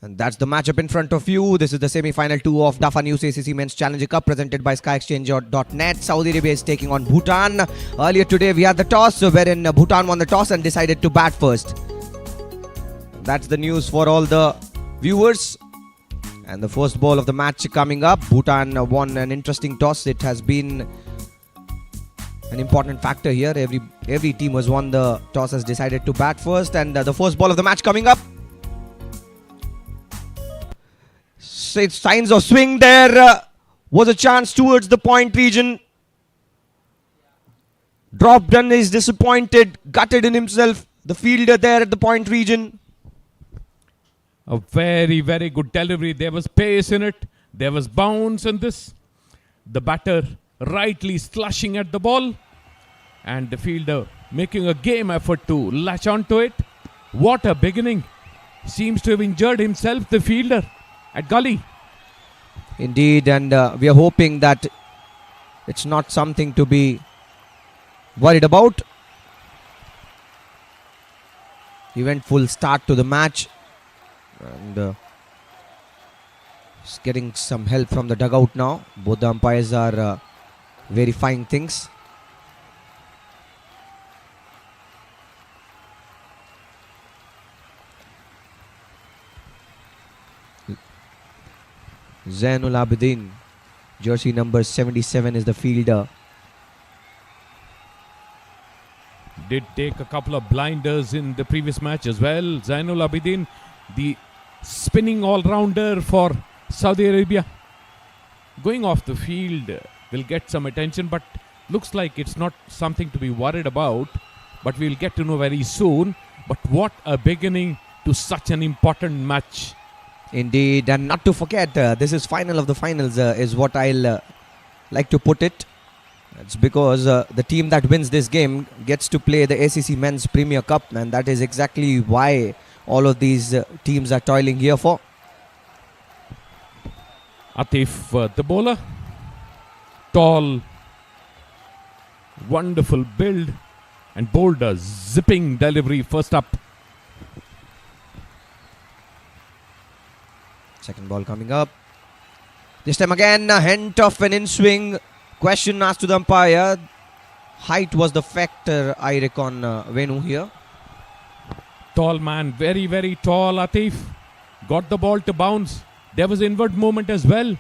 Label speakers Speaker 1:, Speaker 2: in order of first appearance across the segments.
Speaker 1: And that's the matchup in front of you. This is the semi-final 2 of Dafa News ACC Men's Challenger Cup presented by SkyExchanger.net. Saudi Arabia is taking on Bhutan. Earlier today we had the toss wherein Bhutan won the toss and decided to bat first. That's the news for all the viewers. And the first ball of the match coming up. Bhutan won an interesting toss. It has been an important factor here. Every team has won the toss has decided to bat first. And the first ball of the match coming up. Signs of swing there. Was a chance towards the point region. Dropped and is disappointed. Gutted in himself. The fielder there at the point region.
Speaker 2: A very, very good delivery. There was pace in it. There was bounce in this. The batter rightly slushing at the ball. And the fielder making a game effort to latch onto it. What a beginning. Seems to have injured himself, the fielder, at gully.
Speaker 1: Indeed, and we are hoping that it's not something to be worried about. Eventful start to the match. And just getting some help from the dugout now. Both the umpires are verifying things. Zainul Abidin, jersey number 77 is the fielder.
Speaker 2: Did take a couple of blinders in the previous match as well. Zainul Abidin, the spinning all-rounder for Saudi Arabia. Going off the field will get some attention, but looks like it's not something to be worried about. But we'll get to know very soon. But what a beginning to such an important match.
Speaker 1: Indeed, and not to forget, this is final of the finals is what I'll like to put it. It's because the team that wins this game gets to play the ACC Men's Premier Cup, and that is exactly why all of these teams are toiling here for.
Speaker 2: Atif, the bowler. Tall, wonderful build, and bowled a zipping delivery first up.
Speaker 1: Second ball coming up. This time again, a hint of an in-swing. Question asked to the umpire. Height was the factor, I reckon, Venu here.
Speaker 2: Tall man, very, very tall, Atif. Got the ball to bounce. There was inward movement as well.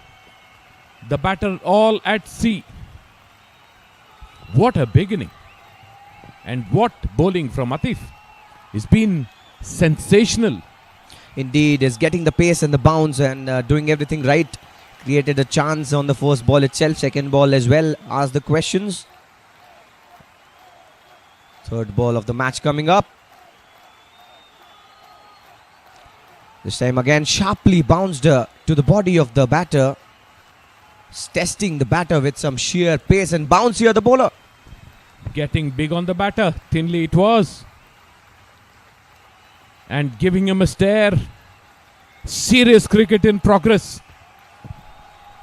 Speaker 2: The batter all at sea. What a beginning. And what bowling from Atif. It's been sensational.
Speaker 1: Indeed, is getting the pace and the bounce and doing everything right. Created a chance on the first ball itself. Second ball as well. Asked the questions. Third ball of the match coming up. This time again sharply bounced to the body of the batter. Testing the batter with some sheer pace and bounce here, the bowler.
Speaker 2: Getting big on the batter. Thinly it was. And giving him a stare. Serious cricket in progress.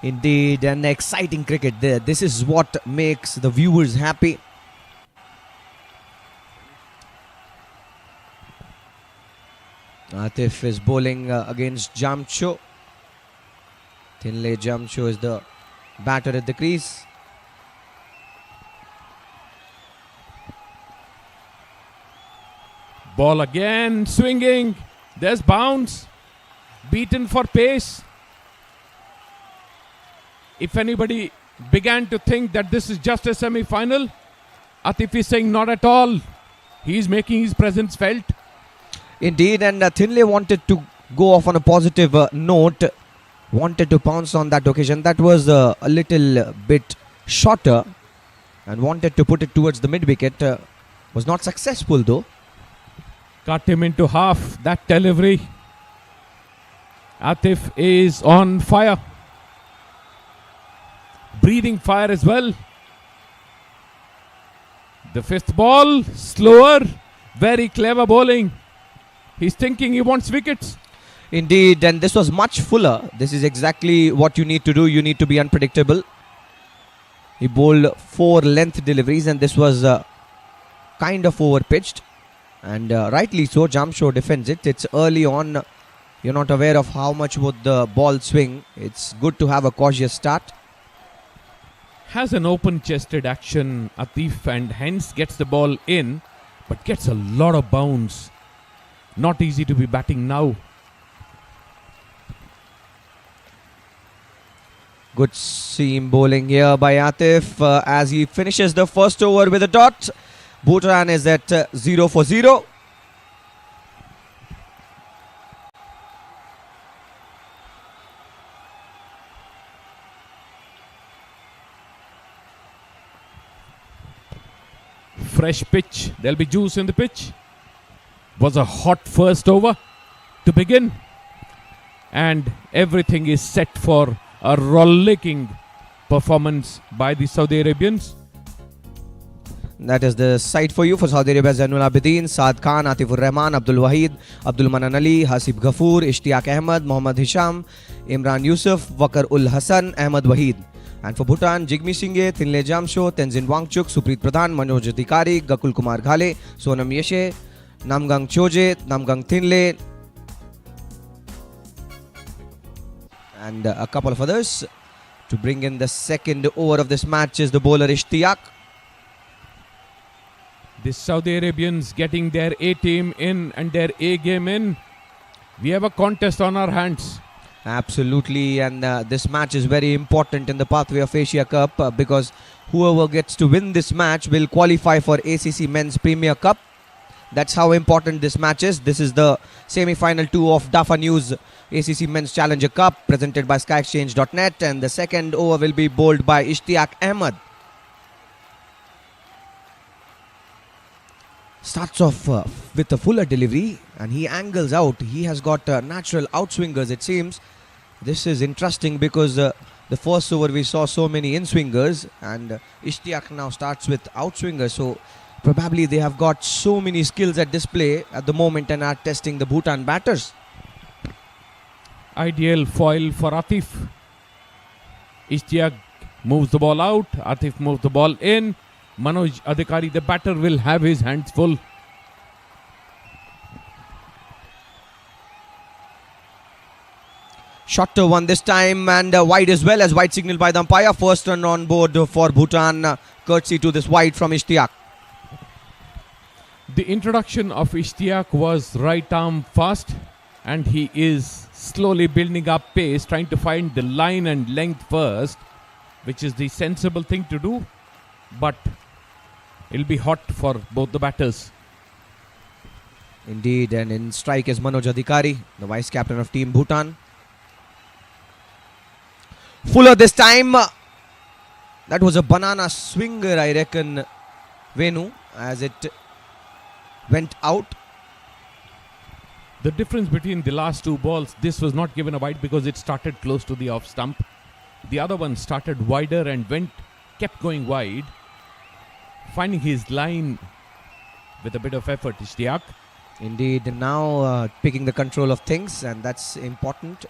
Speaker 1: Indeed, an exciting cricket there. This is what makes the viewers happy. Atif is bowling against Jamcho. Thinley Jamcho is the batter at the crease.
Speaker 2: Ball again, swinging. There's bounce. Beaten for pace. If anybody began to think that this is just a semi-final, Atif is saying not at all. He's making his presence felt.
Speaker 1: Indeed, and Thinley wanted to go off on a positive note. Wanted to pounce on that occasion. That was a little bit shorter and wanted to put it towards the mid-wicket. Was not successful though.
Speaker 2: Cut him into half. That delivery. Atif is on fire. Breathing fire as well. The fifth ball, slower. Very clever bowling. He's thinking he wants wickets.
Speaker 1: Indeed, and this was much fuller. This is exactly what you need to do. You need to be unpredictable. He bowled 4 length deliveries and this was kind of over pitched. And rightly so, Jamsho defends it. It's early on you're not aware of how much would the ball swing, it's good to have a cautious start.
Speaker 2: Has an open-chested action, Atif, and hence gets the ball in, but gets a lot of bounce. Not easy to be batting now.
Speaker 1: Good seam bowling here by Atif as he finishes the first over with a dot. Bhutan is at 0 for 0.
Speaker 2: Fresh pitch, there'll be juice in the pitch. Was a hot first over to begin, and everything is set for a rollicking performance by the Saudi Arabians.
Speaker 1: That is the side for you for Saudi Arabia: Zainul Abidin, Saad Khan, Atifur Rahman, Abdul Wahid, Abdul Manan Ali, Hasib Ghafoor, Ishtiaq Ahmed, Mohammad Hisham, Imran Yusuf, Wakar ul Hassan, Ahmed Wahid. And for Bhutan, Jigme Singhe, Thinle Jamsho, Tenzin Wangchuk, Supreet Pradhan, Manoj Adhikari, Gakul Kumar Ghale, Sonam Yeshe, Namgang Choje, Namgang Thinle, and a couple of others. To bring in the second over of this match is the bowler Ishtiaq.
Speaker 2: The Saudi Arabians getting their A team in and their A game in. We have a contest on our hands.
Speaker 1: Absolutely, and this match is very important in the pathway of Asia Cup because whoever gets to win this match will qualify for ACC Men's Premier Cup. That's how important this match is. This is the semi-final 2 of DAFA News ACC Men's Challenger Cup presented by SkyExchange.net, and the second over will be bowled by Ishtiaq Ahmed. Starts off with a fuller delivery and he angles out. He has got natural outswingers, it seems. This is interesting because the first over we saw so many in-swingers, and Ishtiaq now starts with outswingers. So probably they have got so many skills at display at the moment and are testing the Bhutan batters.
Speaker 2: Ideal foil for Atif. Ishtiaq moves the ball out. Atif moves the ball in. Manoj Adhikari, the batter, will have his hands full.
Speaker 1: Shorter one this time, and wide as well, as wide signal by the umpire. First run on board for Bhutan, courtesy to this wide from Ishtiaq.
Speaker 2: The introduction of Ishtiaq was right arm fast, and he is slowly building up pace, trying to find the line and length first, which is the sensible thing to do. But it'll be hot for both the batters.
Speaker 1: Indeed, and in strike is Manoj Adhikari, the vice captain of Team Bhutan. Fuller this time. That was a banana swinger, I reckon, Venu, as it went out.
Speaker 2: The difference between the last two balls, this was not given a wide because it started close to the off stump. The other one started wider and kept going wide, finding his line with a bit of effort, Ishtiaq.
Speaker 1: Indeed, now picking the control of things, and that's important.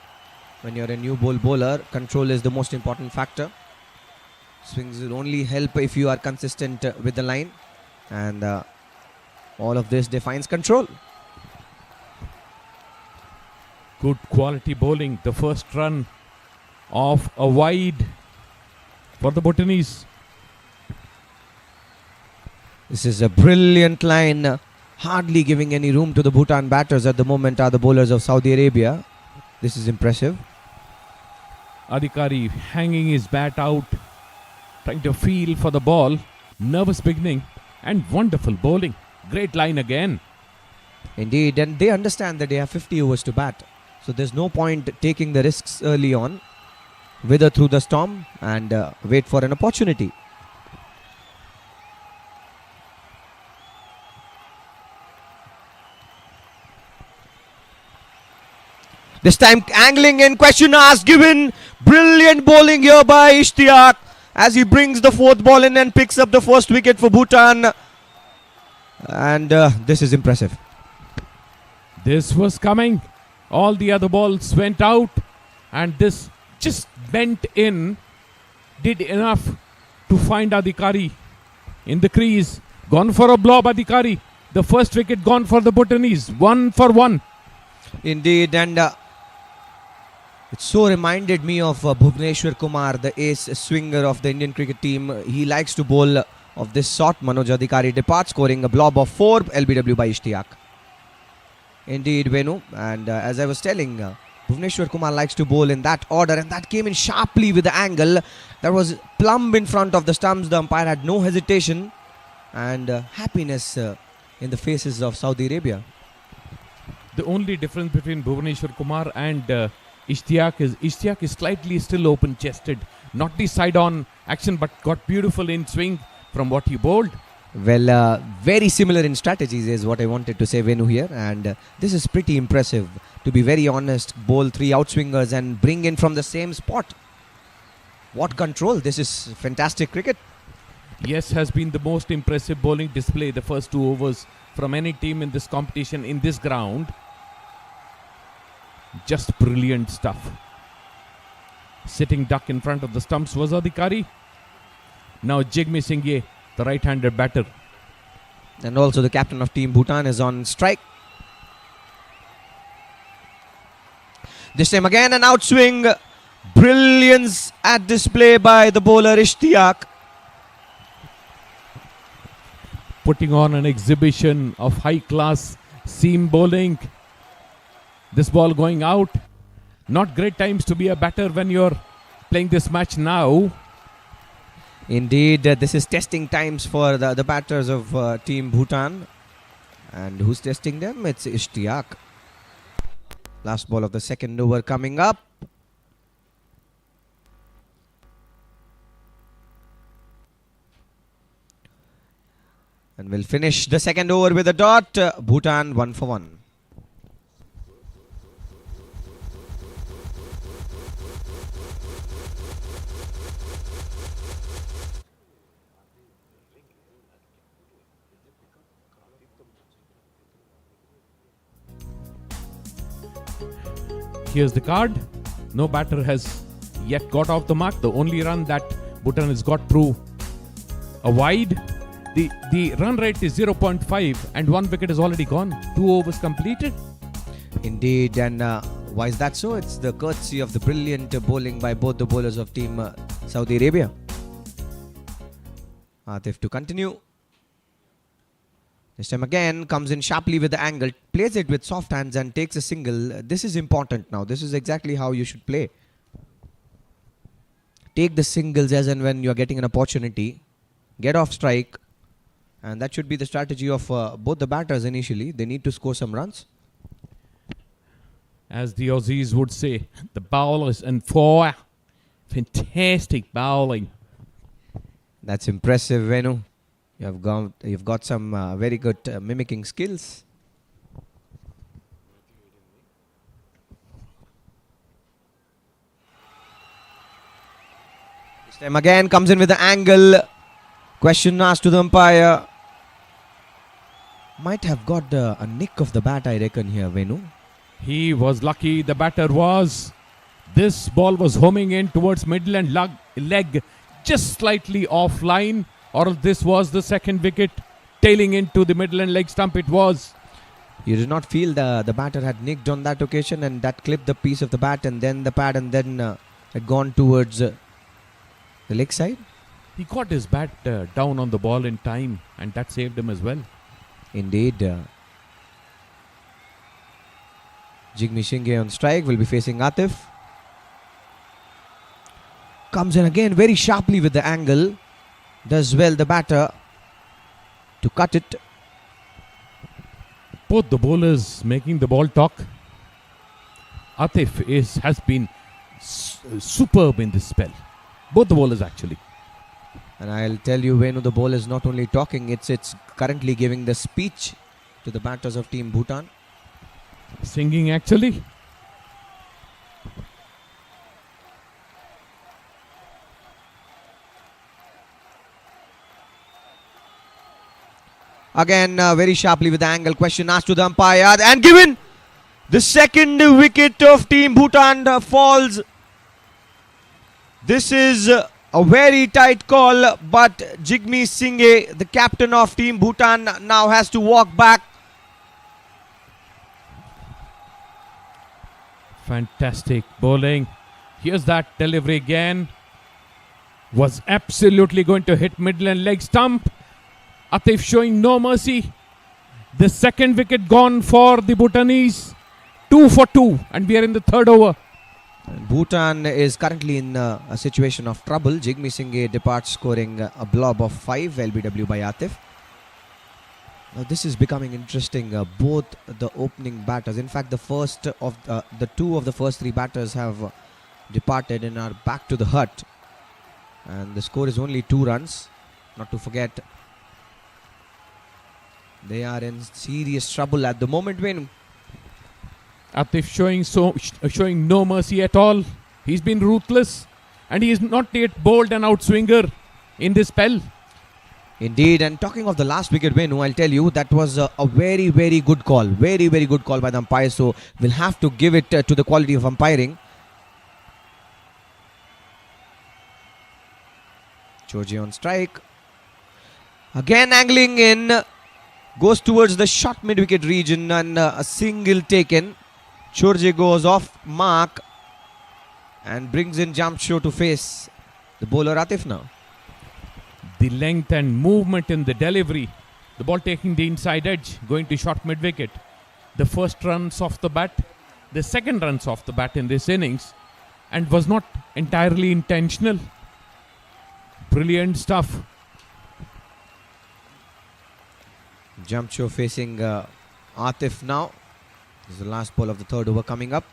Speaker 1: When you're a new bowler, control is the most important factor. Swings will only help if you are consistent with the line, and all of this defines control.
Speaker 2: Good quality bowling. The first run of a wide for the Bhutanese.
Speaker 1: This is a brilliant line. Hardly giving any room to the Bhutan batters at the moment are the bowlers of Saudi Arabia. This is impressive.
Speaker 2: Adhikari hanging his bat out, trying to feel for the ball. Nervous beginning and wonderful bowling. Great line again.
Speaker 1: Indeed, and they understand that they have 50 overs to bat. So there's no point taking the risks early on. Wither through the storm and wait for an opportunity. This time angling in, question asked, given. Brilliant bowling here by Ishtiaq as he brings the fourth ball in and picks up the first wicket for Bhutan. And this is impressive.
Speaker 2: This was coming. All the other balls went out, and this just bent in, did enough to find Adhikari in the crease. Gone for a blob, Adhikari. The first wicket gone for the Bhutanese. 1 for 1.
Speaker 1: Indeed, and It so reminded me of Bhuvneshwar Kumar, the ace swinger of the Indian cricket team. He likes to bowl of this sort. Manoj Adhikari departs, scoring a blob of 4 LBW by Ishtiaq. Indeed, Venu. And as I was telling, Bhuvneshwar Kumar likes to bowl in that order, and that came in sharply with the angle that was plumb in front of the stumps. The umpire had no hesitation, and happiness in the faces of Saudi Arabia.
Speaker 2: The only difference between Bhuvaneshwar Kumar and Ishtiaq is slightly still open-chested. Not the side-on action, but got beautiful in swing from what he bowled.
Speaker 1: Well, very similar in strategies is what I wanted to say, Venu, here. And this is pretty impressive. To be very honest, bowl 3 outswingers and bring in from the same spot. What control. This is fantastic cricket.
Speaker 2: Yes, has been the most impressive bowling display the first 2 overs from any team in this competition in this ground. Just brilliant stuff. Sitting duck in front of the stumps was Adhikari. Now Jigme Singye, the right-handed batter.
Speaker 1: And also the captain of Team Bhutan is on strike. This time again an outswing. Brilliance at display by the bowler Ishtiaq.
Speaker 2: Putting on an exhibition of high-class seam bowling. This ball going out. Not great times to be a batter when you're playing this match now.
Speaker 1: Indeed, this is testing times for the batters of Team Bhutan. And who's testing them? It's Ishtiaq. Last ball of the second over coming up. And we'll finish the second over with a dot. Bhutan 1 for 1.
Speaker 2: Here's the card. No batter has yet got off the mark. The only run that Bhutan has got through a wide. The run rate is 0.5 and 1 wicket is already gone. 2 overs completed.
Speaker 1: Indeed, and why is that so? It's the courtesy of the brilliant bowling by both the bowlers of Team Saudi Arabia. Atif to continue. This time again comes in sharply with the angle, plays it with soft hands and takes a single. This is important now. This is exactly how you should play. Take the singles as and when you are getting an opportunity. Get off strike. And that should be the strategy of both the batters initially. They need to score some runs.
Speaker 2: As the Aussies would say, the bowlers in 4. Fantastic bowling.
Speaker 1: That's impressive, Venu. You've got some very good mimicking skills. This time again comes in with the angle. Question asked to the umpire. Might have got a nick of the bat, I reckon, here, Venu.
Speaker 2: He was lucky, the batter was. This ball was homing in towards middle and leg, just slightly offline. Or this was the second wicket, tailing into the middle and leg stump it was.
Speaker 1: You did not feel the batter had nicked on that occasion and that clipped the piece of the bat and then the pad and then had gone towards the leg side?
Speaker 2: He got his bat down on the ball in time and that saved him as well.
Speaker 1: Indeed. Jigme Singye on strike will be facing Atif. Comes in again very sharply with the angle. Does well the batter to cut it.
Speaker 2: Both the bowlers making the ball talk. Atif has been superb in this spell. Both the bowlers actually.
Speaker 1: And I'll tell you, Venu, the ball is not only talking, it's currently giving the speech to the batters of Team Bhutan.
Speaker 2: Singing actually.
Speaker 1: Again, very sharply with the angle. Question asked to the umpire and given. The second wicket of Team Bhutan falls. This is a very tight call, but Jigme Singye, the captain of Team Bhutan, now has to walk back.
Speaker 2: Fantastic bowling. Here's that delivery again. Was absolutely going to hit middle and leg stump. Atif showing no mercy. The second wicket gone for the Bhutanese. 2 for 2, and we are in the third over.
Speaker 1: Bhutan is currently in a situation of trouble. Jigme Singh departs scoring a blob of 5 LBW by Atif. Now this is becoming interesting. Both the opening batters, in fact the two of the first 3 batters have departed and are back to the hut. And the score is only 2 runs. Not to forget, they are in serious trouble at the moment. When
Speaker 2: Atif showing no mercy at all. He's been ruthless, and he is not yet bowled an outswinger in this spell.
Speaker 1: Indeed, and talking of the last wicket win, I'll tell you that was a very, very good call. Very, very good call by the umpire. So we'll have to give it to the quality of umpiring. Georgie on strike. Again angling in. Goes towards the short mid-wicket region, and a single taken. Chorje goes off mark and brings in Jamsho to face the bowler Atif now.
Speaker 2: The length and movement in the delivery. The ball taking the inside edge, going to short mid-wicket. The first runs off the bat, the second runs off the bat in this innings, and was not entirely intentional. Brilliant stuff.
Speaker 1: Jamsho facing Atif now. This is the last ball of the third over coming up.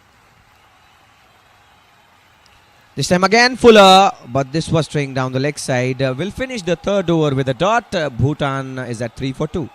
Speaker 1: This time again Fuller, but this was straying down the leg side. We'll finish the third over with a dot. Bhutan is at 3 for 2.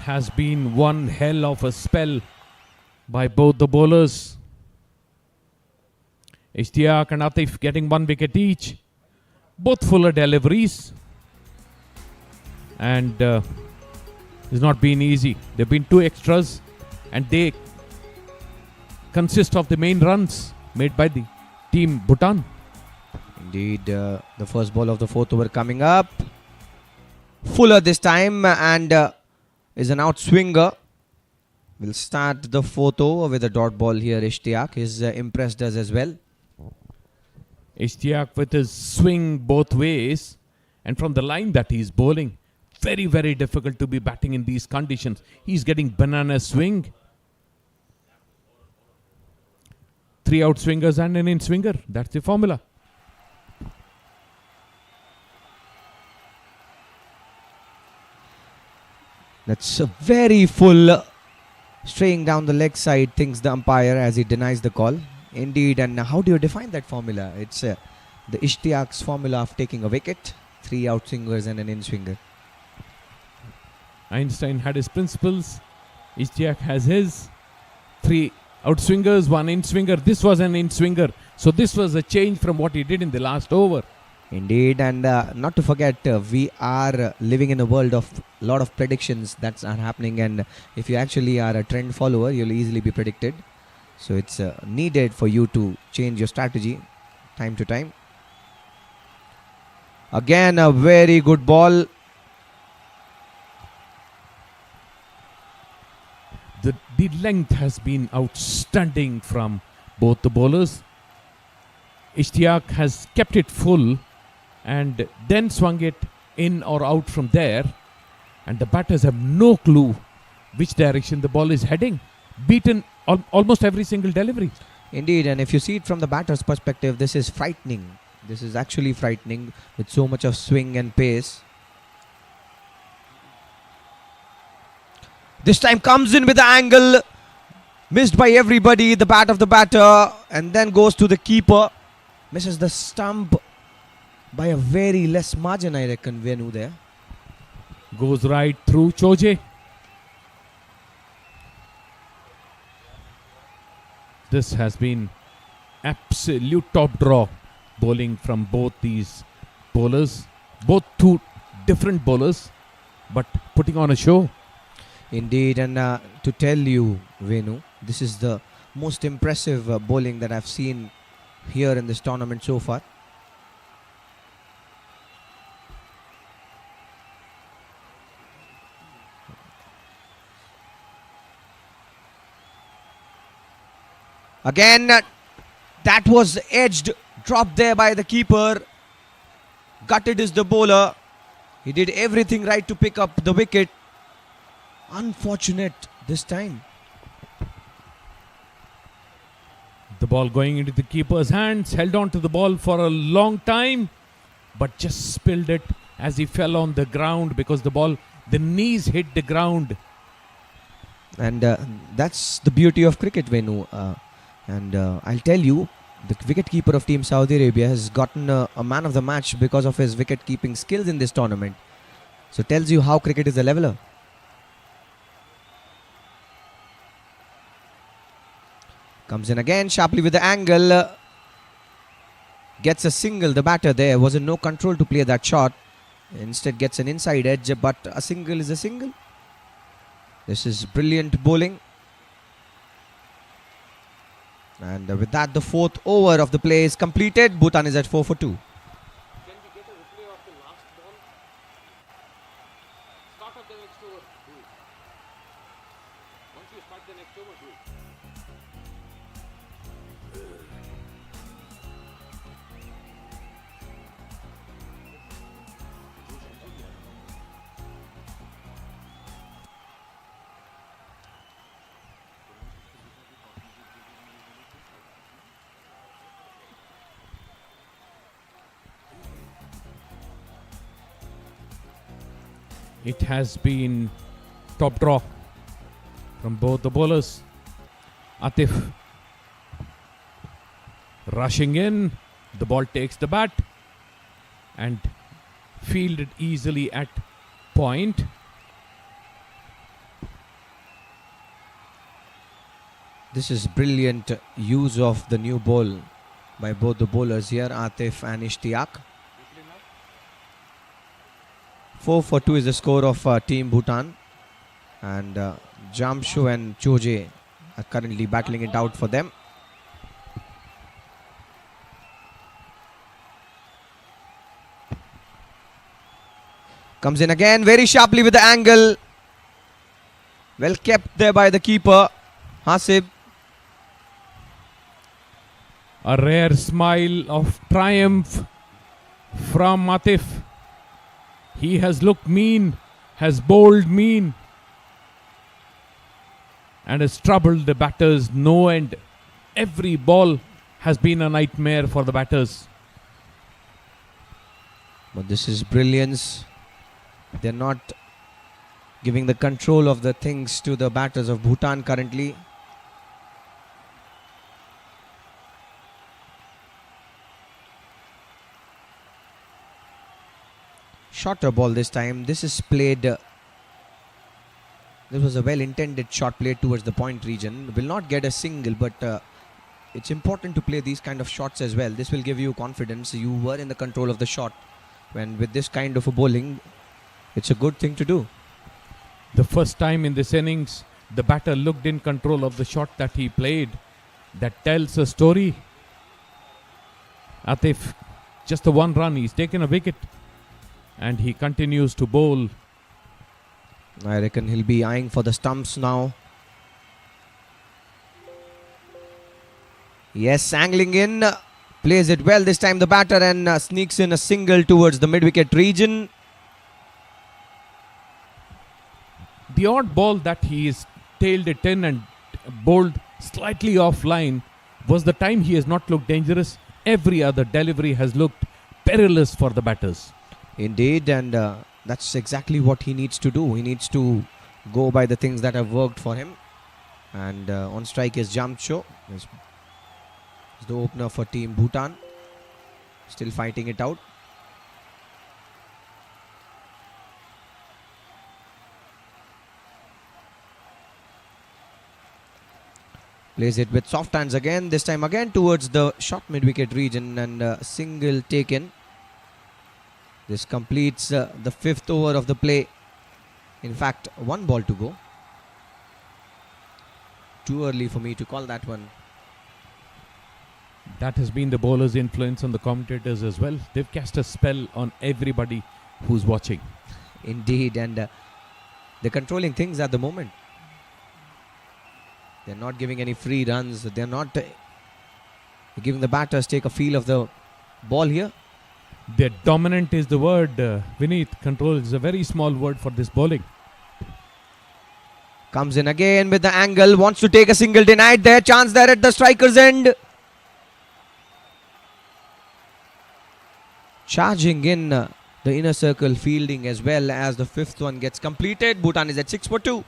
Speaker 2: Has been one hell of a spell by both the bowlers. Ishtiaq and Atif getting 1 wicket each. Both fuller deliveries. And it's not been easy. There have been 2 extras, and they consist of the main runs made by the team Bhutan.
Speaker 1: Indeed, the first ball of the fourth over coming up. Fuller this time, and is an outswinger. We'll start the fourth over with a dot ball here. Ishtiaq is impressed us as well.
Speaker 2: Ishtiaq with his swing both ways, and from the line that he's bowling, very, very difficult to be batting in these conditions. He's getting banana swing. 3 outswingers and an in-swinger. That's the formula.
Speaker 1: That's a very full straying down the leg side, thinks the umpire as he denies the call. Indeed, and how do you define that formula? It's the Ishtiaq's formula of taking a wicket. 3 outswingers and an in-swinger.
Speaker 2: Einstein had his principles. Ishtiaq has his. 3 outswingers, 1 in-swinger. This was an in-swinger. So this was a change from what he did in the last over.
Speaker 1: Indeed, and not to forget, we are living in a world of a lot of predictions that are happening, and if you actually are a trend follower, you'll easily be predicted. So it's needed for you to change your strategy time to time. Again, a very good ball.
Speaker 2: The length has been outstanding from both the bowlers. Ishtiaq has kept it full and then swung it in or out from there, and the batters have no clue which direction the ball is heading. Beaten almost every single delivery.
Speaker 1: Indeed, and if you see it from the batter's perspective, this is frightening. This is actually frightening with so much of swing and pace. This time comes in with the angle, missed by everybody, the bat of the batter, and then goes to the keeper. Misses the stump by a very less margin, I reckon, Venu there.
Speaker 2: Goes right through Choje. This has been absolute top draw bowling from both these bowlers. Both 2 different bowlers, but putting on a show.
Speaker 1: Indeed, and to tell you, Venu, this is the most impressive bowling that I've seen here in this tournament so far. Again, that was edged, dropped there by the keeper. Gutted is the bowler. He did everything right to pick up the wicket. Unfortunate this time.
Speaker 2: The ball going into the keeper's hands, held on to the ball for a long time, but just spilled it as he fell on the ground because the knees hit the ground.
Speaker 1: And that's the beauty of cricket, Venu. I'll tell you, the wicket-keeper of Team Saudi Arabia has gotten a man of the match because of his wicket-keeping skills in this tournament. So tells you how cricket is a leveler. Comes in again sharply with the angle. Gets a single. The batter there was in no control to play that shot. Instead gets an inside edge, but a single is a single. This is brilliant bowling. And with that, the fourth over of the play is completed. Bhutan is at 4 for 2.
Speaker 2: Can we get a replay of the last ball? Start of the next over. Do it. Once you start the next over, do it. It has been top draw from both the bowlers. Atif rushing in. The ball takes the bat and fielded easily at point.
Speaker 1: This is brilliant use of the new ball by both the bowlers here, Atif and Ishtiaq. 4 for 2 is the score of Team Bhutan. And Jamshu and Choje are currently battling it out for them. Comes in again very sharply with the angle. Well kept there by the keeper, Hasib.
Speaker 2: A rare smile of triumph from Atif. He has looked mean, has bowled mean, and has troubled the batters no end. Every ball has been a nightmare for the batters.
Speaker 1: But this is brilliance. They're not giving the control of the things to the batters of Bhutan currently. Shorter ball this time. This is played. This was a well-intended shot played towards the point region. Will not get a single, but it's important to play these kind of shots as well. This will give you confidence. You were in the control of the shot. When with this kind of a bowling, it's a good thing to do.
Speaker 2: The first time in this innings, the batter looked in control of the shot that he played. That tells a story. Atif, just the one run, he's taken a wicket. And he continues to bowl.
Speaker 1: I reckon he'll be eyeing for the stumps now. Yes, angling in. Plays it well this time the batter and sneaks in a single towards the mid-wicket region.
Speaker 2: The odd ball that he has tailed it in and bowled slightly offline was the time he has not looked dangerous. Every other delivery has looked perilous for the batters.
Speaker 1: Indeed, and that's exactly what he needs to do. He needs to go by the things that have worked for him. And on strike is Jamcho. He's the opener for Team Bhutan. Still fighting it out. Plays it with soft hands again. This time again towards the short mid-wicket region and single taken. This completes the fifth over of the play. In fact, one ball to go. too early for me to call that one.
Speaker 2: That has been the bowler's influence on the commentators as well. They've cast a spell on everybody who's watching.
Speaker 1: Indeed, and they're controlling things at the moment. They're not giving any free runs. They're not giving the batters take a feel of the ball here.
Speaker 2: Their dominant is the word. Vineet, control is a very small word for this bowling.
Speaker 1: Comes in again with the angle. Wants to take a single. Denied there. Chance there at the striker's end. Charging in the inner circle fielding as well as the fifth one gets completed. Bhutan is at 6 for 2.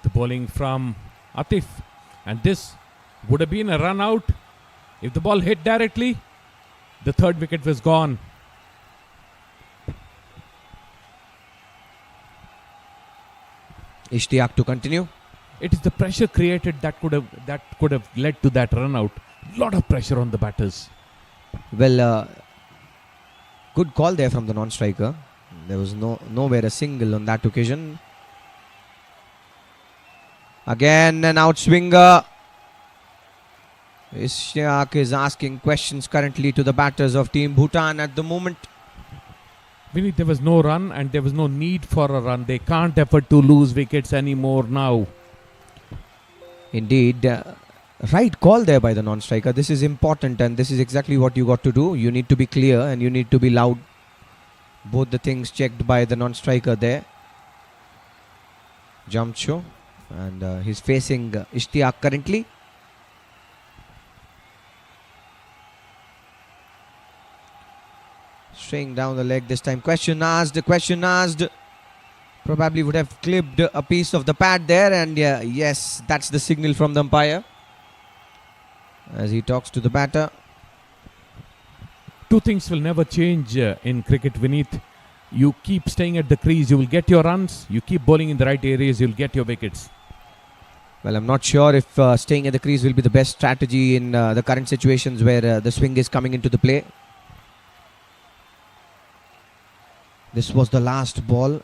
Speaker 2: The bowling from Atif, and this would have been a run out if the ball hit directly. The third wicket was gone.
Speaker 1: Ishtiaq to continue.
Speaker 2: It is the pressure created that could have led to that run out. Lot of pressure on the batters.
Speaker 1: Well, good call there from the non-striker. There was nowhere a single on that occasion. Again an outswinger. Ishtiaq is asking questions currently to the batters of Team Bhutan at the moment.
Speaker 2: Vineet, there was no run and there was no need for a run. They can't afford to lose wickets anymore now.
Speaker 1: Indeed, right call there by the non-striker. This is important and this is exactly what you got to do. You need to be clear and you need to be loud. Both the things checked by the non-striker there. Jamcho, and he's facing Ishtiaq currently. Straying down the leg this time. Question asked. Probably would have clipped a piece of the pad there, and yes, that's the signal from the umpire as he talks to the batter.
Speaker 2: Two things will never change in cricket, Vineet. You keep staying at the crease, you will get your runs. You keep bowling in the right areas, you'll get your wickets.
Speaker 1: Well, I'm not sure if staying at the crease will be the best strategy in the current situations where the swing is coming into the play. This was the last ball.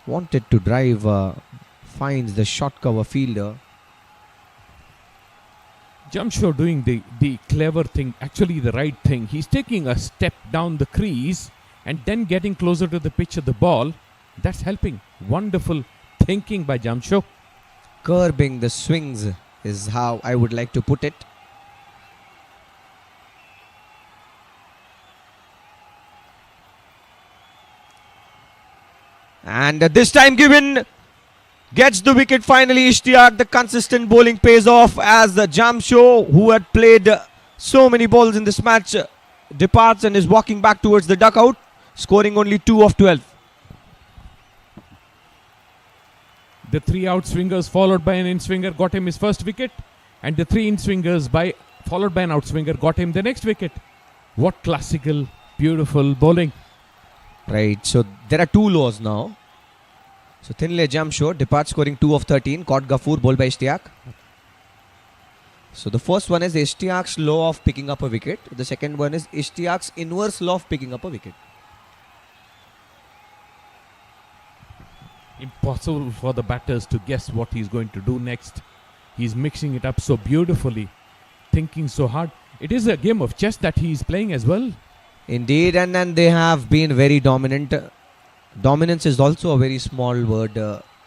Speaker 1: Wanted to drive, finds the short cover fielder.
Speaker 2: Jamshaw doing the clever thing, actually the right thing. He's taking a step down the crease and then getting closer to the pitch of the ball. That's helping. Wonderful thinking by Jamshaw.
Speaker 1: Curbing the swings is how I would like to put it. And this time Given gets the wicket finally. Ishtiaq, the consistent bowling pays off as the Jamshaw, who had played so many balls in this match, departs and is walking back towards the dugout, scoring only 2 of 12.
Speaker 2: The 3 outswingers followed by an in-swinger got him his first wicket, and the 3 in-swingers followed by an outswinger got him the next wicket. What classical, beautiful bowling.
Speaker 1: Right, so there are 2 lows now. So Thinley Jamshaw departs scoring 2 of 13. Caught Ghafoor, bowled by Ishtiaq. So the first one is Ishtiaq's law of picking up a wicket. The second one is Ishtiaq's inverse law of picking up a wicket.
Speaker 2: Impossible for the batters to guess what he's going to do next. He's mixing it up so beautifully, thinking so hard. It is a game of chess that he's playing as well.
Speaker 1: Indeed, and they have been very dominant. Dominance is also a very small word,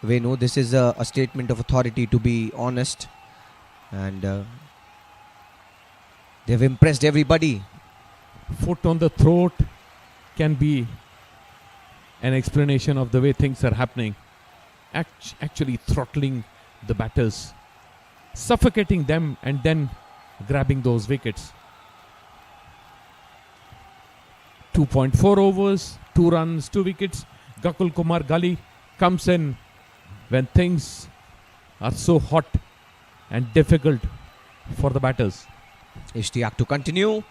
Speaker 1: Venu. This is a statement of authority, to be honest. And they've impressed everybody.
Speaker 2: Foot on the throat can be an explanation of the way things are happening. Actually throttling the batters, suffocating them and then grabbing those wickets. 2.4 overs, 2 runs, 2 wickets. Gakul Kumar Gali comes in when things are so hot and difficult for the batters.
Speaker 1: Ishtiaq to continue.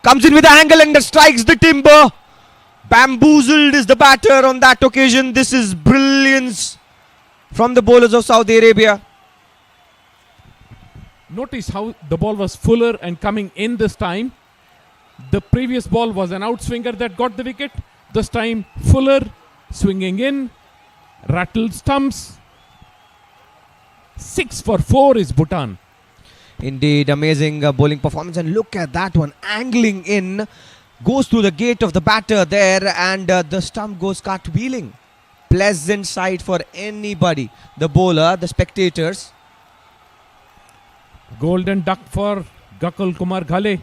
Speaker 1: Comes in with the angle and strikes the timber. Bamboozled is the batter on that occasion. This is brilliance from the bowlers of Saudi Arabia.
Speaker 2: Notice how the ball was fuller and coming in this time. The previous ball was an outswinger that got the wicket. This time fuller swinging in, rattled stumps. 6 for 4 is Bhutan.
Speaker 1: Indeed, amazing bowling performance. And look at that one, angling in, goes through the gate of the batter there, and the stump goes cartwheeling. Pleasant sight for anybody, the bowler, the spectators.
Speaker 2: Golden duck for Gakul Kumar Ghale.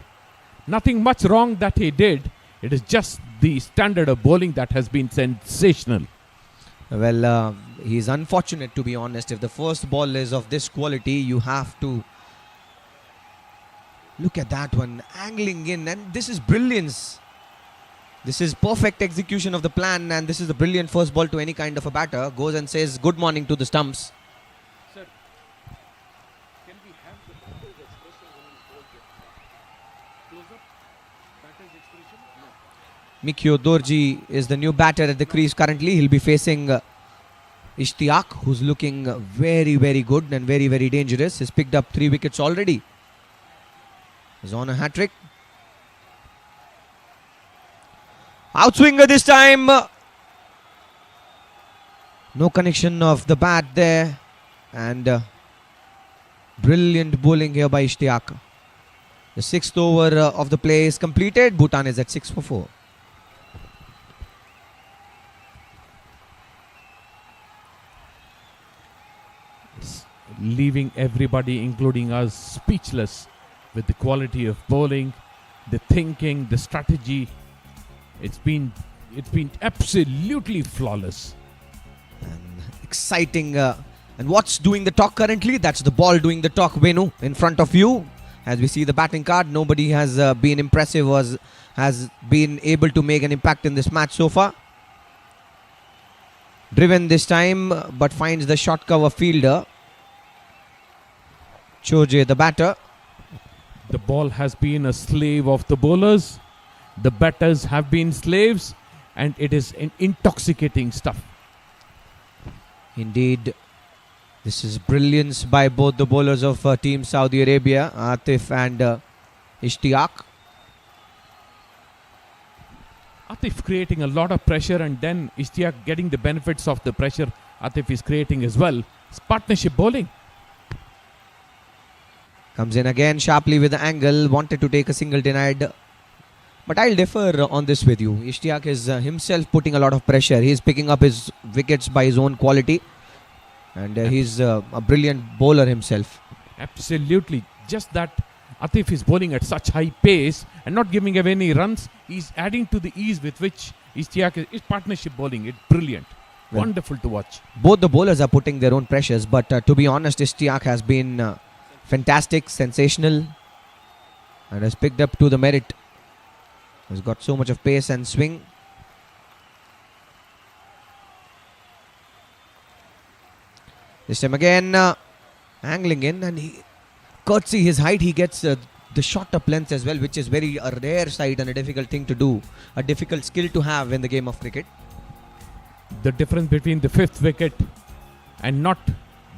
Speaker 2: Nothing much wrong that he did. It is just the standard of bowling that has been sensational.
Speaker 1: Well, he's unfortunate, to be honest. If the first ball is of this quality, you have to look at that one, angling in, and this is brilliance. This is perfect execution of the plan, and this is a brilliant first ball to any kind of a batter. Goes and says good morning to the stumps.
Speaker 2: Sir, can we have the batter's expression when he's bowled here? Close up, batter's expression? No.
Speaker 1: Mikio Dorji is the new batter at the crease currently. He'll be facing Ishtiaq, who's looking very, very good and very, very dangerous. He's picked up 3 wickets already. He's on a hat-trick. Outswinger this time. No connection of the bat there. And brilliant bowling here by Ishtiaq. The 6th over of the play is completed. Bhutan is at 6 for 4.
Speaker 2: Leaving everybody, including us, speechless with the quality of bowling, the thinking, the strategy. It's been absolutely flawless.
Speaker 1: And exciting. And what's doing the talk currently? That's the ball doing the talk, Venu, in front of you. As we see the batting card, nobody has been impressive or has been able to make an impact in this match so far. Driven this time, but finds the short cover fielder. Choje, the batter.
Speaker 2: The ball has been a slave of the bowlers. The batters have been slaves, and it is intoxicating stuff.
Speaker 1: Indeed, this is brilliance by both the bowlers of Team Saudi Arabia, Atif and Ishtiaq.
Speaker 2: Atif creating a lot of pressure, and then Ishtiaq getting the benefits of the pressure Atif is creating as well. It's partnership bowling.
Speaker 1: Comes in again sharply with the angle. Wanted to take a single, denied. But I'll differ on this with you. Ishtiaq is himself putting a lot of pressure. He's picking up his wickets by his own quality. And he's a brilliant bowler himself.
Speaker 2: Absolutely. Just that Atif is bowling at such high pace and not giving away any runs. He's adding to the ease with which Ishtiaq is partnership bowling. It's brilliant. Well, wonderful to watch.
Speaker 1: Both the bowlers are putting their own pressures. But to be honest, Ishtiaq has been fantastic, sensational. And has picked up to the merit. He's got so much of pace and swing. This time again, angling in, and courtesy his height, he gets the shot up length as well, which is a rare sight and a difficult thing to do, a difficult skill to have in the game of cricket.
Speaker 2: The difference between the 5th wicket and not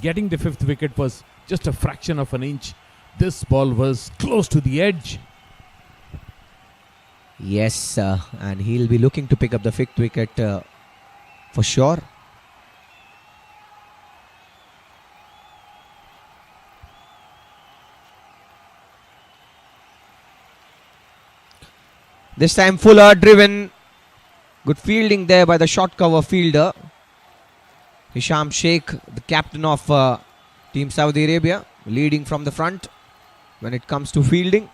Speaker 2: getting the 5th wicket was just a fraction of an inch. This ball was close to the edge.
Speaker 1: Yes, and he'll be looking to pick up the 5th wicket for sure. This time Fuller driven. Good fielding there by the short cover fielder. Hisham Sheikh, the captain of Team Saudi Arabia, leading from the front when it comes to fielding.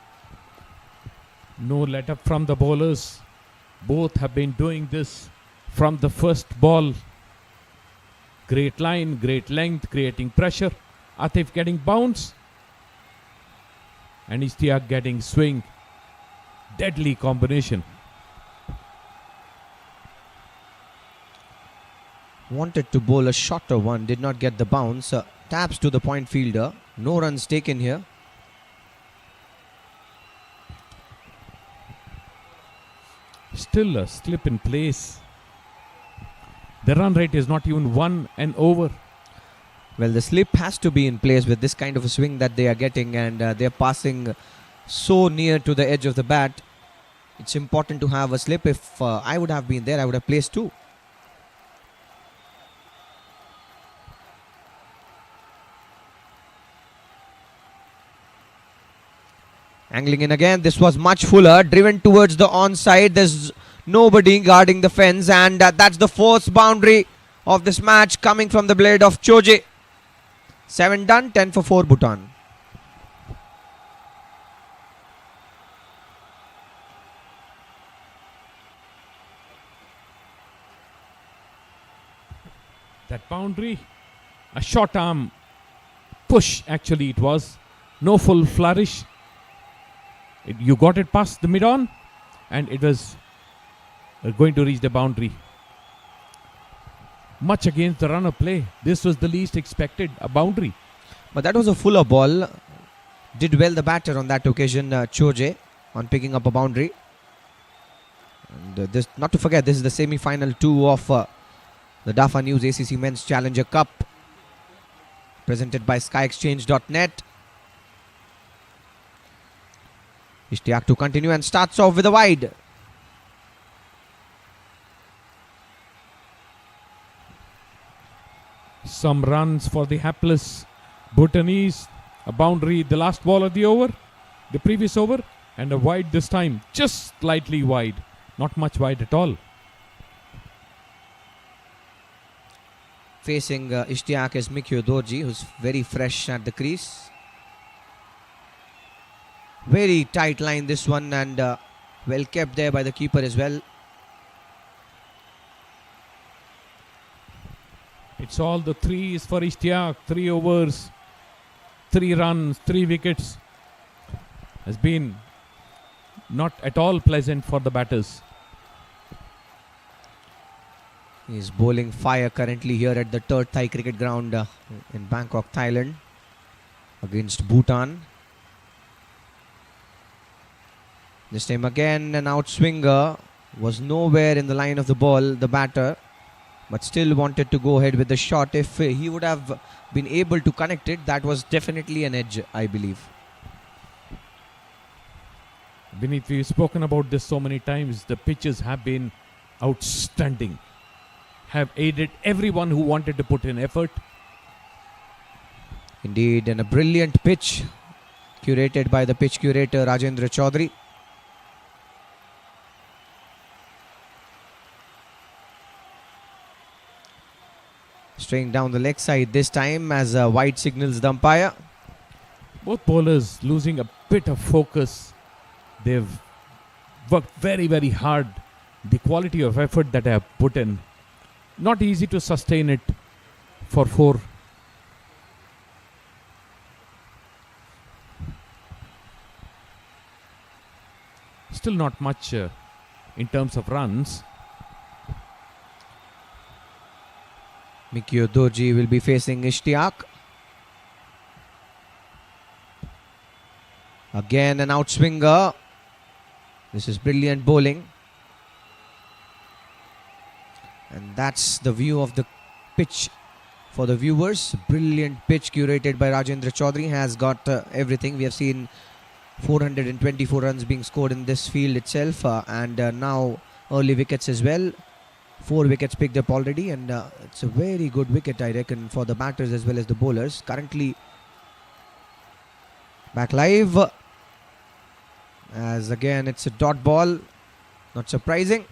Speaker 2: No let up from the bowlers. Both have been doing this from the first ball. Great line, great length, creating pressure. Atif getting bounce. And Ishtiaq getting swing. Deadly combination.
Speaker 1: Wanted to bowl a shorter one, did not get the bounce. Taps to the point fielder. No runs taken here.
Speaker 2: Still a slip in place. The run rate is not even 1 and over.
Speaker 1: Well, the slip has to be in place with this kind of a swing that they are getting, and they're passing so near to the edge of the bat. It's important to have a slip. If I would have been there, I would have placed 2. Angling in again. This was much fuller. Driven towards the onside. There's nobody guarding the fence, and that's the 4th boundary of this match coming from the blade of Choje. 7 done, 10 for 4 Bhutan.
Speaker 2: That boundary, a short arm push actually it was. No full flourish. You got it past the mid-on and it was going to reach the boundary. Much against the runner play. This was the least expected, a boundary.
Speaker 1: But that was a fuller ball. Did well the batter on that occasion, Choje, on picking up a boundary. And this, not to forget, this is the semi-final 2 of the DAFA News ACC Men's Challenger Cup, presented by SkyExchange.net. Ishtiaq to continue and starts off with a wide.
Speaker 2: Some runs for the hapless Bhutanese. A boundary the last ball of the over, the previous over, and a wide this time, just slightly wide, not much wide at all.
Speaker 1: Facing Ishtiaq is Mikio Dorji, who's very fresh at the crease. Very tight line this one, and well kept there by the keeper as well.
Speaker 2: It's all the 3s for Ishtiaq. 3 overs, 3 runs, 3 wickets. Has been not at all pleasant for the batters.
Speaker 1: He's bowling fire currently here at the Third Thai Cricket Ground in Bangkok, Thailand, against Bhutan. This time again an outswinger, was nowhere in the line of the ball, the batter, but still wanted to go ahead with the shot. If he would have been able to connect it, that was definitely an edge, I believe.
Speaker 2: Beneath, we've spoken about this so many times. The pitches have been outstanding, have aided everyone who wanted to put in effort.
Speaker 1: Indeed, and a brilliant pitch curated by the pitch curator Rajendra Chaudhary. Straying down the leg side this time as wide signals the umpire.
Speaker 2: Both bowlers losing a bit of focus. They've worked very, very hard. The quality of effort that they have put in, not easy to sustain it for 4. Still not much in terms of runs.
Speaker 1: Mikio Dorji will be facing Ishtiaq. Again an outswinger. This is brilliant bowling. And that's the view of the pitch for the viewers. Brilliant pitch curated by Rajendra Chaudhary. Has got everything. We have seen 424 runs being scored in this field itself, and now early wickets as well. 4 wickets picked up already, and it's a very good wicket, I reckon, for the batters as well as the bowlers. Currently back live, as again it's a dot ball, not surprising.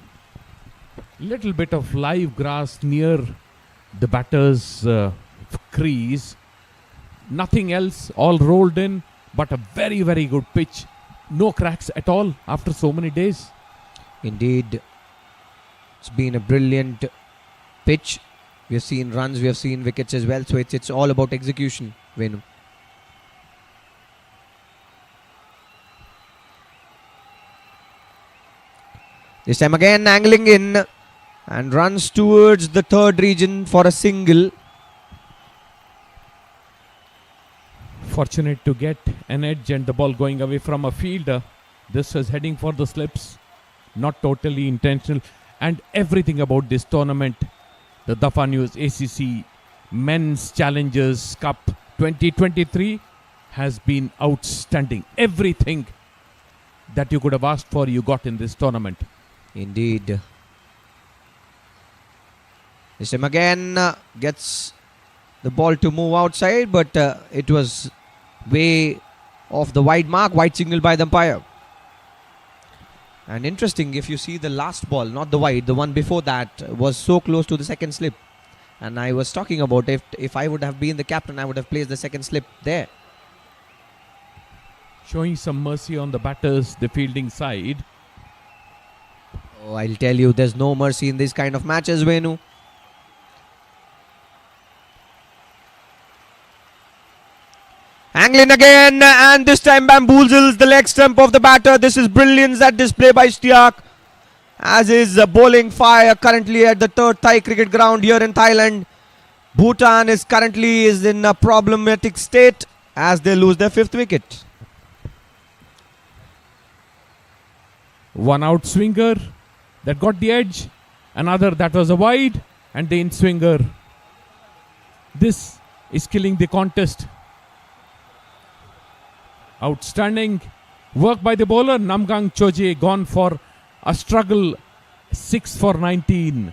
Speaker 2: Little bit of live grass near the batter's crease. Nothing else, all rolled in, but a very, very good pitch. No cracks at all after so many days.
Speaker 1: Indeed, it's been a brilliant pitch. We have seen runs, we have seen wickets as well. So it's all about execution, Venu. This time again angling in and runs towards the third region for a single.
Speaker 2: Fortunate to get an edge and the ball going away from a fielder. This was heading for the slips. Not totally intentional. And everything about this tournament, the DAFA News ACC Men's Challengers Cup 2023 has been outstanding. Everything that you could have asked for, you got in this tournament.
Speaker 1: Indeed. This time again gets the ball to move outside, but it was way off the wide mark. Wide signal by the umpire. And interesting, if you see the last ball, not the wide, the one before that was so close to the second slip. And I was talking about if I would have been the captain, I would have placed the second slip there.
Speaker 2: Showing some mercy on the batters, the fielding side.
Speaker 1: Oh, I'll tell you, there's no mercy in these kind of matches, Venu. Angling again, and this time bamboozles the leg stump of the batter. This is brilliance at display by Ishtiaq, as is bowling fire currently at the third Thai cricket ground here in Thailand. Bhutan is currently in a problematic state as they lose their 5th wicket.
Speaker 2: One out swinger that got the edge, another that was a wide, and the in swinger. This is killing the contest. Outstanding work by the bowler. Namgang Choje gone for a struggle, 6 for 19.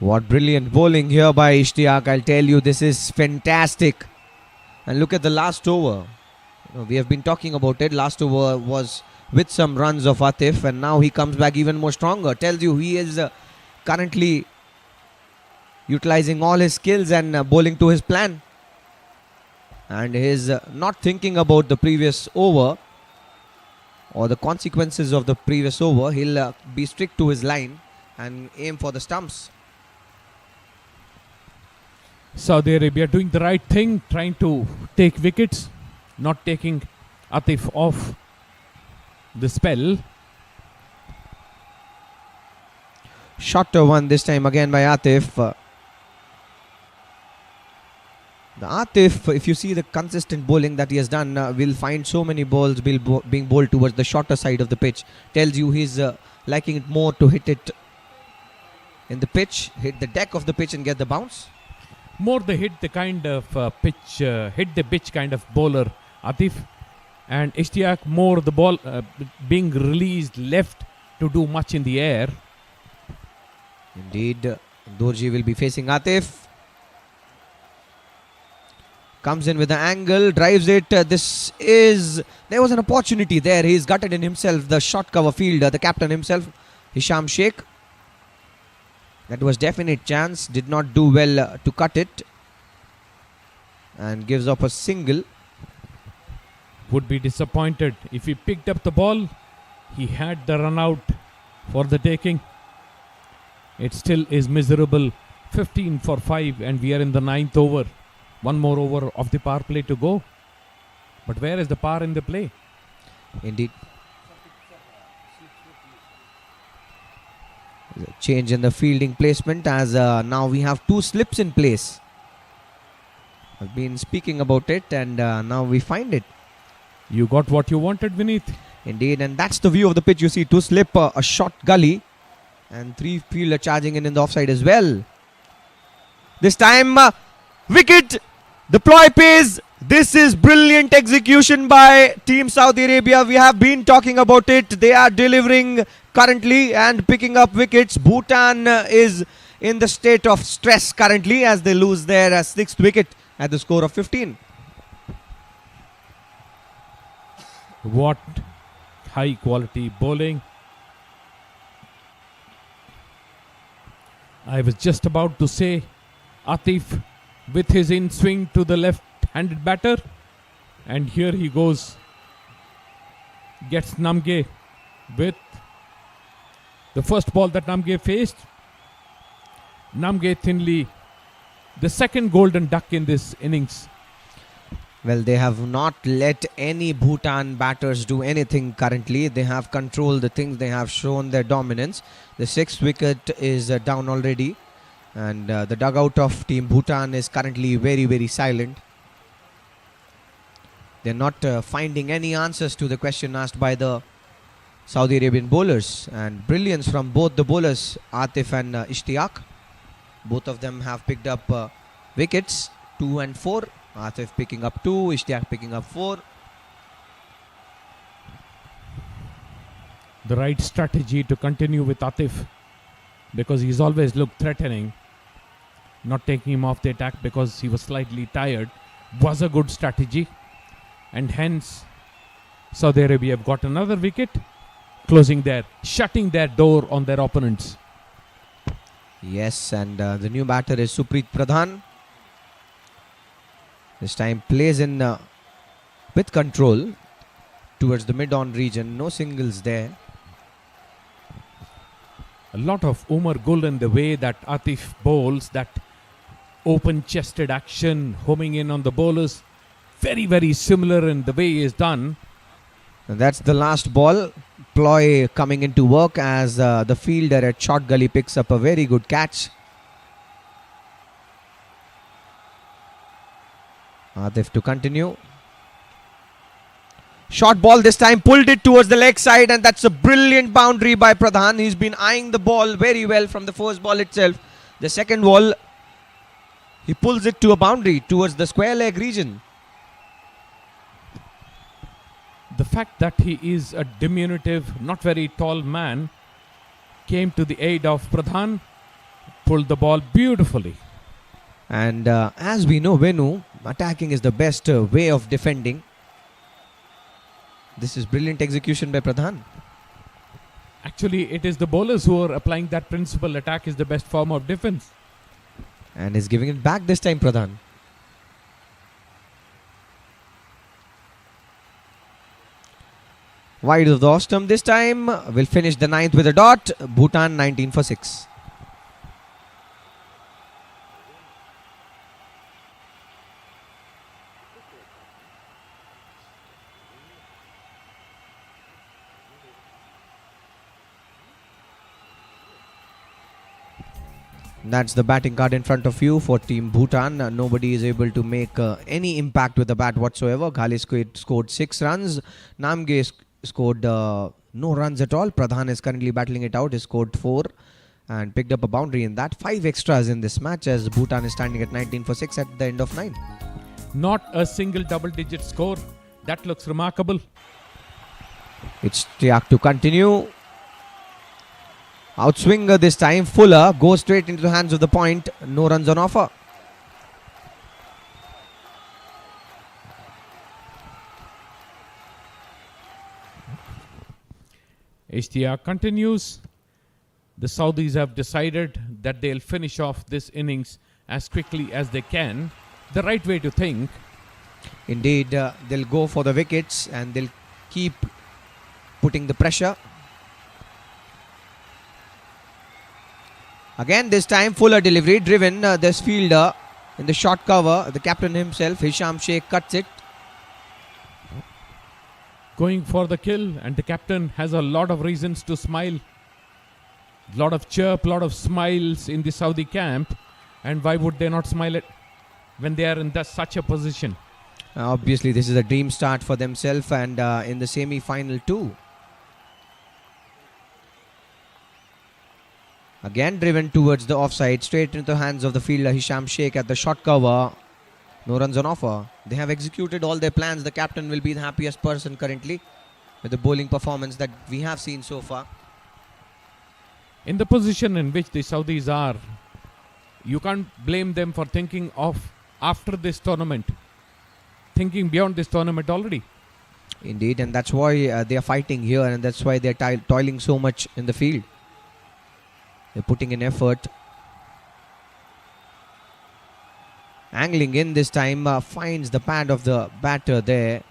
Speaker 1: What brilliant bowling here by Ishtiaq. I'll tell you, this is fantastic. And look at the last over. We have been talking about it. Last over was with some runs of Atif, and now he comes back even more stronger. Tells you he is currently utilizing all his skills and bowling to his plan. And he is not thinking about the previous over or the consequences of the previous over. He'll be strict to his line and aim for the stumps.
Speaker 2: Saudi Arabia doing the right thing, trying to take wickets, not taking Atif off the spell.
Speaker 1: Shorter one this time again by Atif. The Atif, if you see the consistent bowling that he has done, will find so many balls being bowled towards the shorter side of the pitch. Tells you he's liking it more to hit it in the pitch, hit the deck of the pitch and get the bounce.
Speaker 2: More the hit the kind of hit the pitch kind of bowler, Atif. And Ishtiaq more the ball being released left to do much in the air.
Speaker 1: Indeed, Dorji will be facing Atif. Comes in with the angle, drives it. There was an opportunity there. He's gutted in himself, the short cover fielder, the captain himself, Hisham Sheikh. That was definite chance. Did not do well to cut it. And gives up a single.
Speaker 2: Would be disappointed if he picked up the ball. He had the run out for the taking. It still is miserable. 15 for 5 and we are in the 9th over. One more over of the power play to go. But where is the power in the play?
Speaker 1: Indeed. There's a change in the fielding placement as now we have 2 slips in place. I've been speaking about it and now we find it.
Speaker 2: You got what you wanted, Vineet.
Speaker 1: Indeed, and that's the view of the pitch. You see 2 slip, a short gully and 3 fielder charging in the offside as well. This time, wicket! The ploy pays. This is brilliant execution by Team Saudi Arabia. We have been talking about it. They are delivering currently and picking up wickets. Bhutan is in the state of stress currently as they lose their 6th wicket at the score of 15.
Speaker 2: What high quality bowling. I was just about to say Atif with his in swing to the left-handed batter, and here he goes, gets Namge with the first ball that Namge faced. Namge thinly, the second golden duck in this innings.
Speaker 1: Well, they have not let any Bhutan batters do anything currently. They have controlled the things. They have shown their dominance. The 6th wicket is down already. And the dugout of Team Bhutan is currently very, very silent. They're not finding any answers to the question asked by the Saudi Arabian bowlers. And brilliance from both the bowlers, Atif and Ishtiaq. Both of them have picked up wickets, 2 and 4. Atif picking up 2, Ishtiaq picking up 4.
Speaker 2: The right strategy to continue with Atif, because he's always looked threatening. Not taking him off the attack because he was slightly tired was a good strategy, and hence Saudi Arabia have got another wicket, shutting their door on their opponents.
Speaker 1: Yes, and the new batter is Supreet Pradhan. This time plays in with control towards the mid-on region. No singles there.
Speaker 2: A lot of Umar Gul in the way that Atif bowls, that open-chested action, homing in on the bowlers. Very, very similar in the way he is done.
Speaker 1: And that's the last ball. Ploy coming into work as the fielder at short gully picks up a very good catch. Atif to continue. Short ball this time, pulled it towards the leg side, and that's a brilliant boundary by Pradhan. He's been eyeing the ball very well from the first ball itself. The second ball, he pulls it to a boundary towards the square leg region.
Speaker 2: The fact that he is a diminutive, not very tall man came to the aid of Pradhan, pulled the ball beautifully.
Speaker 1: And as we know, Venu, attacking is the best way of defending. This is brilliant execution by Pradhan.
Speaker 2: Actually, it is the bowlers who are applying that principle. Attack is the best form of defense.
Speaker 1: And is giving it back this time, Pradhan. Wide of the off stump this time. Will finish the 9th with a dot. Bhutan 19 for 6. That's the batting card in front of you for Team Bhutan. Nobody is able to make any impact with the bat whatsoever. Ghali scored 6 runs. Namge scored no runs at all. Pradhan is currently battling it out. He scored 4 and picked up a boundary in that. 5 extras in this match as Bhutan is standing at 19 for 6 at the end of 9.
Speaker 2: Not a single double-digit score. That looks remarkable.
Speaker 1: It's Tiak to continue. Outswinger this time. Fuller goes straight into the hands of the point. No runs on offer.
Speaker 2: Ishtiaq continues. The Saudis have decided that they'll finish off this innings as quickly as they can. The right way to think.
Speaker 1: Indeed, they'll go for the wickets and they'll keep putting the pressure. Again, this time Fuller delivery driven. This fielder in the short cover, the captain himself, Hisham Sheikh, cuts it.
Speaker 2: Going for the kill, and the captain has a lot of reasons to smile. Lot of chirp, lot of smiles in the Saudi camp. And why would they not smile it when they are in such a position?
Speaker 1: Obviously, this is a dream start for themselves and in the semi-final too. Again driven towards the offside, straight into the hands of the fielder Hisham Sheikh at the short cover. No runs on offer. They have executed all their plans. The captain will be the happiest person currently with the bowling performance that we have seen so far.
Speaker 2: In the position in which the Saudis are, you can't blame them for thinking of after this tournament, thinking beyond this tournament already.
Speaker 1: Indeed, and that's why they are fighting here, and that's why they are toiling so much in the field. They're putting in effort. Angling in this time, finds the pad of the batter there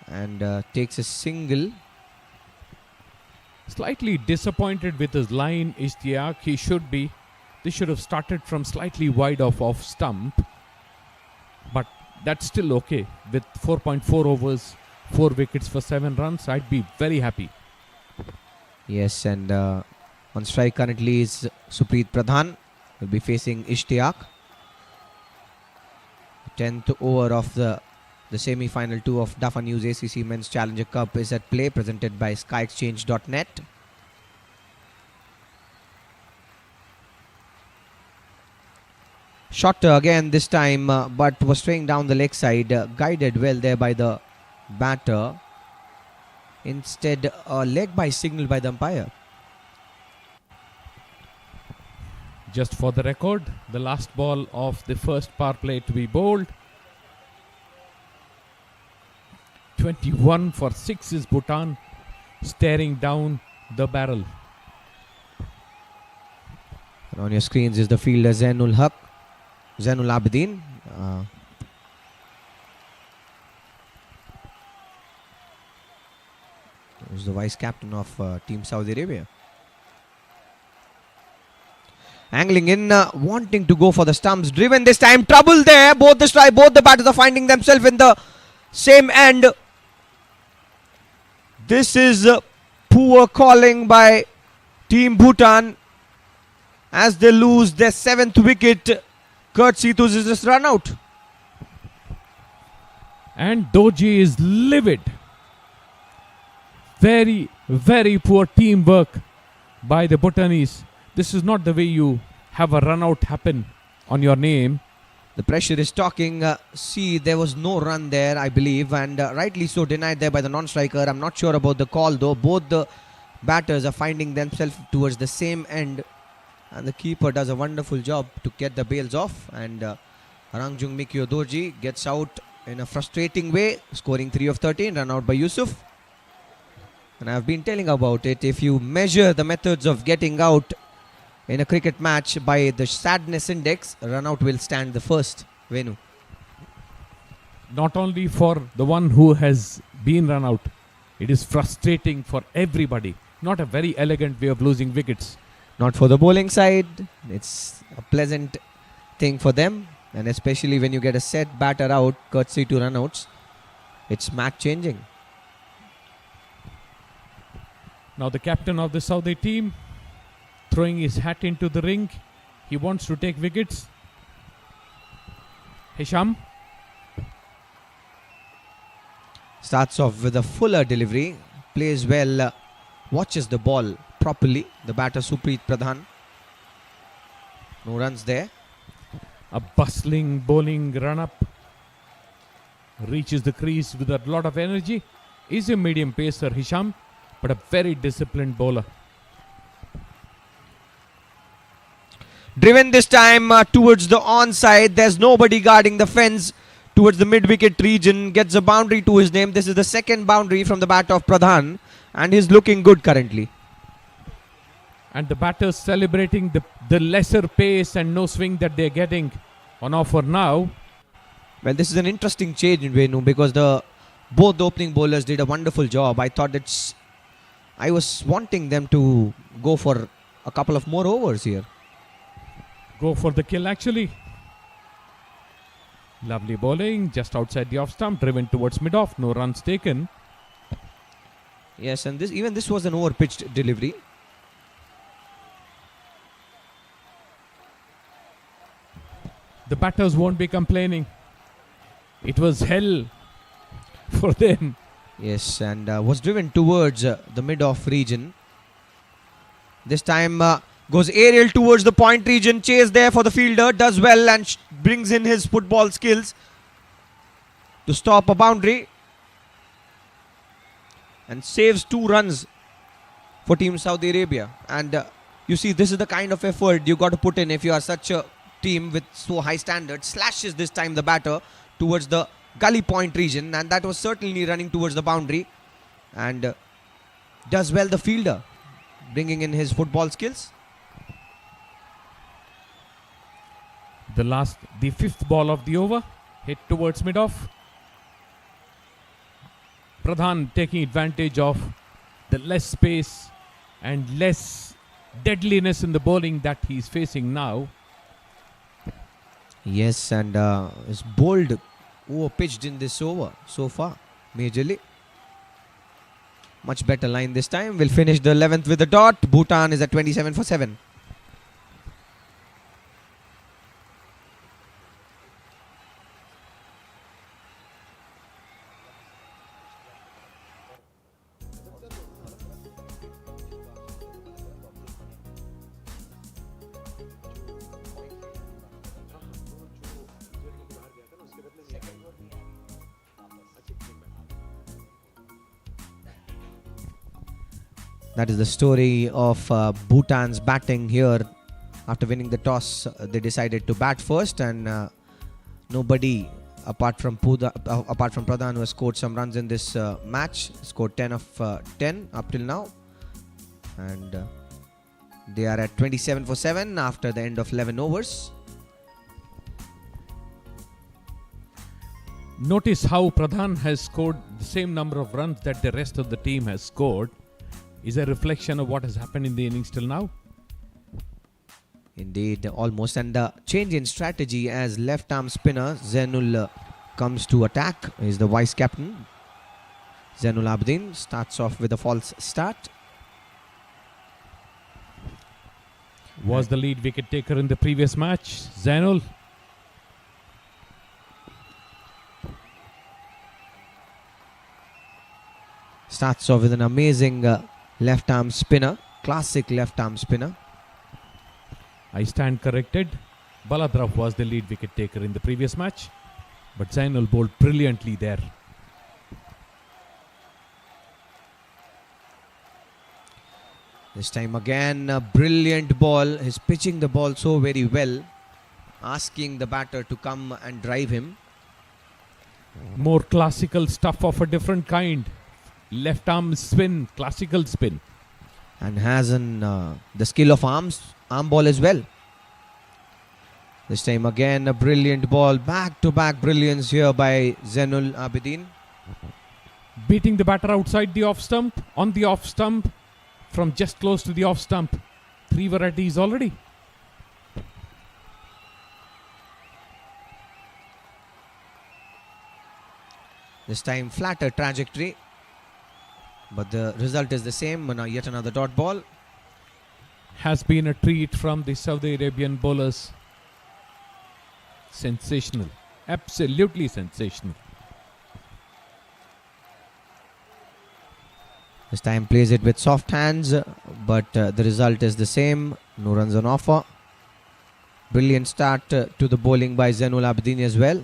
Speaker 1: and takes a single.
Speaker 2: Slightly disappointed with his line, Ishtiaq. They should have started from slightly wide off stump. But that's still okay. With 4.4 overs, 4 wickets for 7 runs, I'd be very happy.
Speaker 1: Yes, and on strike currently is Supreet Pradhan. Will be facing Ishtiaq. 10th over of the semi-final 2 of Dafa News ACC Men's Challenger Cup is at play, presented by skyexchange.net. Shot again this time, but was straying down the leg side. Guided well there by the batter. Instead, a leg by signal by the umpire.
Speaker 2: Just for the record, the last ball of the first power play to be bowled. 21 for 6 is Bhutan, staring down the barrel.
Speaker 1: And on your screens is the fielder Zainul Abidin. Who's the vice captain of Team Saudi Arabia. Angling in, wanting to go for the stumps. Driven this time, trouble there. Both the batters are finding themselves in the same end. This is poor calling by Team Bhutan as they lose their 7th wicket. Courtesy to this run out.
Speaker 2: And Doji is livid. Very, very poor teamwork by the Bhutanese. This is not the way you have a run out happen on your name.
Speaker 1: The pressure is talking. See, there was no run there, I believe, and rightly so denied there by the non-striker. I'm not sure about the call though. Both the batters are finding themselves towards the same end, and the keeper does a wonderful job to get the bails off. And Rangjung Mikio Dorji gets out in a frustrating way, scoring 3 of 13, run out by Yusuf. And I've been telling about it. If you measure the methods of getting out in a cricket match by the sadness index, run out will stand the first. Venu.
Speaker 2: Not only for the one who has been run out, it is frustrating for everybody. Not a very elegant way of losing wickets.
Speaker 1: Not for the bowling side. It's a pleasant thing for them, and especially when you get a set batter out courtesy to runouts, it's match changing.
Speaker 2: Now the captain of the Saudi team throwing his hat into the ring. He wants to take wickets. Hisham
Speaker 1: starts off with a fuller delivery, plays well, watches the ball properly. The batter Supreet Pradhan. No runs there.
Speaker 2: A bustling bowling run up. Reaches the crease with a lot of energy. Is a medium pacer Hisham, but a very disciplined bowler.
Speaker 1: Driven this time towards the onside. There's nobody guarding the fence towards the mid-wicket region. Gets a boundary to his name. This is the second boundary from the bat of Pradhan, and he's looking good currently.
Speaker 2: And the batters celebrating the lesser pace and no swing that they're getting on offer now.
Speaker 1: Well, this is an interesting change in Venu because both the opening bowlers did a wonderful job. I was wanting them to go for a couple of more overs here.
Speaker 2: Go for the kill actually. Lovely bowling just outside the off stump, driven towards mid-off, no runs taken.
Speaker 1: Yes, and this was an over-pitched delivery.
Speaker 2: The batters won't be complaining. It was hell for them.
Speaker 1: Yes, and was driven towards the mid-off region. This time goes aerial towards the point region. Chase there for the fielder. Does well and brings in his football skills to stop a boundary. And saves 2 runs for Team Saudi Arabia. And you see, this is the kind of effort you got to put in if you are such a team with so high standards. Slashes this time the batter towards the gully point region, and that was certainly running towards the boundary. And does well the fielder, bringing in his football skills.
Speaker 2: The fifth ball of the over, hit towards mid-off. Pradhan taking advantage of the less space and less deadliness in the bowling that he's facing now.
Speaker 1: Yes, and is bowled over-pitched in this over so far, majorly. Much better line this time. We'll finish the 11th with a dot. Bhutan is at 27 for 7. That is the story of Bhutan's batting here. After winning the toss, they decided to bat first, and nobody apart from Pradhan, who has scored some runs in this match, scored 10 of 10 up till now, and they are at 27 for 7 after the end of 11 overs.
Speaker 2: Notice how Pradhan has scored the same number of runs that the rest of the team has scored. Is a reflection of what has happened in the innings till now.
Speaker 1: Indeed, almost. And the change in strategy as left arm spinner Zainul comes to attack. Is the vice captain. Zainul Abidin starts off with a false start.
Speaker 2: Was the lead wicket taker in the previous match, Zainul.
Speaker 1: Starts off with an amazing left arm spinner, classic left arm spinner.
Speaker 2: I stand corrected. Baladrav was the lead wicket taker in the previous match, but Zainul bowled brilliantly there.
Speaker 1: This time again a brilliant ball. He's pitching the ball so very well, asking the batter to come and drive him.
Speaker 2: More classical stuff of a different kind. Left arm spin, classical spin.
Speaker 1: And has the skill of arm ball as well. This time again a brilliant ball. Back to back brilliance here by Zainul Abidin.
Speaker 2: Beating the batter outside the off stump, on the off stump, from just close to the off stump. 3 varieties already.
Speaker 1: This time flatter trajectory, but the result is the same. Yet another dot ball.
Speaker 2: Has been a treat from the Saudi Arabian bowlers. Sensational. Absolutely sensational.
Speaker 1: This time plays it with soft hands, but the result is the same. No runs on offer. Brilliant start to the bowling by Zainul Abidin as well.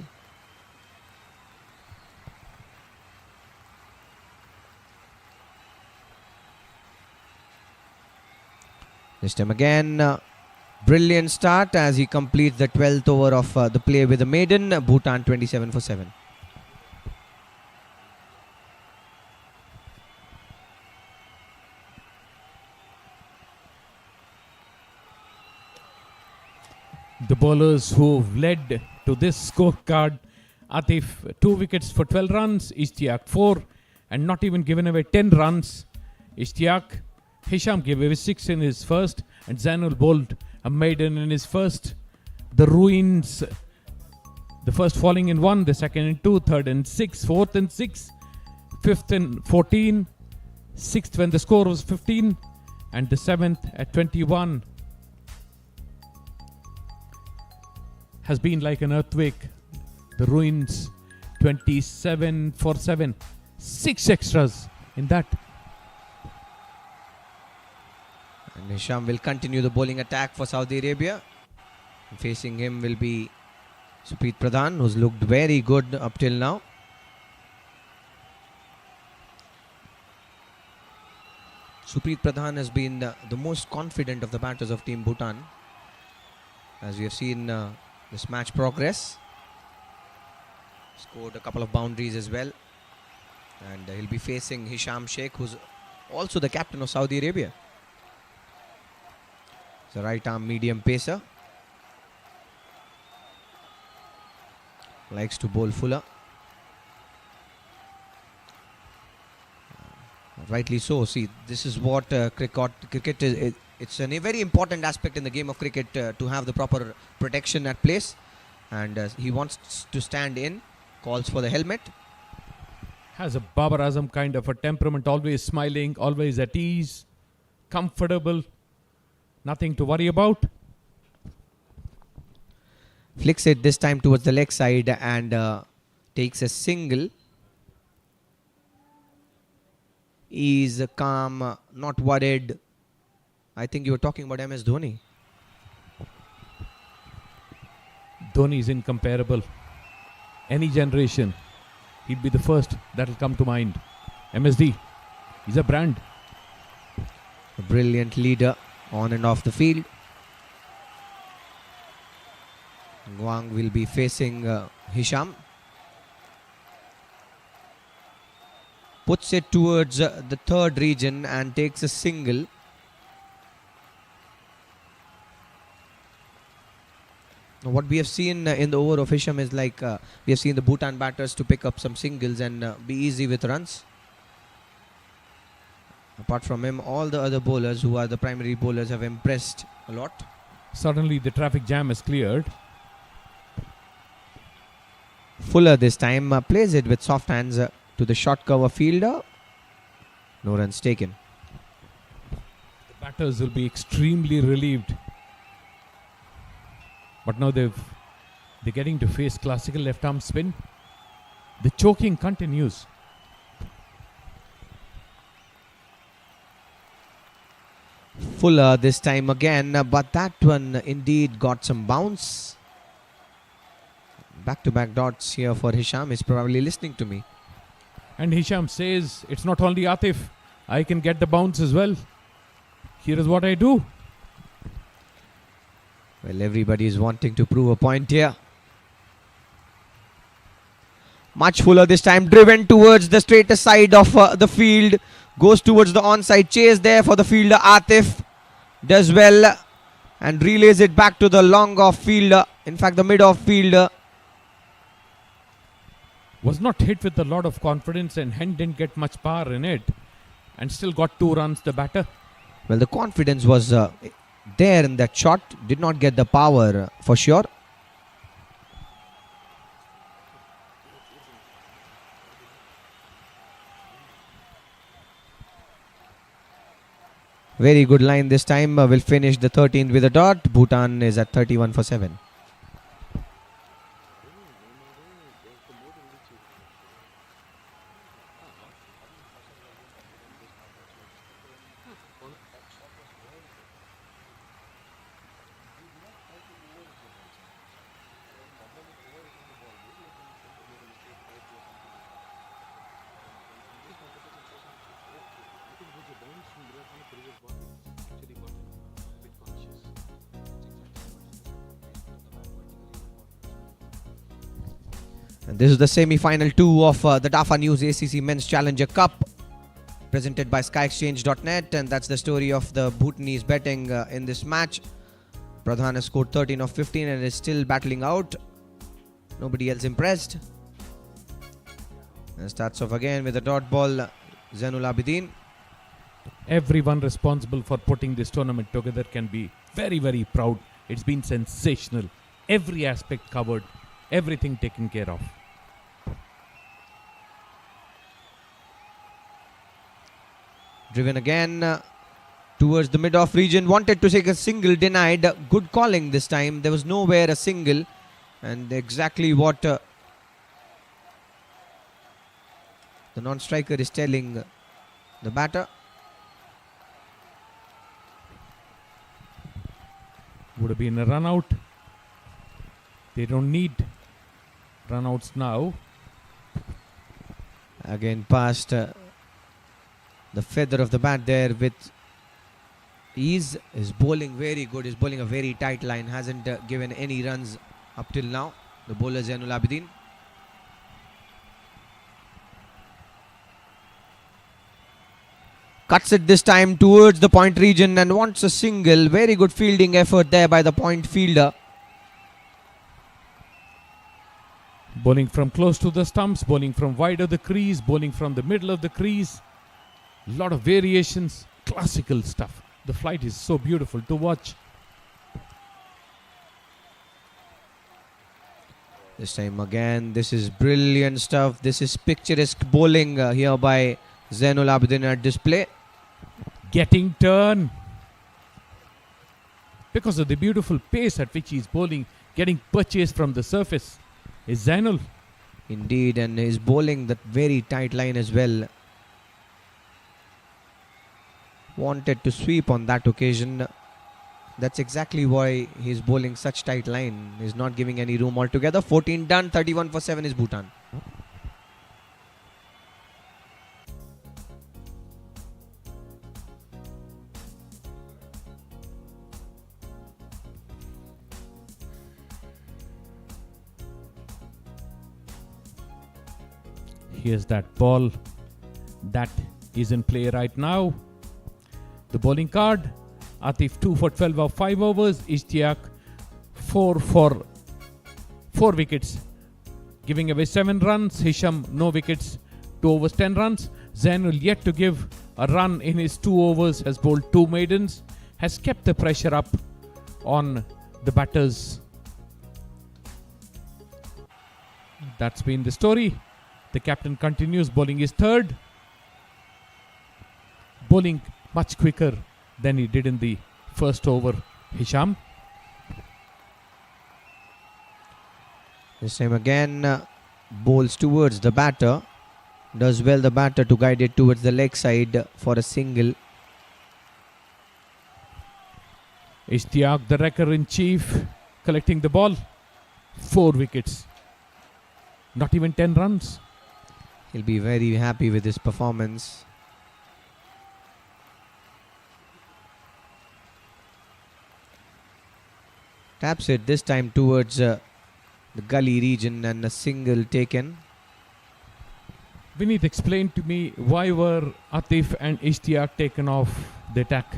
Speaker 1: This time again, brilliant start as he completes the 12th over of the play with the maiden. Bhutan 27 for 7.
Speaker 2: The bowlers who've led to this scorecard: Atif 2 wickets for 12 runs, Ishtiaq 4, and not even given away 10 runs. Ishtiaq, Hisham gave away 6 in his first, and Zainul bowled a maiden in his first. The ruins, the first falling in 1, the second in 2, third in 6, fourth in 6, fifth in 14, sixth when the score was 15, and the 7th at 21. Has been like an earthquake. The ruins 27 for 7. 6 extras in that.
Speaker 1: And Hisham will continue the bowling attack for Saudi Arabia. Facing him will be Supreet Pradhan, who's looked very good up till now. Supreet Pradhan has been the most confident of the batters of Team Bhutan, as we have seen this match progress. Scored a couple of boundaries as well, and he'll be facing Hisham Sheikh, who's also the captain of Saudi Arabia. He's a right arm medium pacer, likes to bowl fuller. Rightly so. See, this is what cricket is. It's a very important aspect in the game of cricket to have the proper protection at place, and he wants to stand in, calls for the helmet.
Speaker 2: Has a Babar Azam kind of a temperament, always smiling, always at ease, comfortable, nothing to worry about.
Speaker 1: Flicks it this time towards the leg side and takes a single. He's calm, not worried. I think you were talking about MS Dhoni.
Speaker 2: Dhoni is incomparable. Any generation, he'd be the first that will come to mind. MSD, he's a brand.
Speaker 1: A brilliant leader on and off the field. Guang will be facing Hisham. Puts it towards the third region and takes a single. What we have seen in the over of Hisham is like we have seen the Bhutan batters to pick up some singles and be easy with runs. Apart from him, all the other bowlers who are the primary bowlers have impressed a lot.
Speaker 2: Suddenly the traffic jam is cleared.
Speaker 1: Fuller this time plays it with soft hands to the short cover fielder. No runs taken.
Speaker 2: The batters will be extremely relieved. But now they're getting to face classical left arm spin. The choking continues.
Speaker 1: Fuller this time again, but that one indeed got some bounce. Back-to-back dots here for Hisham. Is probably listening to me.
Speaker 2: And Hisham says, it's not only Atif, I can get the bounce as well. Here is what I do.
Speaker 1: Well, everybody is wanting to prove a point here. Much Fuller this time, driven towards the straighter side of the field. Goes towards the onside chase there for the fielder. Atif does well and relays it back to the long off fielder. In fact, the mid off fielder.
Speaker 2: Was not hit with a lot of confidence and Hen didn't get much power in it. And still got 2 runs, the batter.
Speaker 1: Well, the confidence was there in that shot. Did not get the power for sure. Very good line this time. Will finish the 13th with a dot. Bhutan is at 31 for 7. And this is the semi-final 2 of the DAFA News ACC Men's Challenger Cup, presented by SkyExchange.net, and that's the story of the Bhutanese betting in this match. Pradhan has scored 13 of 15 and is still battling out. Nobody else impressed. And starts off again with a dot ball, Zainul Abidin.
Speaker 2: Everyone responsible for putting this tournament together can be very, very proud. It's been sensational. Every aspect covered. Everything taken care of.
Speaker 1: Driven again towards the mid-off region. Wanted to take a single, denied. Good calling this time. There was nowhere a single. And exactly what the non-striker is telling the batter.
Speaker 2: Would have been a run out. They don't need run-outs now.
Speaker 1: Again past the feather of the bat there with ease. Is bowling very good. Is bowling a very tight line. Hasn't given any runs up till now. The bowler Zainul Abidin. Cuts it this time towards the point region and wants a single. Very good fielding effort there by the point fielder.
Speaker 2: Bowling from close to the stumps, bowling from wide of the crease, bowling from the middle of the crease. A lot of variations, classical stuff. The flight is so beautiful to watch.
Speaker 1: This time again, this is brilliant stuff. This is picturesque bowling here by Zainul Abidin at display.
Speaker 2: Getting turn. Because of the beautiful pace at which he's bowling, getting purchased from the surface is Zainul.
Speaker 1: Indeed, and he's bowling that very tight line as well. Wanted to sweep on that occasion. That's exactly why he's bowling such tight line. He's not giving any room altogether. 14 done, 31 for 7 is Bhutan.
Speaker 2: here's that ball that is in play right now. The bowling card: Atif 2 for 12 of 5 overs, Ishtiaq 4 for 4 wickets, giving away 7 runs. Hisham no wickets, 2 overs 10 runs. Zainul yet to give a run in his 2 overs, has bowled 2 maidens, has kept the pressure up on the batters. That's been the story. The captain continues bowling his third, bowling much quicker than he did in the first over. Hisham.
Speaker 1: This time again, bowls towards the batter. Does well the batter to guide it towards the leg side for a single.
Speaker 2: Ishtiaq, the wrecker-in-chief, collecting the ball. 4 wickets. Not even 10 runs.
Speaker 1: He'll be very happy with his performance. Taps it this time towards the gully region and a single taken.
Speaker 2: Vineet, explain to me, why were Atif and Ishtiaq taken off the attack?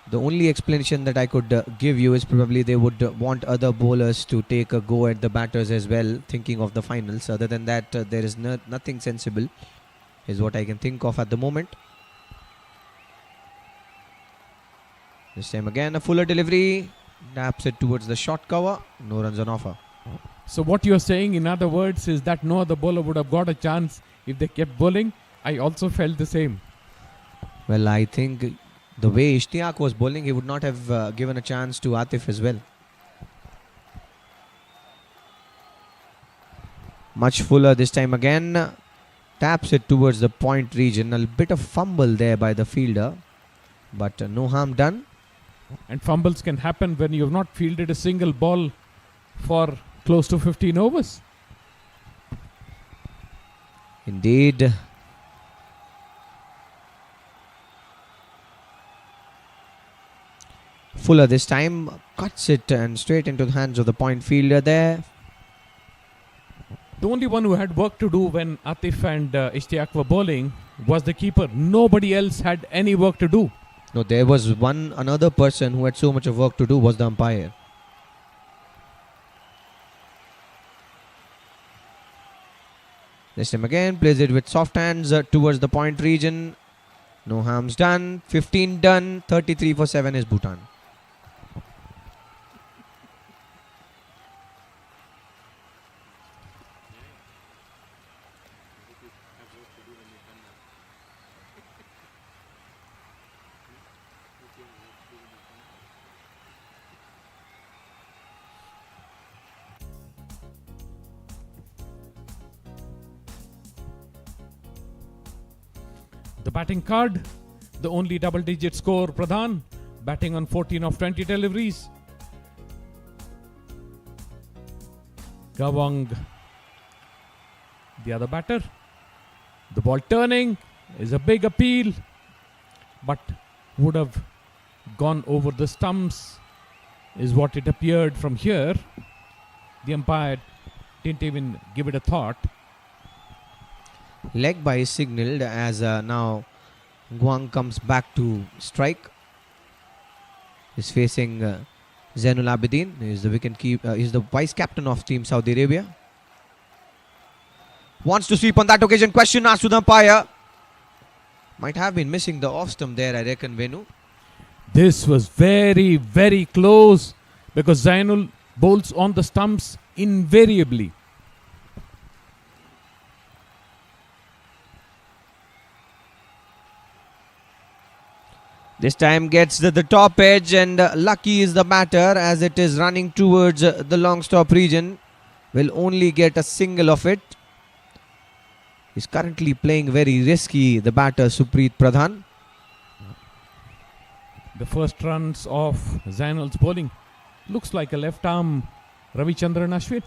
Speaker 1: The only explanation that I could give you is probably they would want other bowlers to take a go at the batters as well, thinking of the finals. Other than that, there is nothing sensible, is what I can think of at the moment. This time again, a fuller delivery. Taps it towards the short cover. No runs on offer.
Speaker 2: So what you're saying, in other words, is that no other bowler would have got a chance if they kept bowling. I also felt the same.
Speaker 1: Well, I think the way Ishtiaq was bowling, he would not have given a chance to Atif as well. Much fuller this time again. Taps it towards the point region. A bit of fumble there by the fielder, but no harm done.
Speaker 2: And fumbles can happen when you have not fielded a single ball for close to 15 overs.
Speaker 1: Indeed. Fuller this time cuts it and straight into the hands of the point fielder there.
Speaker 2: The only one who had work to do when Atif and Ishtiaq were bowling was the keeper. Nobody else had any work to do.
Speaker 1: No, there was another person who had so much of work to do, was the umpire. This time again, plays it with soft hands towards the point region. No harms done. 15 done. 33 for 7 is Bhutan.
Speaker 2: The batting card, the only double-digit score, Pradhan, batting on 14 of 20 deliveries. Gawang, the other batter. The ball turning is a big appeal, but would have gone over the stumps, is what it appeared from here. The umpire didn't even give it a thought.
Speaker 1: Leg by is signalled as now Guang comes back to strike. He's facing Zainul Abidin. He's the he's the vice captain of Team Saudi Arabia. Wants to sweep on that occasion. Question asked to the umpire. Might have been missing the off stump there, I reckon, Venu.
Speaker 2: This was very, very close because Zainul bowls on the stumps invariably.
Speaker 1: This time gets the top edge, and lucky is the batter as it is running towards the long stop region. Will only get a single of it. He's currently playing very risky, the batter Supreet Pradhan.
Speaker 2: The first runs of Zainul's bowling looks like a left arm Ravichandran Ashwin.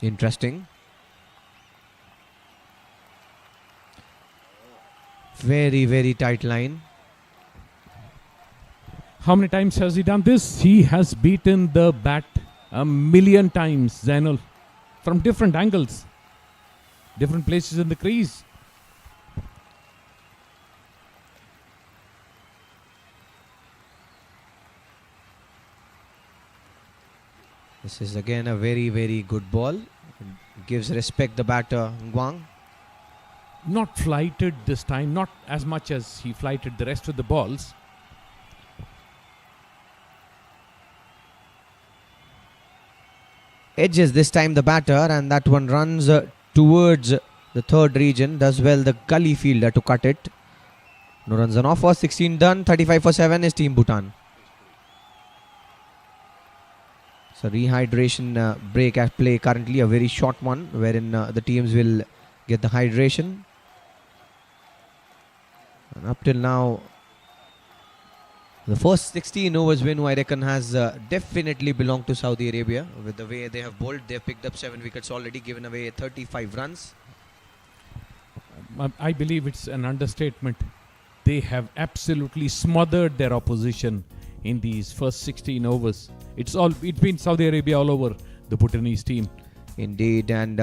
Speaker 1: Interesting. Very, very tight line.
Speaker 2: How many times has he done this? He has beaten the bat a million times, Zainul. from different angles, different places in the crease.
Speaker 1: This is again a very, very good ball. Gives respect the batter Nguang.
Speaker 2: Not flighted this time, not as much as he flighted the rest of the balls.
Speaker 1: Edges this time the batter, and that one runs towards the third region. Does well the gully fielder to cut it. No runs on offer. 16 done. 35 for 7 is Team Bhutan. So rehydration break at play currently, a very short one, wherein the teams will get the hydration. And up till now, the first 16 overs win, I reckon, has definitely belonged to Saudi Arabia. With the way they have bowled, they have picked up 7 wickets already, given away 35 runs.
Speaker 2: I believe it's an understatement. They have absolutely smothered their opposition in these first 16 overs. It's been Saudi Arabia all over the Bhutanese team.
Speaker 1: Indeed, and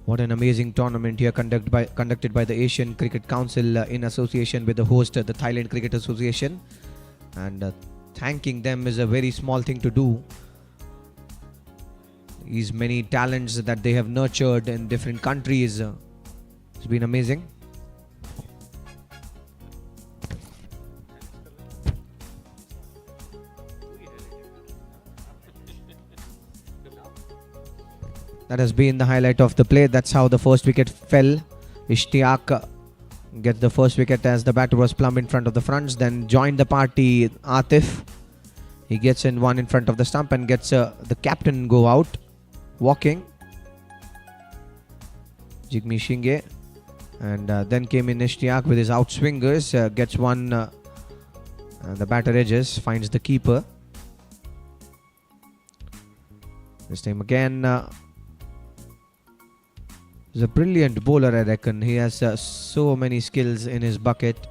Speaker 1: what an amazing tournament here conducted by the Asian Cricket Council in association with the host, the Thailand Cricket Association. And thanking them is a very small thing to do. These many talents that they have nurtured in different countries, it's been amazing. That has been the highlight of the play. That's how the first wicket fell. Ishtiaq gets the first wicket as the batter was plumb in front of the fronts. Then joined the party Atif. He gets in one in front of the stump and gets the captain go out. Walking. Jigme Shinge. And then came in Ishtiaq with his outswingers. Gets one. The batter edges. Finds the keeper. This time again. He's a brilliant bowler, I reckon. He has so many skills in his bucket.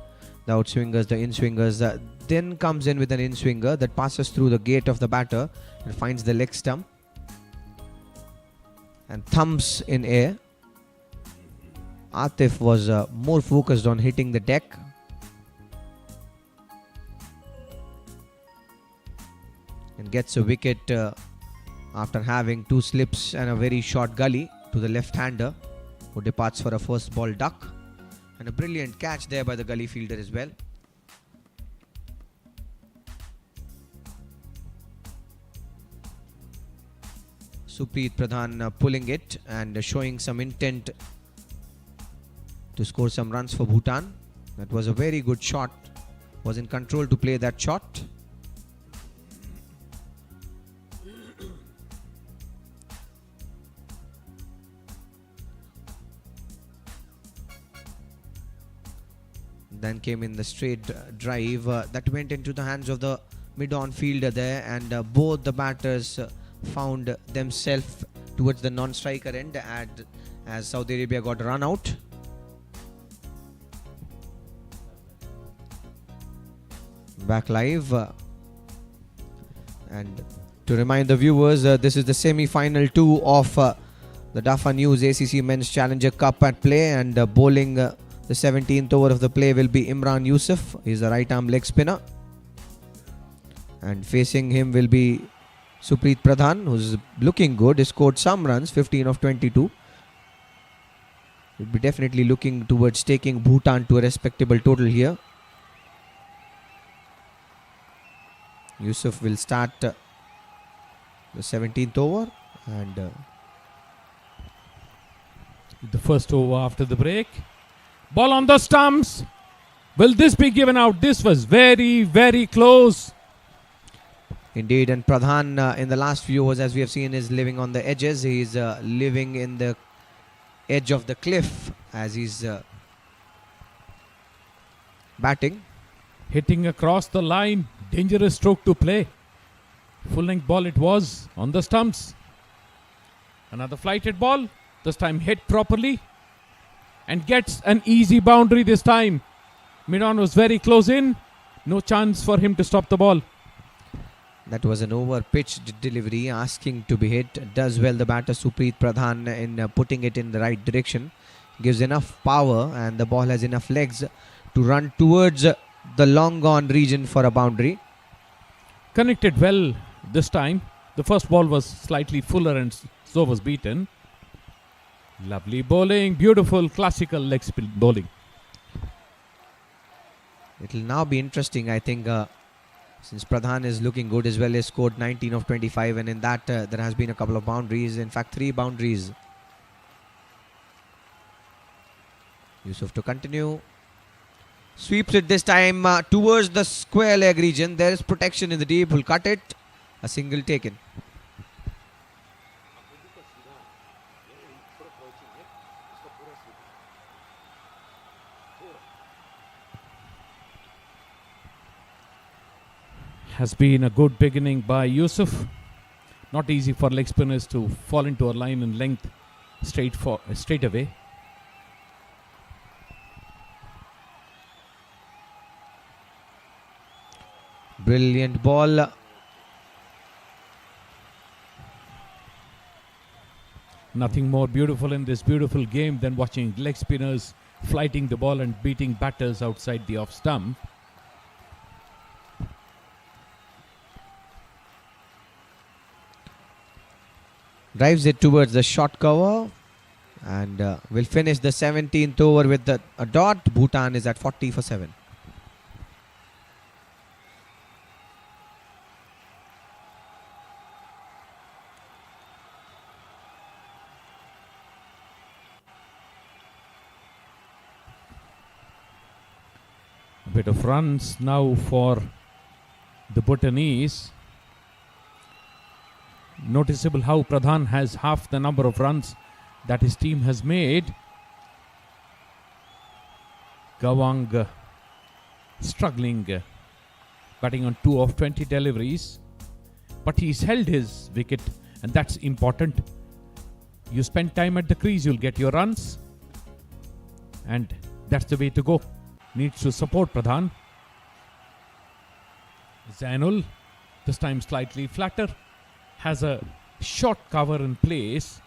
Speaker 1: The outswingers, the in-swingers. Then comes in with an in-swinger that passes through the gate of the batter and finds the leg stump. And thumps in air. Atif was more focused on hitting the deck. And gets a wicket after having 2 slips and a very short gully to the left-hander, who departs for a first ball duck. And a brilliant catch there by the gully fielder as well. Supreet Pradhan pulling it and showing some intent to score some runs for Bhutan. That was a very good shot. Was in control to play that shot. Then came in the straight drive that went into the hands of the mid-on fielder there, and both the batters found themselves towards the non-striker end as Saudi Arabia got run out. Back live. And to remind the viewers, this is the semi-final 2 of the DAFA News ACC Men's Challenger Cup at play, and bowling the 17th over of the play will be Imran Yusuf. He's the right arm leg spinner. And facing him will be Supreet Pradhan, who's looking good. He scored some runs, 15 of 22. He'll be definitely looking towards taking Bhutan to a respectable total here. Yusuf will start the 17th over. And
Speaker 2: the first over after the break. Ball on the stumps. Will this be given out? This was very, very close.
Speaker 1: Indeed, and Pradhan in the last few overs, as we have seen, is living on the edges. He's living in the edge of the cliff as he's batting.
Speaker 2: Hitting across the line. Dangerous stroke to play. Full length ball it was on the stumps. Another flighted ball. This time hit properly. And gets an easy boundary this time. Mid-on was very close in. No chance for him to stop the ball.
Speaker 1: That was an over-pitched delivery asking to be hit. Does well the batter Supreet Pradhan in putting it in the right direction. Gives enough power and the ball has enough legs to run towards the long gone region for a boundary.
Speaker 2: Connected well this time. The first ball was slightly fuller and so was beaten. Lovely bowling, beautiful classical leg spin bowling.
Speaker 1: It will now be interesting, I think, since Pradhan is looking good as well. He scored 19 of 25 and in that there has been a couple of boundaries, in fact 3 boundaries. Yusuf to continue. Sweeps it this time towards the square leg region. There is protection in the deep, will cut it. A single taken.
Speaker 2: Has been a good beginning by Yusuf. Not easy for leg spinners to fall into a line in length straight away.
Speaker 1: Brilliant ball.
Speaker 2: Nothing more beautiful in this beautiful game than watching leg spinners flighting the ball and beating batters outside the off stump.
Speaker 1: Drives it towards the short cover and will finish the 17th over with a dot. Bhutan is at 40 for 7.
Speaker 2: A bit of runs now for the Bhutanese. Noticeable how Pradhan has half the number of runs that his team has made. Gawang struggling, batting on 2 of 20 deliveries. But he's held his wicket and that's important. You spend time at the crease, you'll get your runs. And that's the way to go. Needs to support Pradhan. Zainul, this time slightly flatter, has a short cover in place.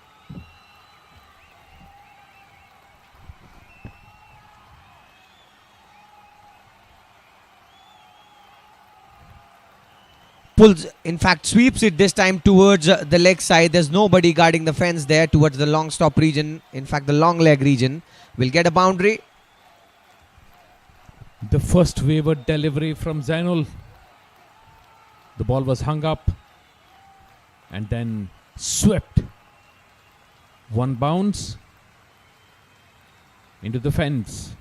Speaker 1: Pulls, in fact, sweeps it this time towards the leg side. There's nobody guarding the fence there towards the long stop region. In fact, the long leg region will get a boundary.
Speaker 2: The first wayward delivery from Zainul. The ball was hung up and then swept. One bounce into the fence.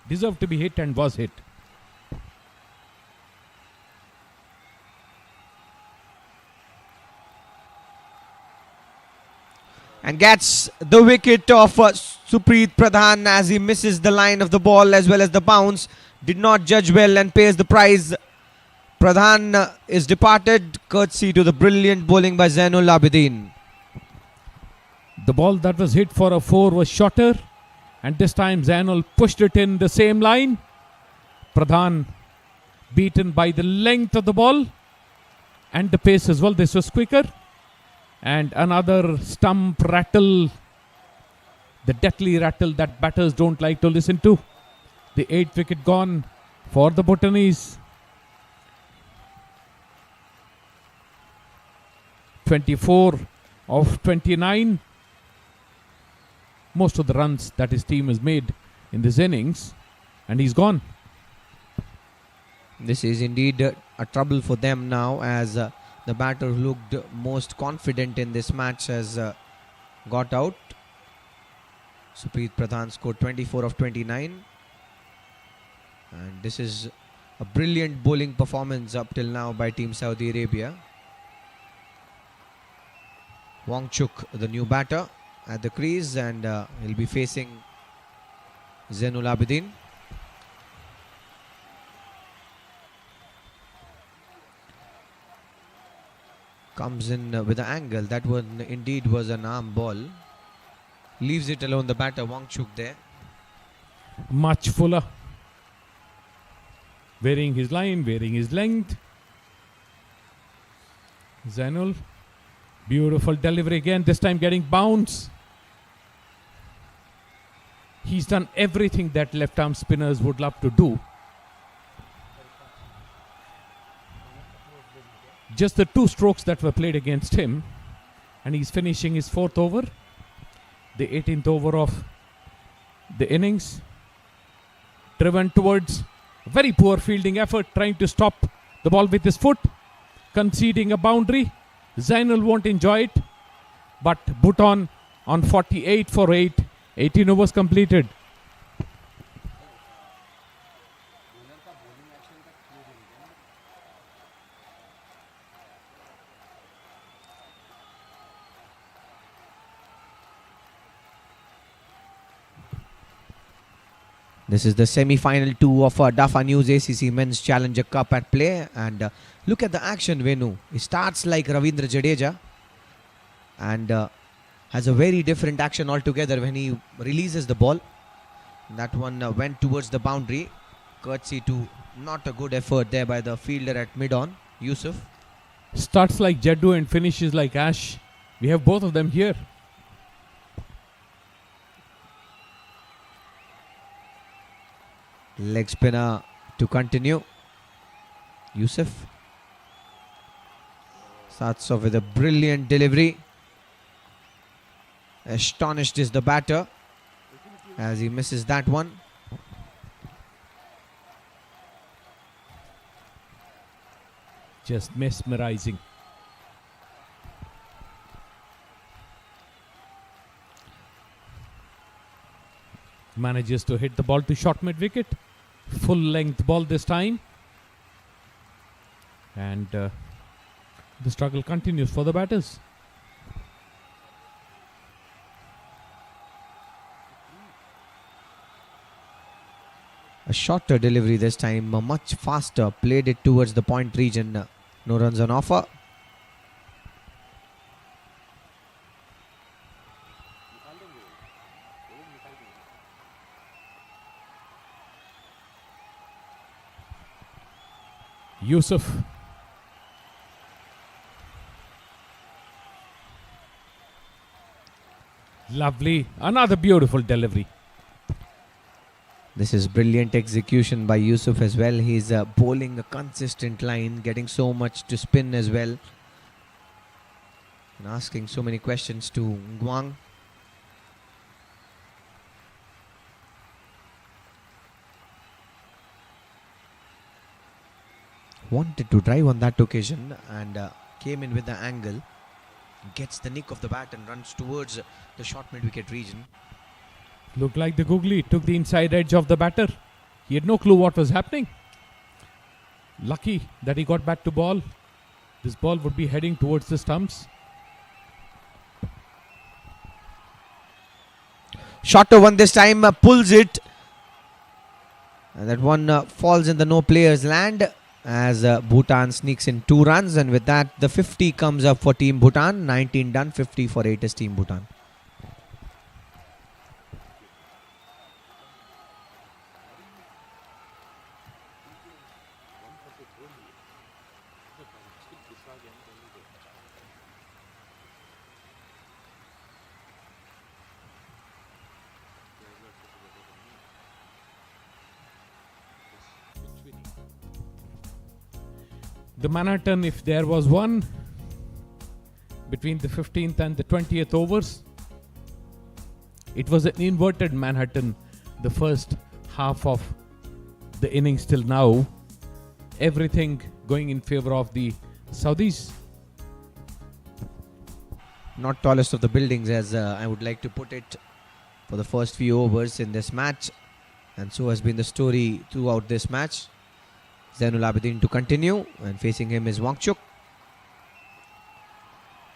Speaker 2: Deserved to be hit and was hit.
Speaker 1: And gets the wicket of Supreet Pradhan as he misses the line of the ball as well as the bounce. Did not judge well and pays the prize. Pradhan is departed courtesy to the brilliant bowling by Zainul Abidin.
Speaker 2: The ball that was hit for a 4 was shorter and this time Zainul pushed it in the same line. Pradhan beaten by the length of the ball and the pace as well. This was quicker. And another stump rattle, the deathly rattle that batters don't like to listen to. The 8th wicket gone for the Bhutanese. 24 of 29. Most of the runs that his team has made in this innings, and he's gone.
Speaker 1: This is indeed a trouble for them now as the batter who looked most confident in this match has got out. Supreet Pradhan scored 24 of 29. And this is a brilliant bowling performance up till now by Team Saudi Arabia. Wangchuk, the new batter, at the crease, and he'll be facing Zainul Abidin. Comes in with an angle. That one indeed was an arm ball. Leaves it alone, the batter Wangchuk there.
Speaker 2: Much fuller. Varying his line, varying his length. Zainul, beautiful delivery again, this time getting bounce. He's done everything that left arm spinners would love to do. Just the 2 strokes that were played against him, and he's finishing his 4th over, the 18th over of the innings. Driven towards a very poor fielding effort, trying to stop the ball with his foot, conceding a boundary. Zainul won't enjoy it, but Bhutan on 48 for 8, 18 overs completed.
Speaker 1: This is the semi-final 2 of Dafa News ACC Men's Challenger Cup at play, and look at the action, Venu. He starts like Ravindra Jadeja and has a very different action altogether when he releases the ball. That one went towards the boundary, courtesy to not a good effort there by the fielder at mid-on, Yusuf.
Speaker 2: Starts like Jaddu and finishes like Ash. We have both of them here.
Speaker 1: Leg spinner to continue. Yusuf starts off with a brilliant delivery. Astonished is the batter as he misses that one.
Speaker 2: Just mesmerizing. Manages to hit the ball to short mid wicket. Full length ball this time. And the struggle continues for the batters.
Speaker 1: A shorter delivery this time, much faster. Played it towards the point region. No runs on offer.
Speaker 2: Yusuf. Lovely. Another beautiful delivery.
Speaker 1: This is brilliant execution by Yusuf as well. He's bowling a consistent line, getting so much to spin as well, and asking so many questions to Nguang. Wanted to drive on that occasion and came in with the angle. Gets the nick of the bat and runs towards the short mid-wicket region.
Speaker 2: Looked like the googly took the inside edge of the batter. He had no clue what was happening. Lucky that he got back to ball. This ball would be heading towards the stumps.
Speaker 1: Shorter one this time, pulls it. And that one falls in the no players land as Bhutan sneaks in 2 runs, and with that the 50 comes up for Team Bhutan. 19 done, 50 for 8 is Team Bhutan.
Speaker 2: The Manhattan, if there was one, between the 15th and the 20th overs, it was an inverted Manhattan the first half of the innings till now. Everything going in favor of the Saudis.
Speaker 1: Not tallest of the buildings, as I would like to put it, for the first few overs in this match, and so has been the story throughout this match. Zainul Abidin to continue, and facing him is Wangchuk.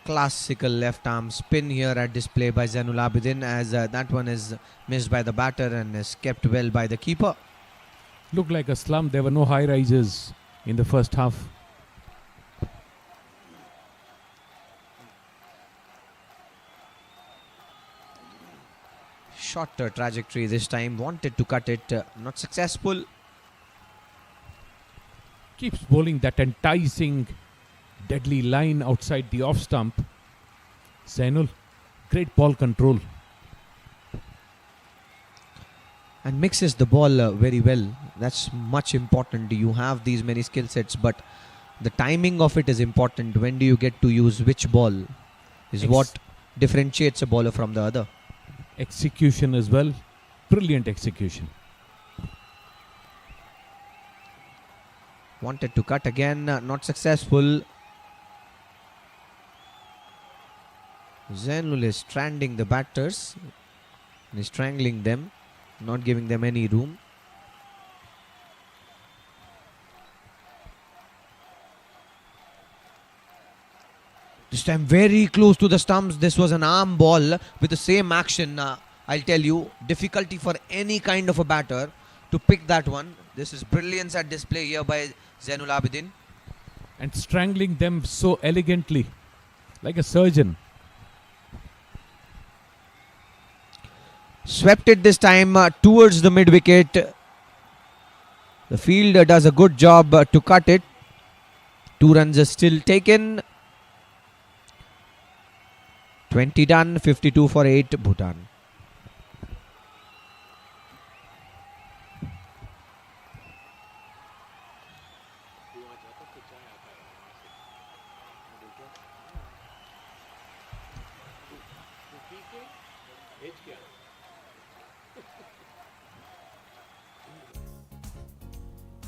Speaker 1: Classical left arm spin here at display by Zainul Abidin, as that one is missed by the batter and is kept well by the keeper.
Speaker 2: Looked like a slump. There were no high rises in the first half.
Speaker 1: Shorter trajectory this time, wanted to cut it, not successful.
Speaker 2: Keeps bowling that enticing Deadly line outside the off stump. Zainul, great ball control.
Speaker 1: And mixes the ball very well. That's much important. You have these many skill sets, but the timing of it is important. When do you get to use which ball is what differentiates a bowler from the other.
Speaker 2: Execution as well. Brilliant execution.
Speaker 1: Wanted to cut again, not successful. Zainul is stranding the batters. He's strangling them, not giving them any room. This time very close to the stumps. This was an arm ball with the same action. I'll tell you, difficulty for any kind of a batter to pick that one. This is brilliance at display here by Zainul Abidin.
Speaker 2: And strangling them so elegantly, like a surgeon.
Speaker 1: Swept it this time towards the mid wicket. The fielder does a good job to cut it. 2 runs are still taken. 20 done, 52 for 8, Bhutan.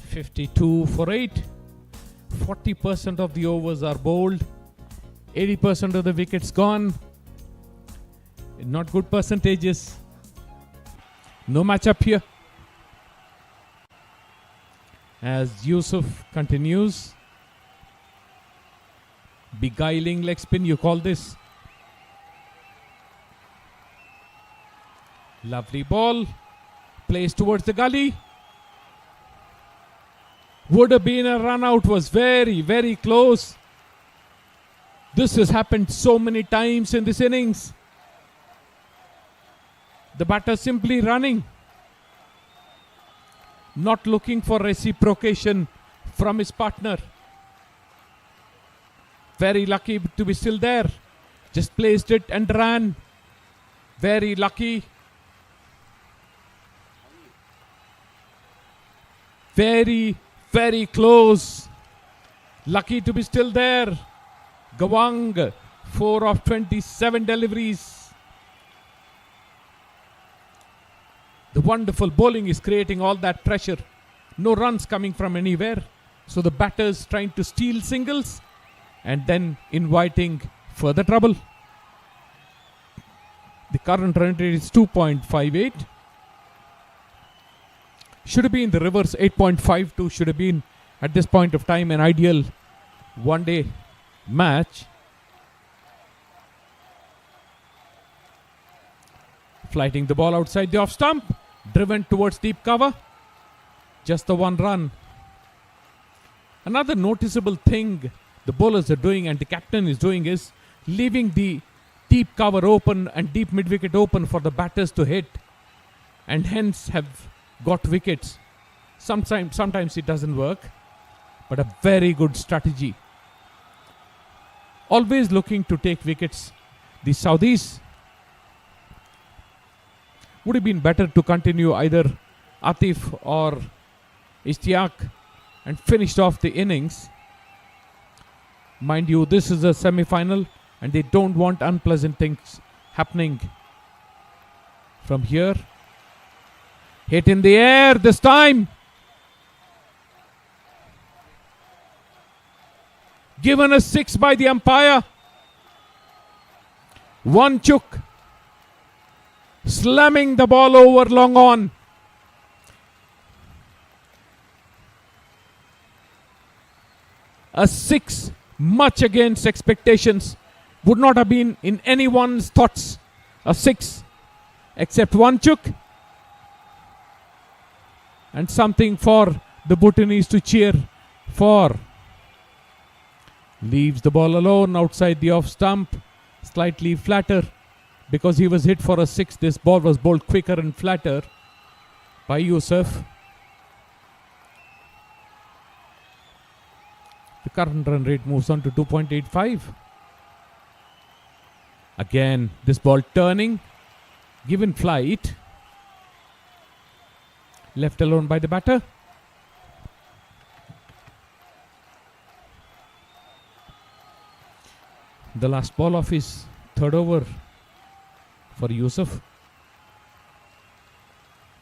Speaker 2: (52 for 8). 40% of the overs are bowled. 80% of the wickets gone. Not good percentages. No match up here. As Yusuf continues. Beguiling leg spin, you call this. Lovely ball. Plays towards the gully. Would have been a run out, was very, very close. This has happened so many times in this innings. The batter simply running. Not looking for reciprocation from his partner. Very lucky to be still there. Just placed it and ran. Very lucky. Very, very close. Lucky to be still there. Gawang, 4 of 27 deliveries. The wonderful bowling is creating all that pressure. No runs coming from anywhere. So the batters trying to steal singles and then inviting further trouble. The current run rate is 2.58. Should have been the reverse 8.52. Should have been at this point of time an ideal one-day match. Flighting the ball outside the off stump. Driven towards deep cover. Just the 1 run. Another noticeable thing the bowlers are doing and the captain is doing is leaving the deep cover open and deep mid wicket open for the batters to hit, and hence have got wickets. Sometimes it doesn't work, but a very good strategy. Always looking to take wickets. The Saudis. Would have been better to continue either Atif or Ishtiaq and finished off the innings. Mind you, this is a semi-final and they don't want unpleasant things happening from here. Hit in the air this time. Given a 6 by the umpire. 1 chook. Slamming the ball over long on. A 6, much against expectations. Would not have been in anyone's thoughts. A 6, except 1 chook. And something for the Bhutanese to cheer for. Leaves the ball alone outside the off stump. Slightly flatter. Because he was hit for a 6, this ball was bowled quicker and flatter by Yusuf. The current run rate moves on to 2.85. Again, this ball turning, given flight, left alone by the batter. The last ball of his third over for Yusuf.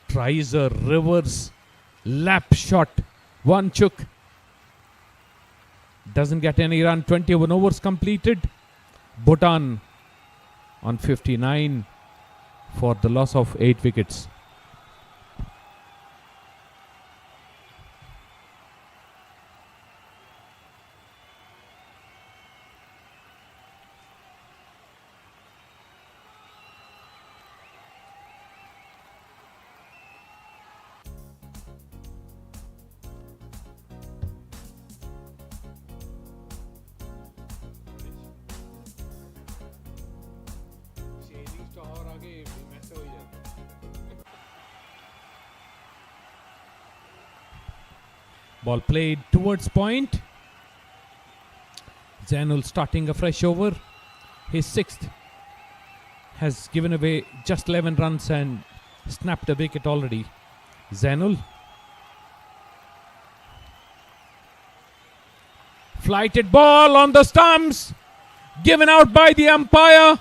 Speaker 2: Tries a reverse lap shot. One chook. Doesn't get any run. 21 overs completed. Bhutan on 59 for the loss of 8 wickets. Ball played towards point. Zainul starting a fresh over. His sixth has given away just 11 runs and snapped a wicket already. Zainul. Flighted ball on the stumps. Given out by the umpire.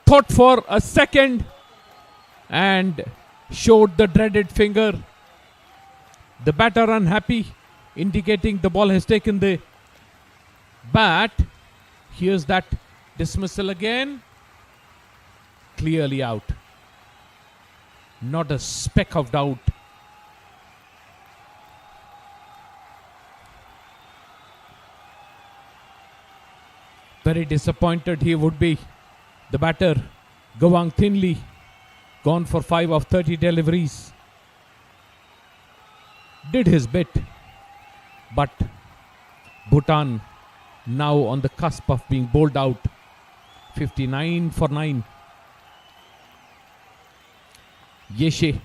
Speaker 2: Thought for a second and showed the dreaded finger. The batter unhappy, indicating the ball has taken the bat. Here's that dismissal again. Clearly out. Not a speck of doubt. Very disappointed he would be. The batter, Gawang Thinley, gone for 5 of 30 deliveries. Did his bit. But Bhutan now on the cusp of being bowled out. 59 for 9. Yeshe.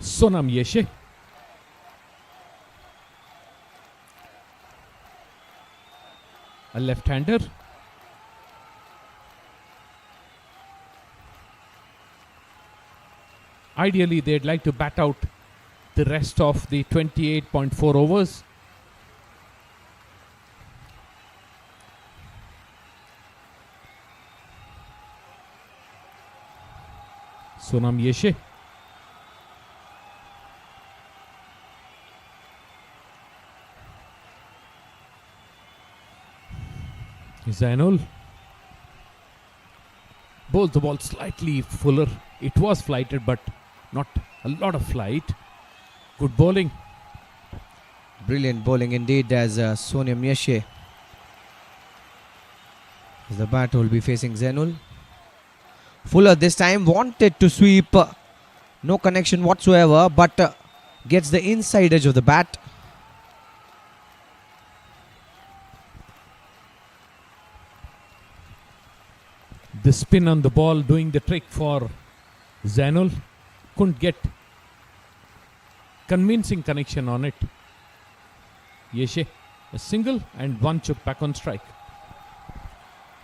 Speaker 2: Sonam Yeshe. A left-hander. Ideally, they'd like to bat out the rest of the 28.4 overs. Sonam Yeshe. Zainul bowls the ball slightly fuller. It was flighted, but not a lot of flight. Good bowling.
Speaker 1: Brilliant bowling indeed as Sonam Yeshe. As the bat will be facing Zainul. Fuller this time wanted to sweep. No connection whatsoever, but gets the inside edge of the bat.
Speaker 2: The spin on the ball doing the trick for Zainul. Couldn't get convincing connection on it. Yeshe, a single and one chook back on strike.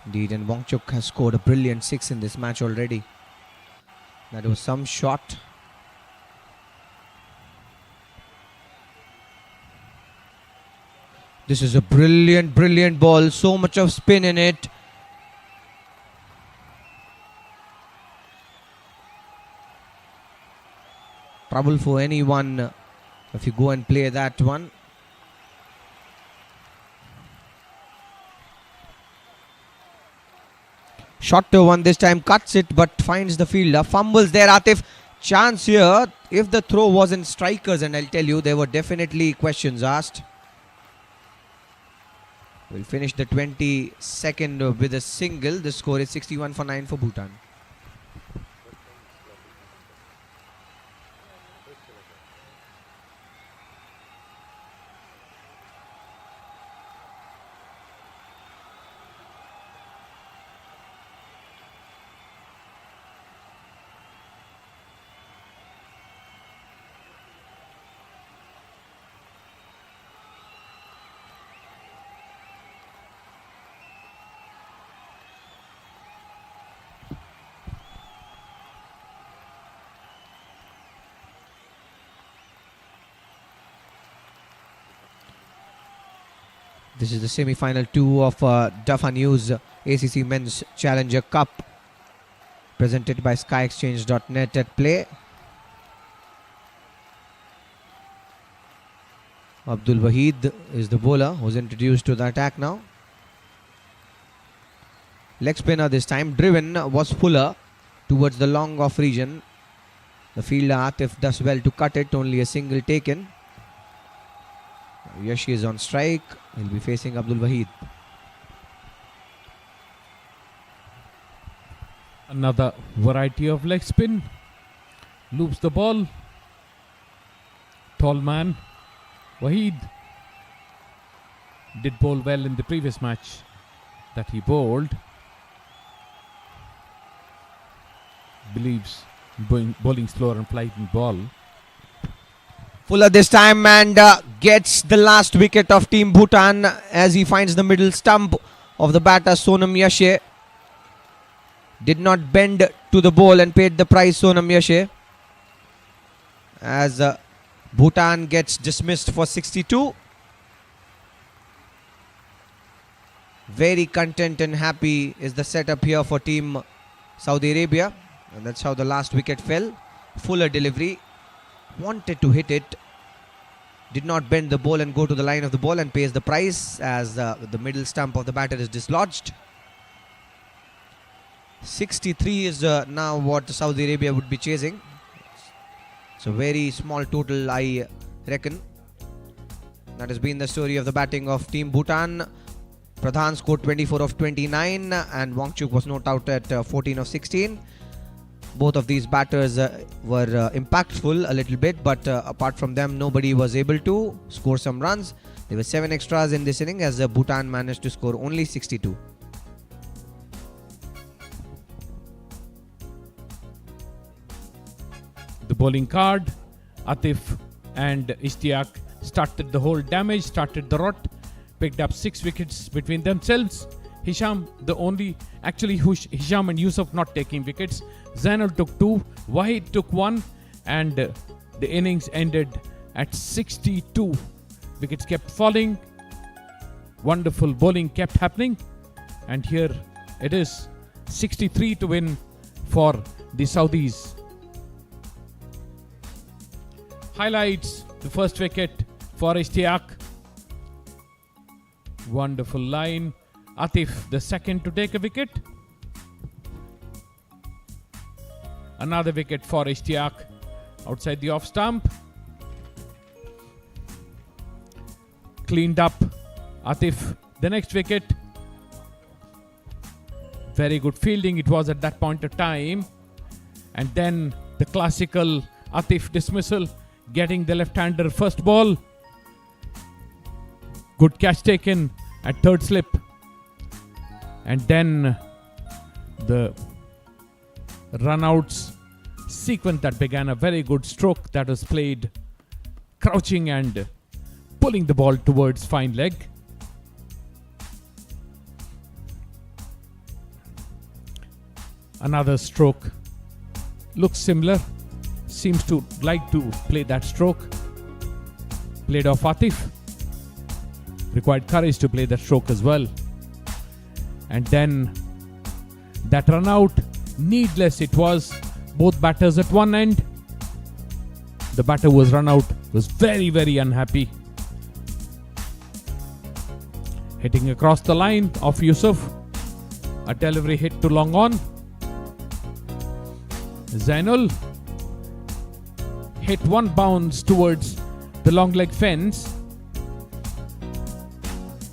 Speaker 1: Indeed, and Wangchuk has scored a brilliant 6 in this match already. That was some shot. This is a brilliant ball. So much of spin in it. Trouble for anyone if you go and play that one. Shot to one this time, cuts it but finds the fielder. Fumbles there, Atif. Chance here. If the throw wasn't strikers, and I'll tell you, there were definitely questions asked. We'll finish the 22nd with a single. The score is 61 for 9 for Bhutan. This is the semi-final 2 of Dafa News ACC Men's Challenger Cup, presented by SkyExchange.net at play. Abdul Wahid is the bowler who's introduced to the attack now. Leg spinner this time. Driven was Fuller towards the long off region. The fielder Atif does well to cut it, only a single taken. Yashi is on strike. He'll be facing Abdul Wahid.
Speaker 2: Another variety of leg spin. Loops the ball. Tall man. Wahid did bowl well in the previous match that he bowled. Believes bowling slower and flighting ball.
Speaker 1: Fuller this time and gets the last wicket of Team Bhutan as he finds the middle stump of the batter Sonam Yashe. Did not bend to the ball and paid the price Sonam Yashe, as Bhutan gets dismissed for 62. Very content and happy is the setup here for Team Saudi Arabia, and that's how the last wicket fell. Fuller delivery, wanted to hit it, did not bend the ball and go to the line of the ball and pays the price as the middle stump of the batter is dislodged. 63 is now what Saudi Arabia would be chasing. It's a very small total, I reckon. That has been the story of the batting of Team Bhutan. Pradhan scored 24 of 29 and Wangchuk was not out at 14 of 16. Both of these batters were impactful a little bit, but apart from them, nobody was able to score some runs. There were 7 extras in this inning as Bhutan managed to score only 62.
Speaker 2: The bowling card, Atif and Ishtiaq started the whole damage, started the rot, picked up 6 wickets between themselves. Hisham and Yusuf not taking wickets. Zainul took 2, Wahid took 1, and the innings ended at 62. Wickets kept falling, wonderful bowling kept happening, and here it is, 63 to win for the Saudis. Highlights: the first wicket for Ishtiaq, wonderful line. Atif the second to take a wicket. Another wicket for Ishtiaq outside the off stump. Cleaned up Atif the next wicket. Very good fielding it was at that point of time. And then the classical Atif dismissal, getting the left-hander first ball. Good catch taken at third slip. And then the run-outs sequence that began a very good stroke that was played crouching and pulling the ball towards fine leg. Another stroke looks similar, seems to like to play that stroke. Played off Atif. Required courage to play that stroke as well. And then that run out, needless it was. Both batters at one end. The batter who was run out was very, very unhappy. Hitting across the line of Yusuf. A delivery hit to long on. Zainul hit one bounce towards the long leg fence.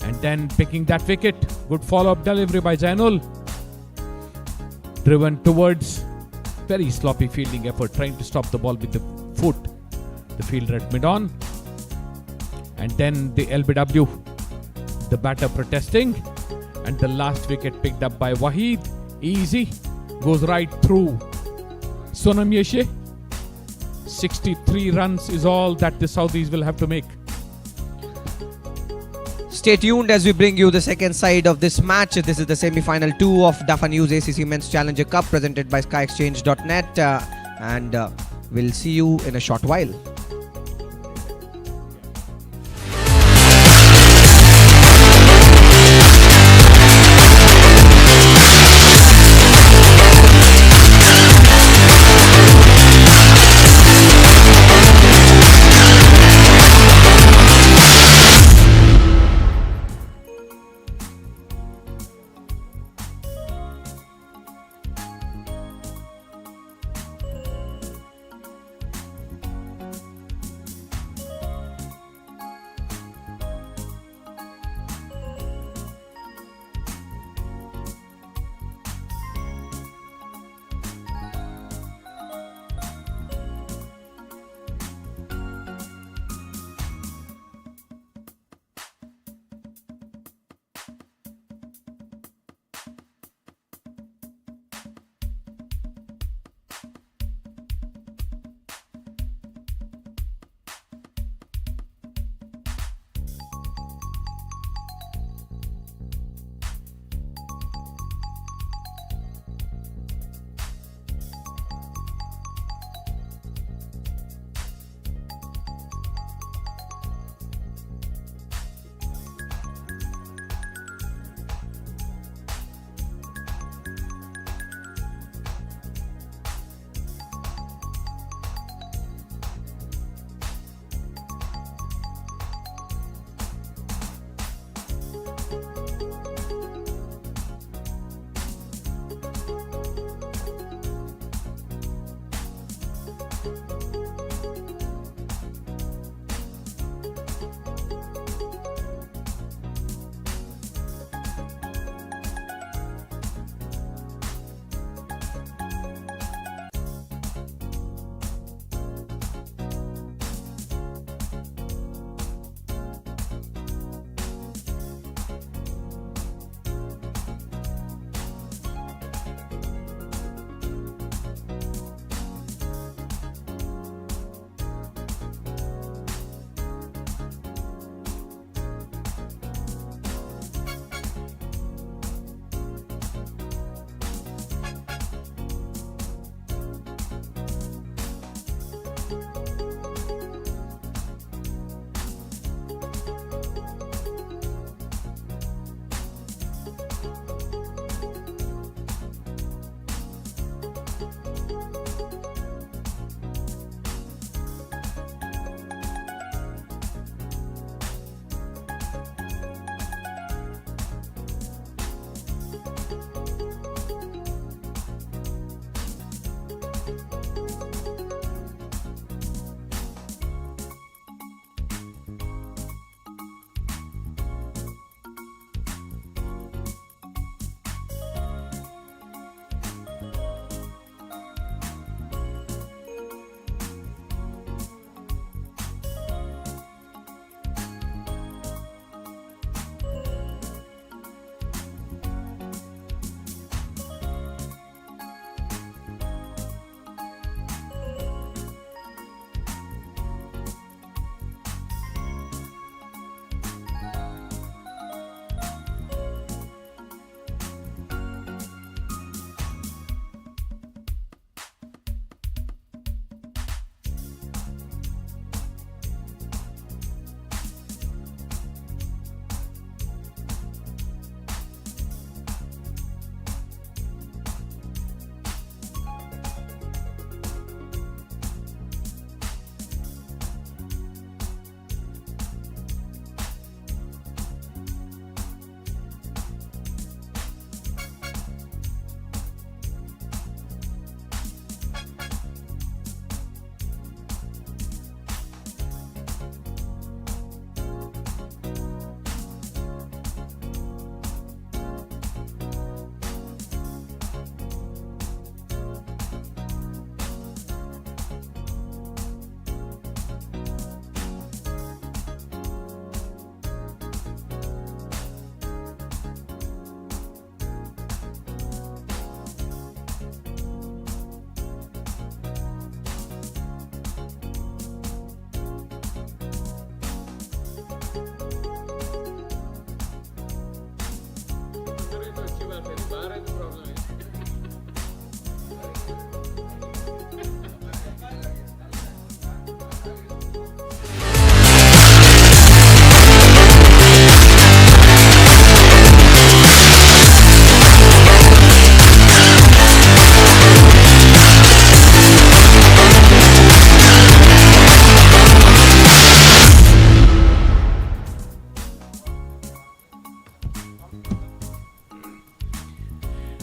Speaker 2: And then picking that wicket. Good follow-up delivery by Zainul. Driven towards very sloppy fielding effort, trying to stop the ball with the foot. The fielder at mid-on. And then the LBW, the batter protesting. And the last wicket picked up by Wahid. Easy. Goes right through Sonam Yashe. 63 runs is all that the Saudis will have to make.
Speaker 1: Stay tuned as we bring you the second side of this match. This is the semi-final 2 of Dafa News ACC Men's Challenger Cup, presented by SkyExchange.net, and we'll see you in a short while.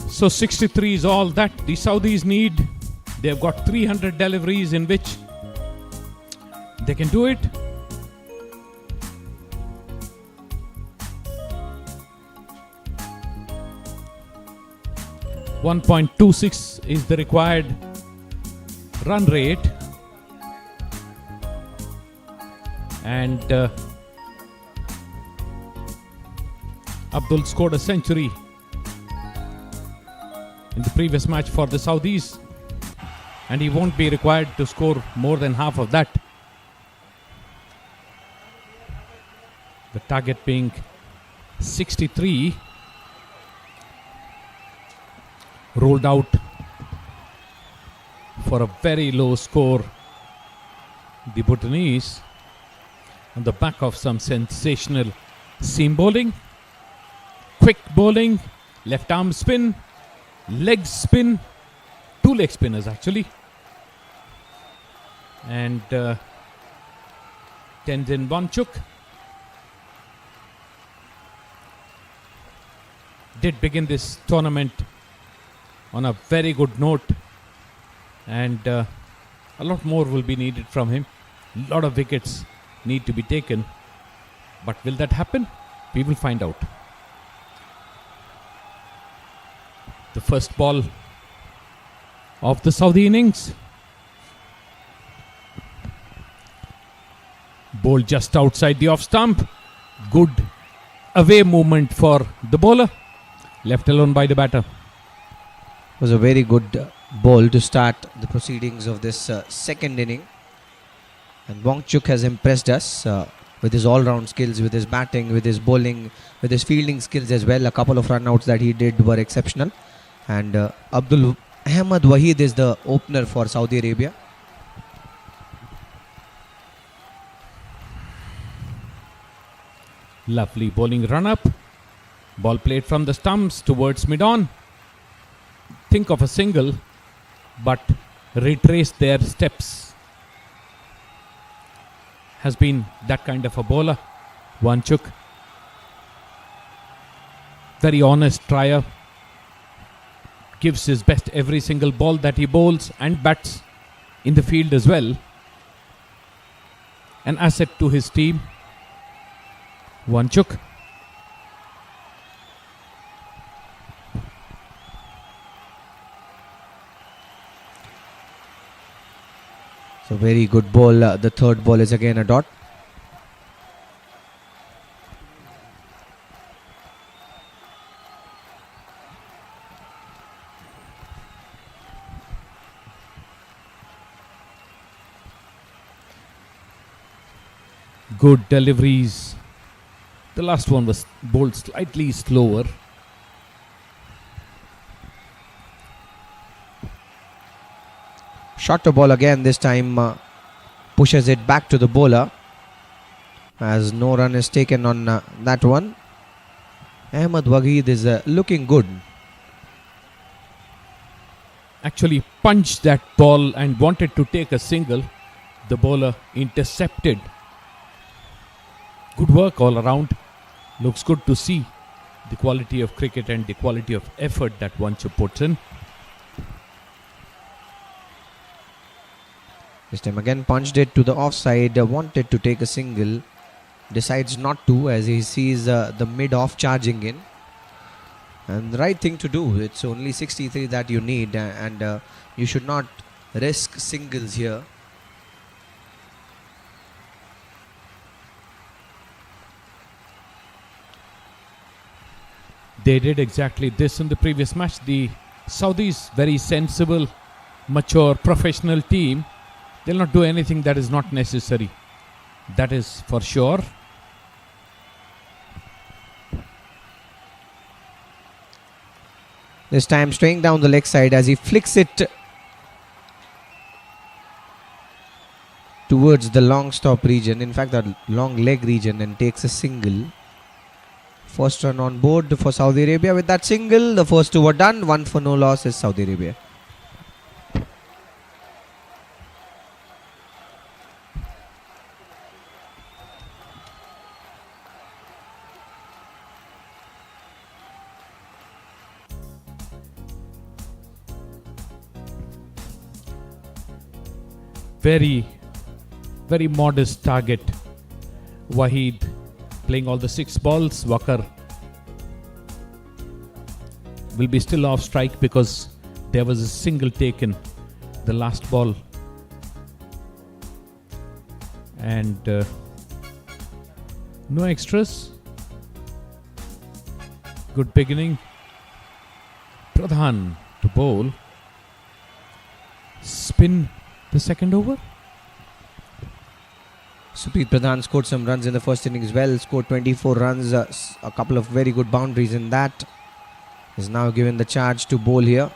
Speaker 2: So 63 is all that the Saudis need. They've got 300 deliveries in which they can do it. .26 is the required run rate, and Abdul scored a century in the previous match for the Saudis, and he won't be required to score more than half of that. The target being 63. Rolled out for a very low score. The Bhutanese on the back of some sensational seam bowling, quick bowling, left arm spin, leg spin, two leg spinners actually, and Tenzin Wanchuk did begin this tournament on a very good note, and a lot more will be needed from him. A lot of wickets need to be taken, but will that happen? We will find out. The first ball of the Saudi innings, bowled just outside the off stump. Good away movement for the bowler, left alone by the batter.
Speaker 1: It was a very good ball to start the proceedings of this second inning, and Wanchuk has impressed us with his all-round skills, with his batting, with his bowling, with his fielding skills as well. A couple of run-outs that he did were exceptional, and Abdul Ahmad Wahid is the opener for Saudi Arabia.
Speaker 2: Lovely bowling run-up, ball played from the stumps towards mid-on. Think of a single, but retrace their steps. Has been that kind of a bowler, Wanchuk. Very honest trier. Gives his best every single ball that he bowls and bats in the field as well. An asset to his team, Wanchuk.
Speaker 1: So very good ball. The third ball is again a dot.
Speaker 2: Good deliveries. The last one was bowled slightly slower.
Speaker 1: Shorter ball again, this time pushes it back to the bowler, as no run is taken on that one. Ahmad Wahid is looking good.
Speaker 2: Actually punched that ball and wanted to take a single. The bowler intercepted. Good work all around. Looks good to see the quality of cricket and the quality of effort that Wanchuk puts in.
Speaker 1: This time again punched it to the offside, wanted to take a single, decides not to as he sees the mid-off charging in. And the right thing to do, it's only 63 that you need, and you should not risk singles here.
Speaker 2: They did exactly this in the previous match. The Saudis, very sensible, mature, professional team. They'll not do anything that is not necessary. That is for sure.
Speaker 1: This time straying down the leg side as he flicks it towards the long stop region, in fact the long leg region, and takes a single. First run on board for Saudi Arabia with that single. The first two were done. One for no loss is Saudi Arabia.
Speaker 2: Very modest target. Waheed playing all the 6 balls. Wakar will be still off strike because there was a single taken the last ball. And no extras. Good beginning. Pradhan to bowl. Spin the second over.
Speaker 1: Supreet Pradhan scored some runs in the first inning as well. Scored 24 runs, a couple of very good boundaries in that. Is now given the charge to bowl here.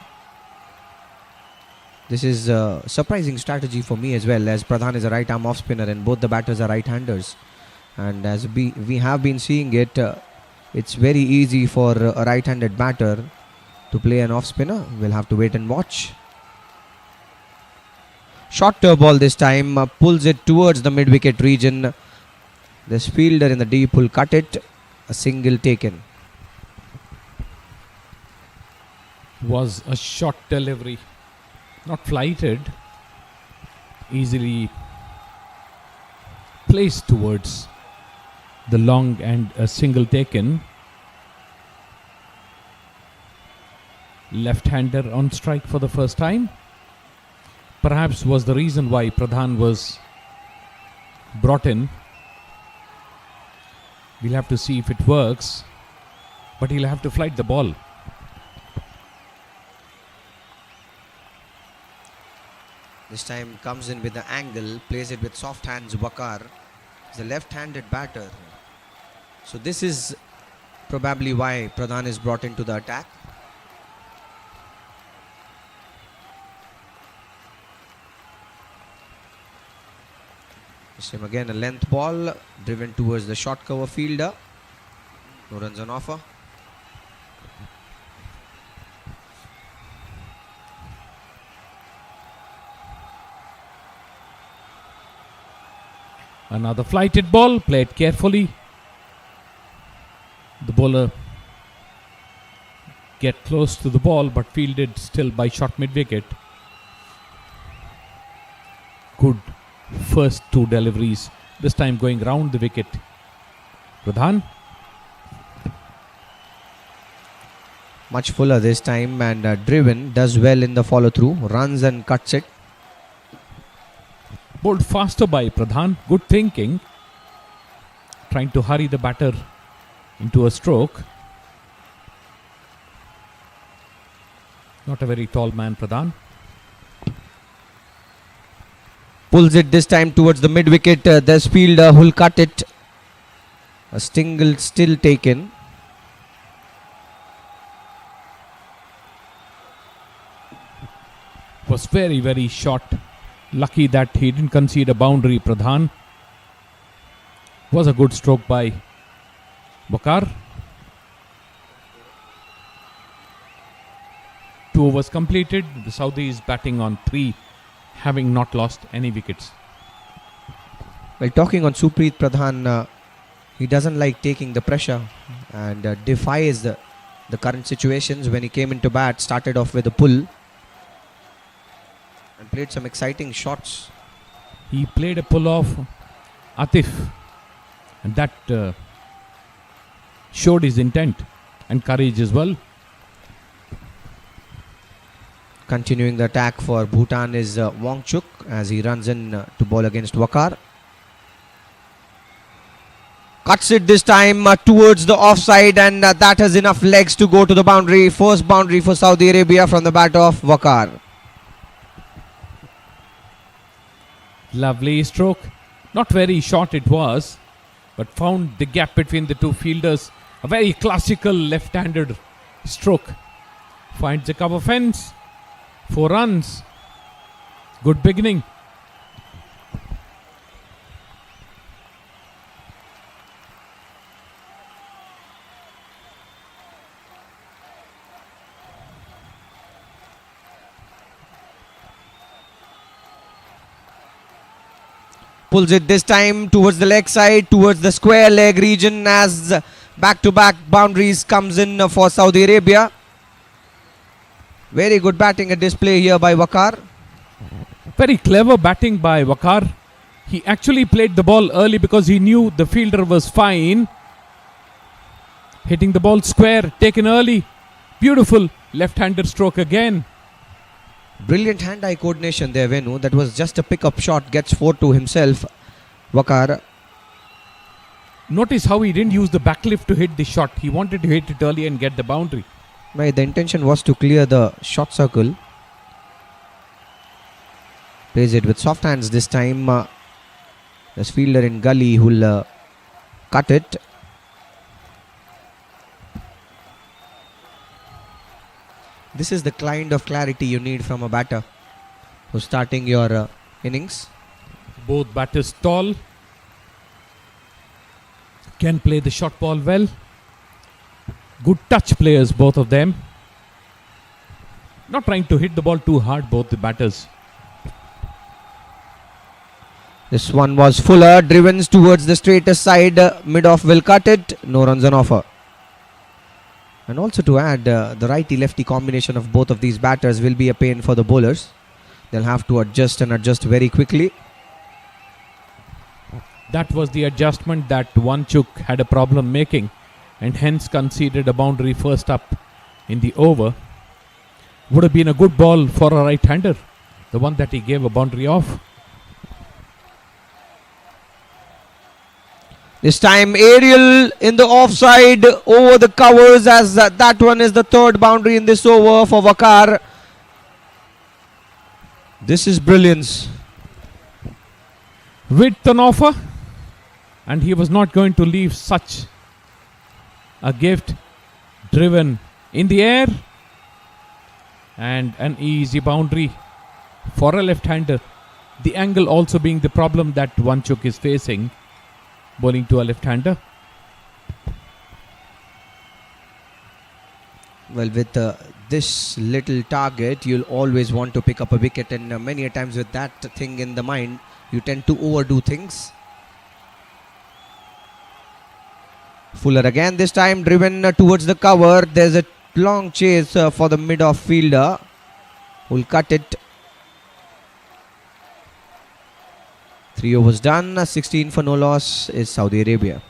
Speaker 1: This is a surprising strategy for me as well, as Pradhan is a right arm off spinner and both the batters are right handers. And as we have been seeing it, it's very easy for a right handed batter to play an off spinner. We'll have to wait and watch. Shorter ball this time, pulls it towards the mid-wicket region. This fielder in the deep will cut it. A single taken.
Speaker 2: Was a short delivery. Not flighted. Easily placed towards the long and a single taken. Left-hander on strike for the first time. Perhaps was the reason why Pradhan was brought in. We'll have to see if it works, but he'll have to flight the ball.
Speaker 1: This time comes in with the angle, plays it with soft hands. Wakar is a left-handed batter. So this is probably why Pradhan is brought into the attack. This time again a length ball driven towards the short cover fielder. No runs on offer.
Speaker 2: Another flighted ball, played carefully. The bowler get close to the ball but fielded still by short mid-wicket. Good first 2 deliveries, this time going round the wicket. Pradhan.
Speaker 1: Much fuller this time and driven, does well in the follow through, runs and cuts it.
Speaker 2: Bowled faster by Pradhan, good thinking. Trying to hurry the batter into a stroke. Not a very tall man, Pradhan.
Speaker 1: Pulls it this time towards the mid-wicket. This fielder will cut it. A single still taken.
Speaker 2: Was very short. Lucky that he didn't concede a boundary, Pradhan. Was a good stroke by Wakar. 2 overs completed. The Saudis batting on 3. Having not lost any wickets.
Speaker 1: Well, talking on Supreet Pradhan, he doesn't like taking the pressure and defies the current situations. When he came into bat, started off with a pull and played some exciting shots.
Speaker 2: He played a pull off Atif, and that showed his intent and courage as well.
Speaker 1: Continuing the attack for Bhutan is Wangchuk as he runs in to bowl against Wakar. Cuts it this time towards the offside, and that has enough legs to go to the boundary. First boundary for Saudi Arabia from the bat of Wakar.
Speaker 2: Lovely stroke. Not very short it was, but found the gap between the 2 fielders. A very classical left-handed stroke. Finds the cover fence. 4 runs. Good beginning.
Speaker 1: Pulls it this time towards the leg side, towards the square leg region as back-to-back boundaries comes in for Saudi Arabia. Very good batting and display here by Waqar.
Speaker 2: Very clever batting by Waqar. He actually played the ball early because he knew the fielder was fine. Hitting the ball square, taken early. Beautiful left-hander stroke again.
Speaker 1: Brilliant hand-eye coordination there, Venu. That was just a pick-up shot, gets 4 to himself. Waqar.
Speaker 2: Notice how he didn't use the backlift to hit the shot. He wanted to hit it early and get the boundary.
Speaker 1: The intention was to clear the shot circle. Plays it with soft hands this time. There's fielder in gully who'll cut it. This is the kind of clarity you need from a batter who's starting your innings.
Speaker 2: Both batters tall. Can play the short ball well. Good touch players, both of them. Not trying to hit the ball too hard, both the batters.
Speaker 1: This one was Fuller, driven towards the straightest side. Mid-off will cut it. No runs on offer. And also to add, the righty-lefty combination of both of these batters will be a pain for the bowlers. They'll have to adjust and adjust very quickly.
Speaker 2: That was the adjustment that Wanchuk had a problem making and hence conceded a boundary first up in the over. Would have been a good ball for a right-hander, the one that he gave a boundary off.
Speaker 1: This time aerial in the offside over the covers as that one is the third boundary in this over for Waqar. This is brilliance.
Speaker 2: Width on offer, and he was not going to leave such a gift. Driven in the air and an easy boundary for a left-hander. The angle also being the problem that Wanchuk is facing, bowling to a left-hander.
Speaker 1: Well, with this little target, you'll always want to pick up a wicket, and many a times with that thing in the mind, you tend to overdo things. Fuller again, this time driven towards the cover. There's a long chase for the mid-off fielder who'll cut it. 3 overs done, 16 for no loss is Saudi Arabia.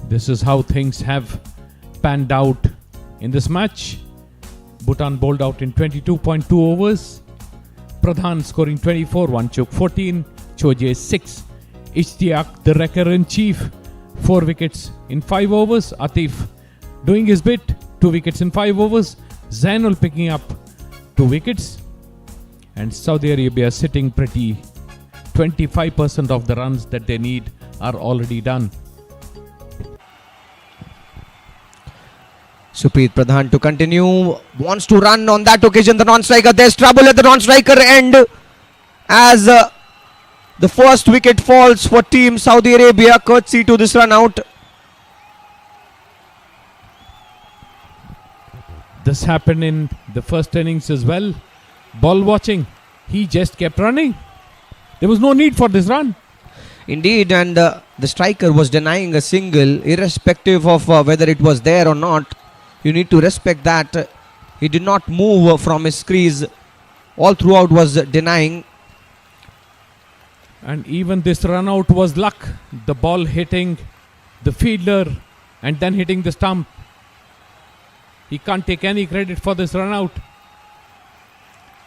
Speaker 2: This is how things have panned out in this match. Bhutan bowled out in 22.2 overs. Pradhan scoring 24, Wanchuk 14, Choje 6. Ishtiaq, the wrecker-in-chief, 4 wickets in 5 overs. Atif doing his bit, 2 wickets in 5 overs. Zainul picking up 2 wickets. And Saudi Arabia sitting pretty. 25% of the runs that they need are already done.
Speaker 1: Supreet Pradhan to continue, wants to run on that occasion, the non-striker. There's trouble at the non-striker end as the first wicket falls for team Saudi Arabia, courtesy to this run out.
Speaker 2: This happened in the first innings as well. Ball watching, he just kept running. There was no need for this run.
Speaker 1: Indeed, and the striker was denying a single, irrespective of whether it was there or not. You need to respect that. He did not move from his crease. All throughout was denying.
Speaker 2: And even this run out was luck. The ball hitting the fielder and then hitting the stump. He can't take any credit for this run out.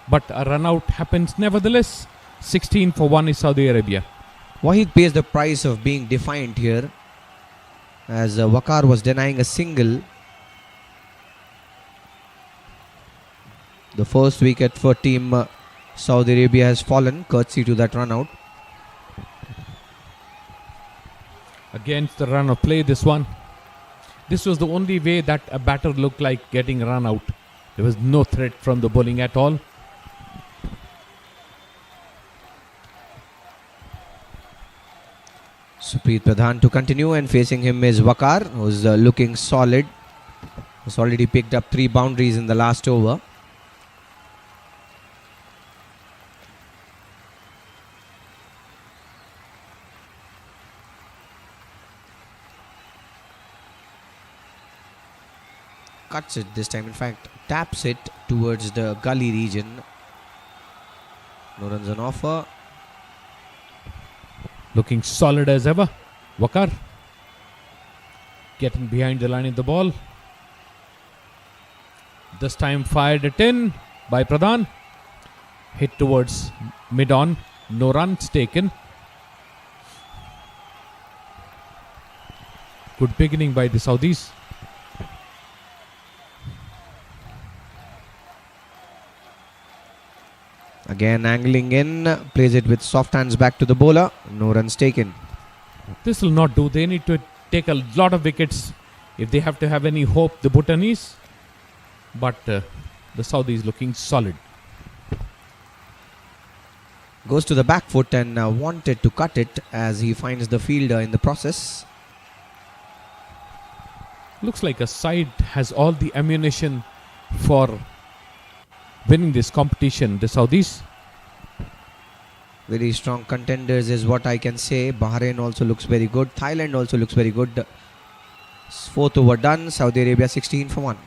Speaker 2: But a run out happens nevertheless. 16 for 1 is Saudi Arabia.
Speaker 1: Wahid pays the price of being defiant here. as Waqar was denying a single. The first wicket for team Saudi Arabia has fallen courtesy to that run out.
Speaker 2: Against the run of play, this one. This was the only way that a batter looked like getting run out. There was no threat from the bowling at all.
Speaker 1: Supreet Pradhan to continue, and facing him is Waqar, who's looking solid. Has already picked up 3 boundaries in the last over. Cuts it this time, in fact taps it towards the gully region. No runs on offer.
Speaker 2: Looking solid as ever. Waqar getting behind the line of the ball. This time fired it in by Pradhan. Hit towards mid-on. No runs taken. Good beginning by the Saudis.
Speaker 1: Again angling in, plays it with soft hands back to the bowler. No runs taken.
Speaker 2: This will not do. They need to take a lot of wickets if they have to have any hope, the Bhutanese. But the Saudis looking solid.
Speaker 1: Goes to the back foot and wanted to cut it as he finds the fielder in the process.
Speaker 2: Looks like a side has all the ammunition for winning this competition, the Saudis.
Speaker 1: Very strong contenders is what I can say. Bahrain also looks very good. Thailand also looks very good. 4th over done. Saudi Arabia 16 for 1.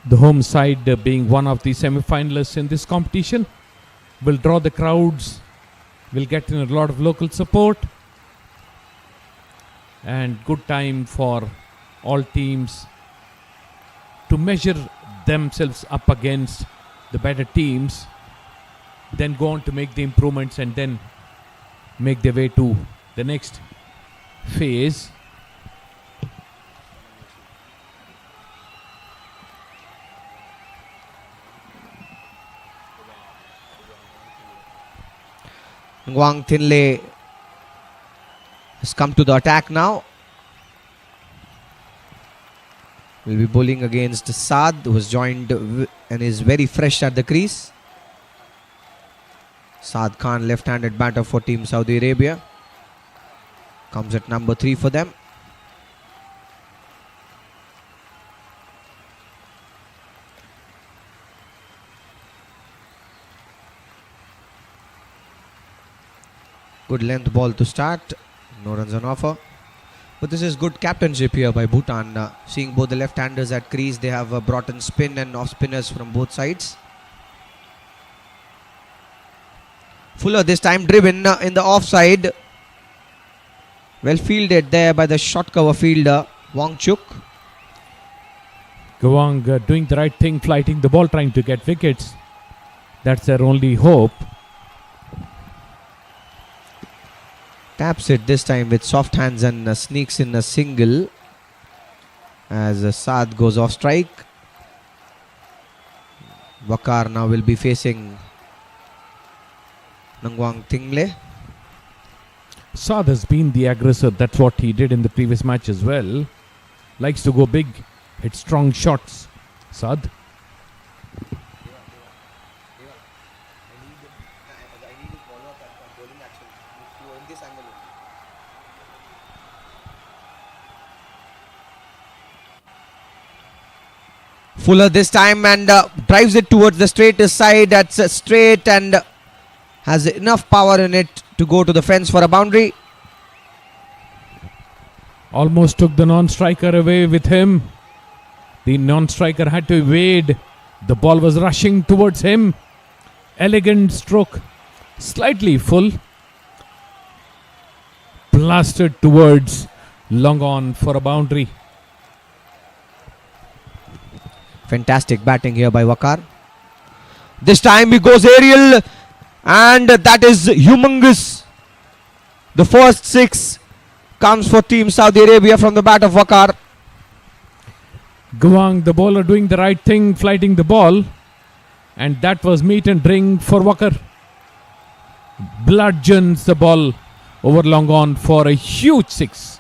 Speaker 2: The home side, being one of the semi-finalists in this competition, will draw the crowds, will get in a lot of local support, and good time for all teams to measure themselves up against the better teams, then go on to make the improvements and then make their way to the next phase.
Speaker 1: Nguang Thinley has come to the attack now. Will be bowling against Saad, who has joined and is very fresh at the crease. Saad Khan, left-handed batter for Team Saudi Arabia, comes at number 3 for them. Good length ball to start. No runs on offer. But this is good captainship here by Bhutan. Seeing both the left-handers at crease, they have brought in spin and off-spinners from both sides. Fuller this time driven in the offside. Well fielded there by the short cover fielder Wangchuk.
Speaker 2: Gawang doing the right thing, flighting the ball, trying to get wickets. That's their only hope.
Speaker 1: Taps it this time with soft hands and sneaks in a single as Saad goes off strike. Waqar now will be facing Nguang Thinley.
Speaker 2: Saad has been the aggressor. That's what he did in the previous match as well. Likes to go big, hit strong shots. Saad.
Speaker 1: Fuller this time and drives it towards the straight side. That's straight and has enough power in it to go to the fence for a boundary.
Speaker 2: Almost took the non-striker away with him. The non-striker had to evade The ball was rushing towards him. Elegant stroke. Slightly full. Blasted towards long on for a boundary.
Speaker 1: Fantastic batting here by Waqar. This time he goes aerial, and that is humongous. The first 6 comes for Team Saudi Arabia from the bat of Waqar.
Speaker 2: Gawang, the bowler, doing the right thing, flighting the ball. And that was meat and drink for Waqar. Bludgeons the ball over long on for a huge 6.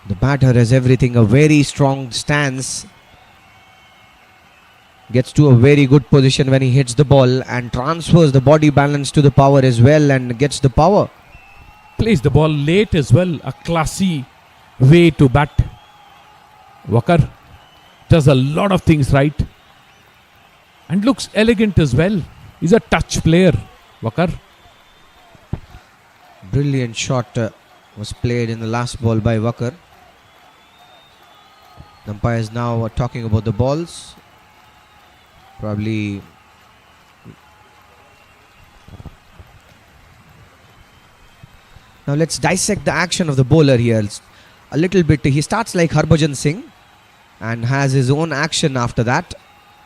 Speaker 1: The batter has everything, a very strong stance. Gets to a very good position when he hits the ball and transfers the body balance to the power as well and gets the power.
Speaker 2: Plays the ball late as well. A classy way to bat. Waqar does a lot of things right. And looks elegant as well. He's a touch player, Waqar.
Speaker 1: Brilliant shot was played in the last ball by Waqar. The umpires now are talking about the balls. Probably now let's dissect the action of the bowler here a little bit. He starts like Harbhajan Singh and has his own action after that.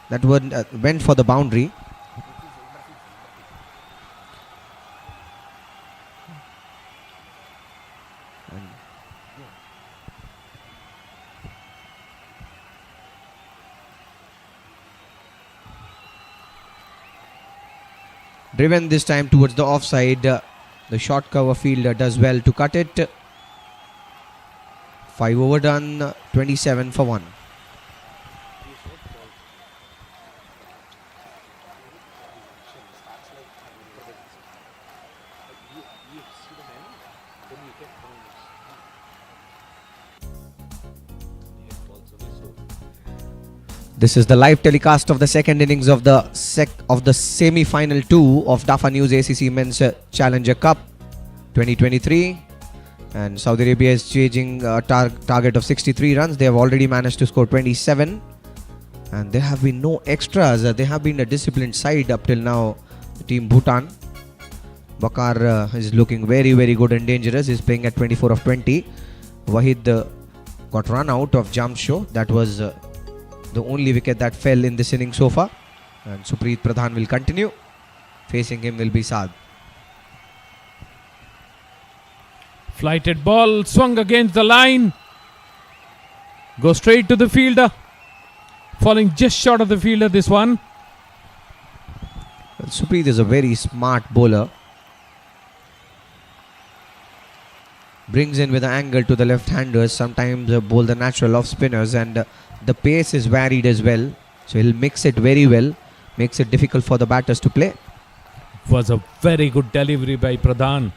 Speaker 1: That one went for the boundary. Driven this time towards the offside. The short cover fielder does well to cut it. 5 over done, 27 for 1. This is the live telecast of the second innings of the semi-final 2 of DAFA News ACC Men's Challenger Cup 2023, and Saudi Arabia is chasing a target of 63 runs. They have already managed to score 27, and there have been no extras. They have been a disciplined side up till now. Team Bhutan. Waqar is looking very, very good and dangerous. He's playing at 24 of 20. Wahid got run out of Jamsho. That was the only wicket that fell in this inning so far, and Supreet Pradhan will continue. Facing him will be Saad.
Speaker 2: Flighted ball swung against the line. Goes straight to the fielder. Falling just short of the fielder, this one.
Speaker 1: Well, Supreet is a very smart bowler. Brings in with an angle to the left-handers. Sometimes bowl the natural off spinners, and the pace is varied as well, so he'll mix it very well, makes it difficult for the batters to play.
Speaker 2: Was a very good delivery by Pradhan.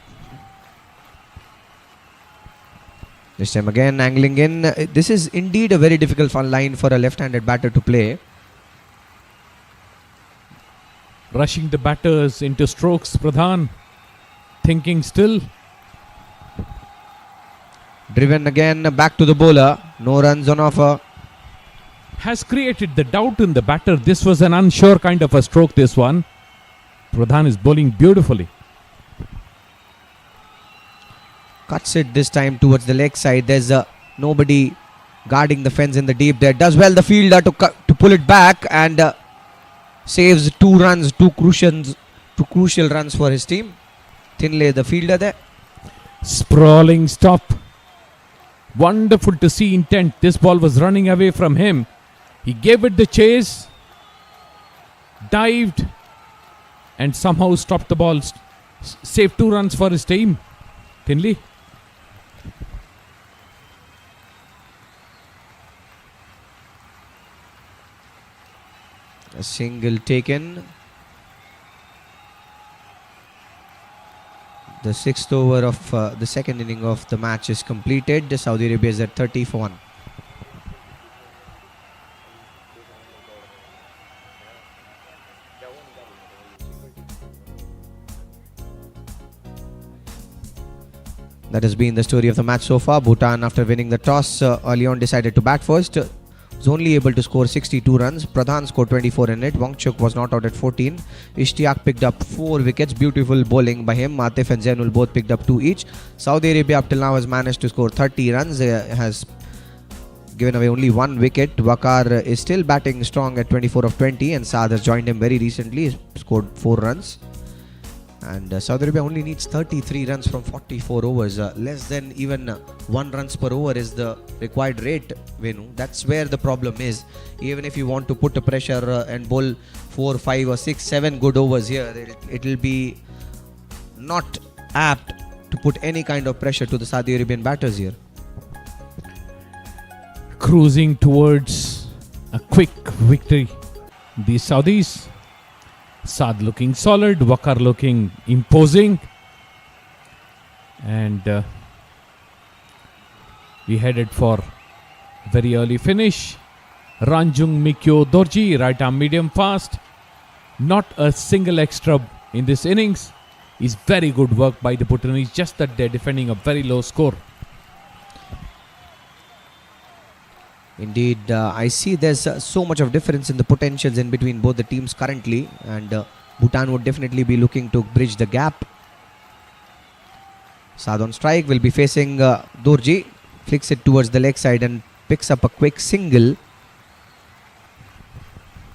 Speaker 1: This time again angling in. This is indeed a very difficult line for a left-handed batter to play.
Speaker 2: Rushing the batters into strokes, Pradhan. Thinking still.
Speaker 1: Driven again back to the bowler. No runs on offer.
Speaker 2: Has created the doubt in the batter. This was an unsure kind of a stroke, this one. Pradhan is bowling beautifully.
Speaker 1: Cuts it this time towards the leg side. There's nobody guarding the fence in the deep there. Does well the fielder to pull it back, and saves 2 runs, 2 crucial runs for his team. Thinley, the fielder there.
Speaker 2: Sprawling stop. Wonderful to see intent. This ball was running away from him. He gave it the chase, dived, and somehow stopped the ball. Saved 2 runs for his team. Thinley.
Speaker 1: A single taken. The 6th over of the second inning of the match is completed. Saudi Arabia is at 30 for 1. That has been the story of the match so far. Bhutan, after winning the toss early on, decided to bat first. was only able to score 62 runs. Pradhan scored 24 in it. Wangchuk was not out at 14. Ishtiaq picked up 4 wickets. Beautiful bowling by him. Atif and Zainul both picked up 2 each. Saudi Arabia up till now has managed to score 30 runs. Has given away only 1 wicket. Waqar is still batting strong at 24 of 20, and Saad has joined him very recently. He's scored 4 runs. And Saudi Arabia only needs 33 runs from 44 overs. Less than even 1 runs per over is the required rate, Venu. That's where the problem is. Even if you want to put a pressure and bowl 4, 5 or 6, 7 good overs here, it will be not apt to put any kind of pressure to the Saudi Arabian batters here.
Speaker 2: Cruising towards a quick victory. The Saudis. Saad looking solid, Waqar looking imposing, and we headed for very early finish. Ranjung Mikyo Dorji, right arm medium fast, not a single extra in this innings. Is very good work by the Bhutanese, just that they're defending a very low score.
Speaker 1: Indeed, I see there's so much of difference in the potentials in between both the teams currently, and Bhutan would definitely be looking to bridge the gap. Saad on strike, will be facing Dorji, flicks it towards the leg side and picks up a quick single.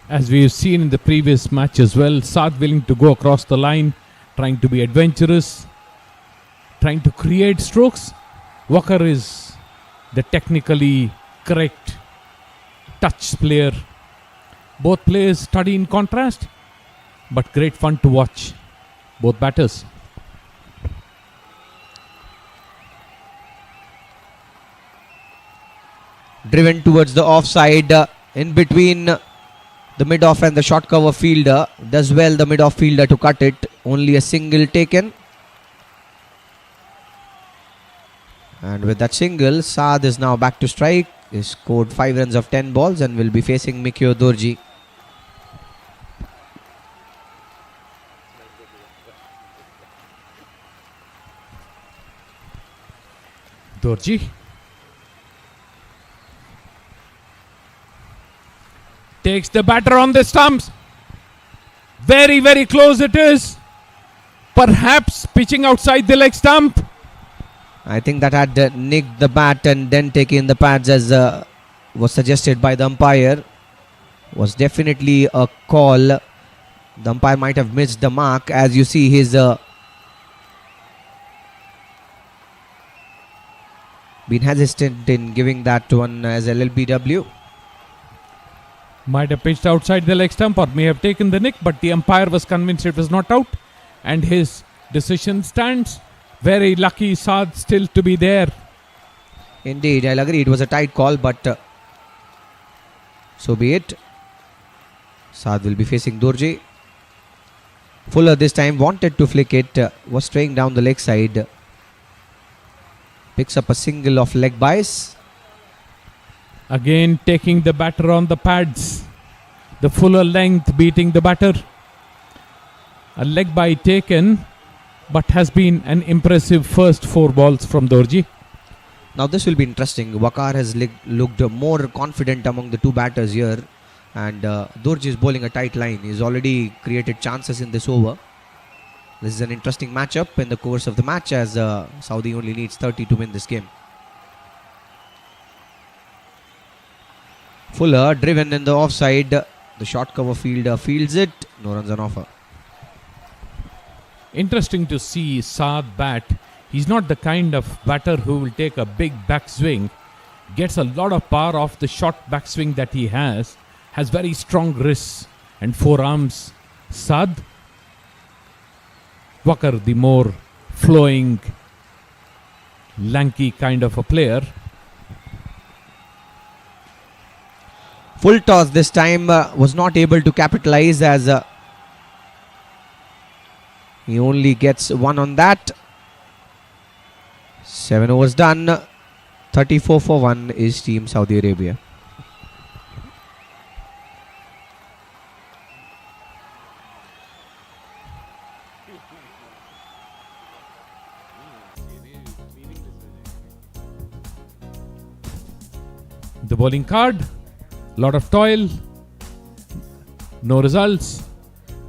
Speaker 2: As we've seen in the previous match as well, Saad willing to go across the line, trying to be adventurous, trying to create strokes. Waqar is the technically correct touch player. Both players study in contrast, but great fun to watch both batters.
Speaker 1: Driven towards the offside, in between the mid-off and the short cover fielder. Does well the mid-off fielder to cut it. Only a single taken. And with that single, Saad is now back to strike. He scored 5 runs of 10 balls and will be facing Mikyo Dorji.
Speaker 2: Dorji takes the batter on the stumps. Very, very close it is. Perhaps pitching outside the leg stump.
Speaker 1: I think that had nicked the bat and then taken the pads as was suggested by the umpire. Was definitely a call. The umpire might have missed the mark. As you see, he's been hesitant in giving that one as LLBW.
Speaker 2: Might have pitched outside the leg stump or may have taken the nick, but the umpire was convinced it was not out, and his decision stands. Very lucky Saad still to be there.
Speaker 1: Indeed, I'll agree. It was a tight call, but so be it. Saad will be facing Dorji. Fuller this time wanted to flick it, was straying down the leg side. Picks up a single of leg bias.
Speaker 2: Again taking the batter on the pads. The Fuller length beating the batter. A leg by taken, but has been an impressive first 4 balls from Dorji.
Speaker 1: Now this will be interesting. Waqar has looked more confident among the 2 batters here, and Dorji is bowling a tight line. He's already created chances in this over. This is an interesting matchup in the course of the match, as Saudi only needs 30 to win this game. Fuller driven in the offside. The short cover fielder fields it. No runs on offer.
Speaker 2: Interesting to see Saad bat. He's not the kind of batter who will take a big backswing. Gets a lot of power off the short backswing that he has. Has very strong wrists and forearms. Saad. Waqar, the more flowing, lanky kind of a player.
Speaker 1: Full toss this time, was not able to capitalize, as he only gets 1 on that. 7 overs done. 34 for 1 is Team Saudi Arabia.
Speaker 2: The bowling card. Lot of toil, no results.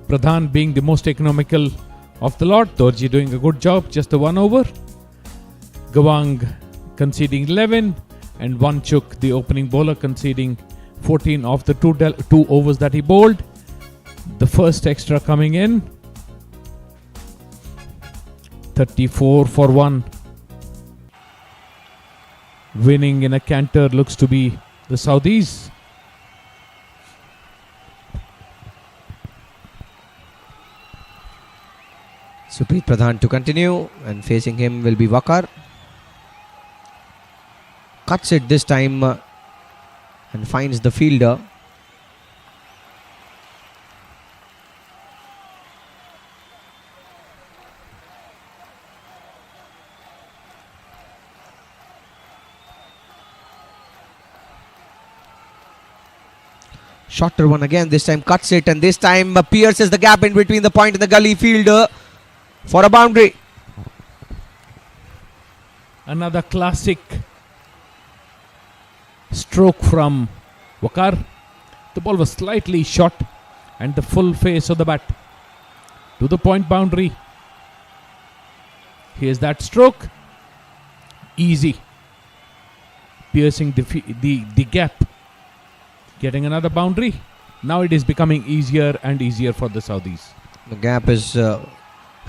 Speaker 2: Pradhan being the most economical of the lot. Dorji doing a good job, just the 1 over. Gawang conceding 11, and Wanchuk, the opening bowler, conceding 14 of the two overs that he bowled. The first extra coming in. 34 for 1. Winning in a canter looks to be the Saudis.
Speaker 1: Supreet Pradhan to continue, and facing him will be Wakar. Cuts it this time and finds the fielder. Shorter one again, this time cuts it, and this time pierces the gap in between the point and the gully fielder for a boundary.
Speaker 2: Another classic stroke from Wakar. The ball was slightly short, and the full face of the bat to the point boundary. Here's that stroke. Easy. Piercing the gap. Getting another boundary. Now it is becoming easier and easier for the Saudis.
Speaker 1: The gap is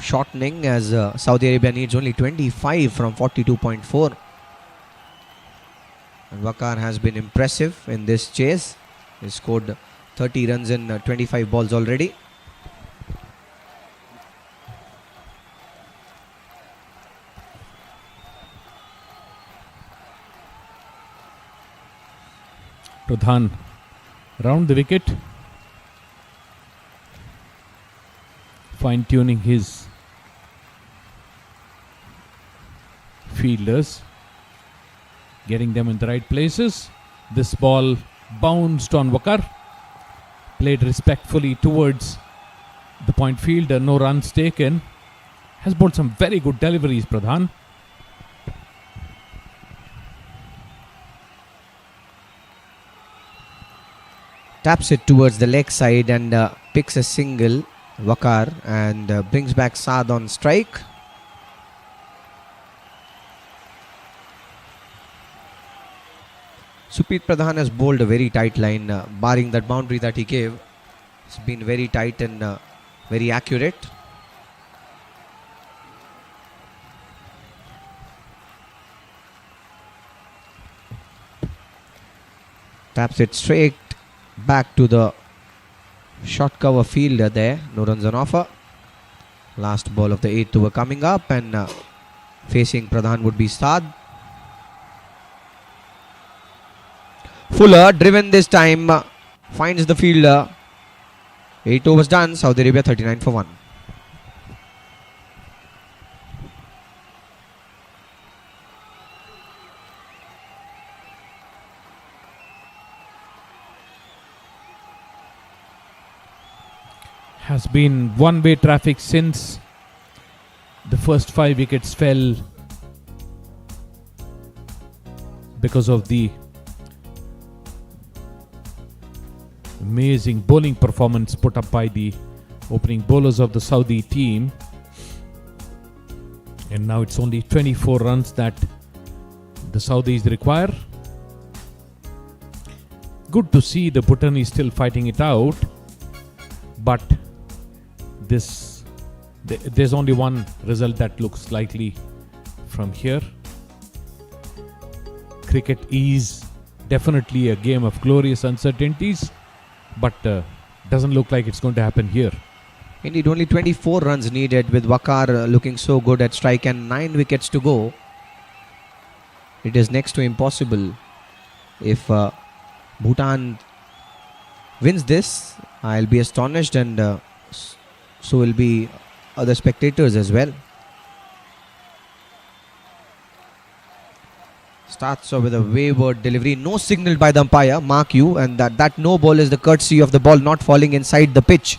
Speaker 1: shortening as Saudi Arabia needs only 25 from 42.4. And Wakar has been impressive in this chase. He scored 30 runs in 25 balls already.
Speaker 2: Pradhan round the wicket, fine-tuning his fielders, getting them in the right places. This ball bounced on Wakar, played respectfully towards the point fielder, no runs taken. Has bowled some very good deliveries, Pradhan.
Speaker 1: Taps it towards the leg side and picks a single, Wakar, and brings back Saad on strike. Supreet Pradhan has bowled a very tight line, barring that boundary that he gave. It's been very tight and very accurate. Taps it straight back to the short cover fielder there. No runs on offer. Last ball of the 8th over coming up, and facing Pradhan would be Saad. Fuller driven this time, finds the fielder. 8 overs done. Saudi Arabia 39 for 1.
Speaker 2: Has been one-way traffic since the first 5 wickets fell because of the amazing bowling performance put up by the opening bowlers of the Saudi team. And now it's only 24 runs that the Saudis require. Good to see the Bhutan is still fighting it out, but there's only one result that looks likely from here. Cricket is definitely a game of glorious uncertainties, but doesn't look like it's going to happen here.
Speaker 1: Indeed, only 24 runs needed with Wakar looking so good at strike and 9 wickets to go. It is next to impossible. If Bhutan wins this, I'll be astonished, and so will be other spectators as well. Starts off with a wayward delivery, no signal by the umpire, mark you, and that no ball is the courtesy of the ball not falling inside the pitch.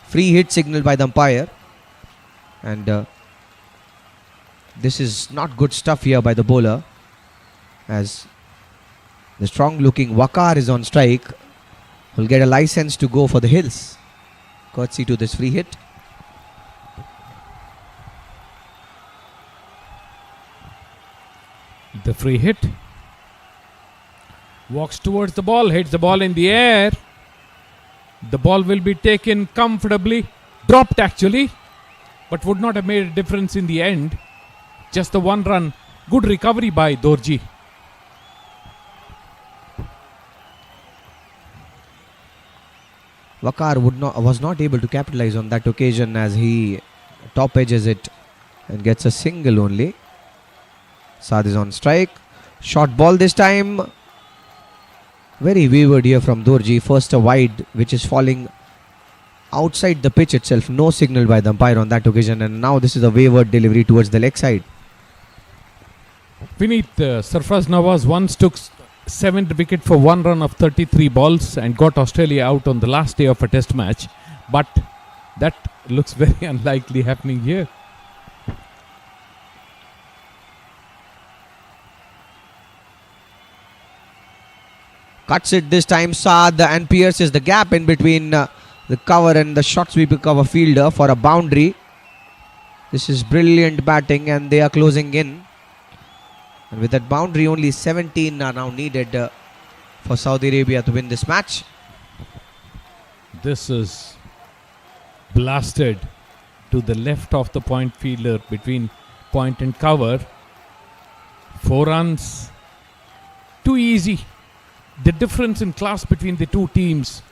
Speaker 1: Free hit signal by the umpire, and this is not good stuff here by the bowler, as The strong-looking Wakar is on strike. Will get a license to go for the hills, courtesy to this free hit.
Speaker 2: The free hit. Walks towards the ball, hits the ball in the air. The ball will be taken comfortably. Dropped actually, but would not have made a difference in the end. Just the one run. Good recovery by Dorji.
Speaker 1: Wakar was not able to capitalize on that occasion as he top edges it and gets a single only. Saad is on strike. Short ball this time. Very wayward here from Dorji. First a wide which is falling outside the pitch itself. No signal by the umpire on that occasion, and now this is a wayward delivery towards the leg side.
Speaker 2: Vineet, Sarfraz Nawaz once took 7th wicket for one run of 33 balls and got Australia out on the last day of a test match. But that looks very unlikely happening here.
Speaker 1: Cuts it this time Saad and pierces the gap in between the cover and the short sweeper cover fielder for a boundary. This is brilliant batting and they are closing in. And with that boundary, only 17 are now needed for Saudi Arabia to win this match.
Speaker 2: This is blasted to the left of the point fielder between point and cover. 4 runs. Too easy. The difference in class between the two teams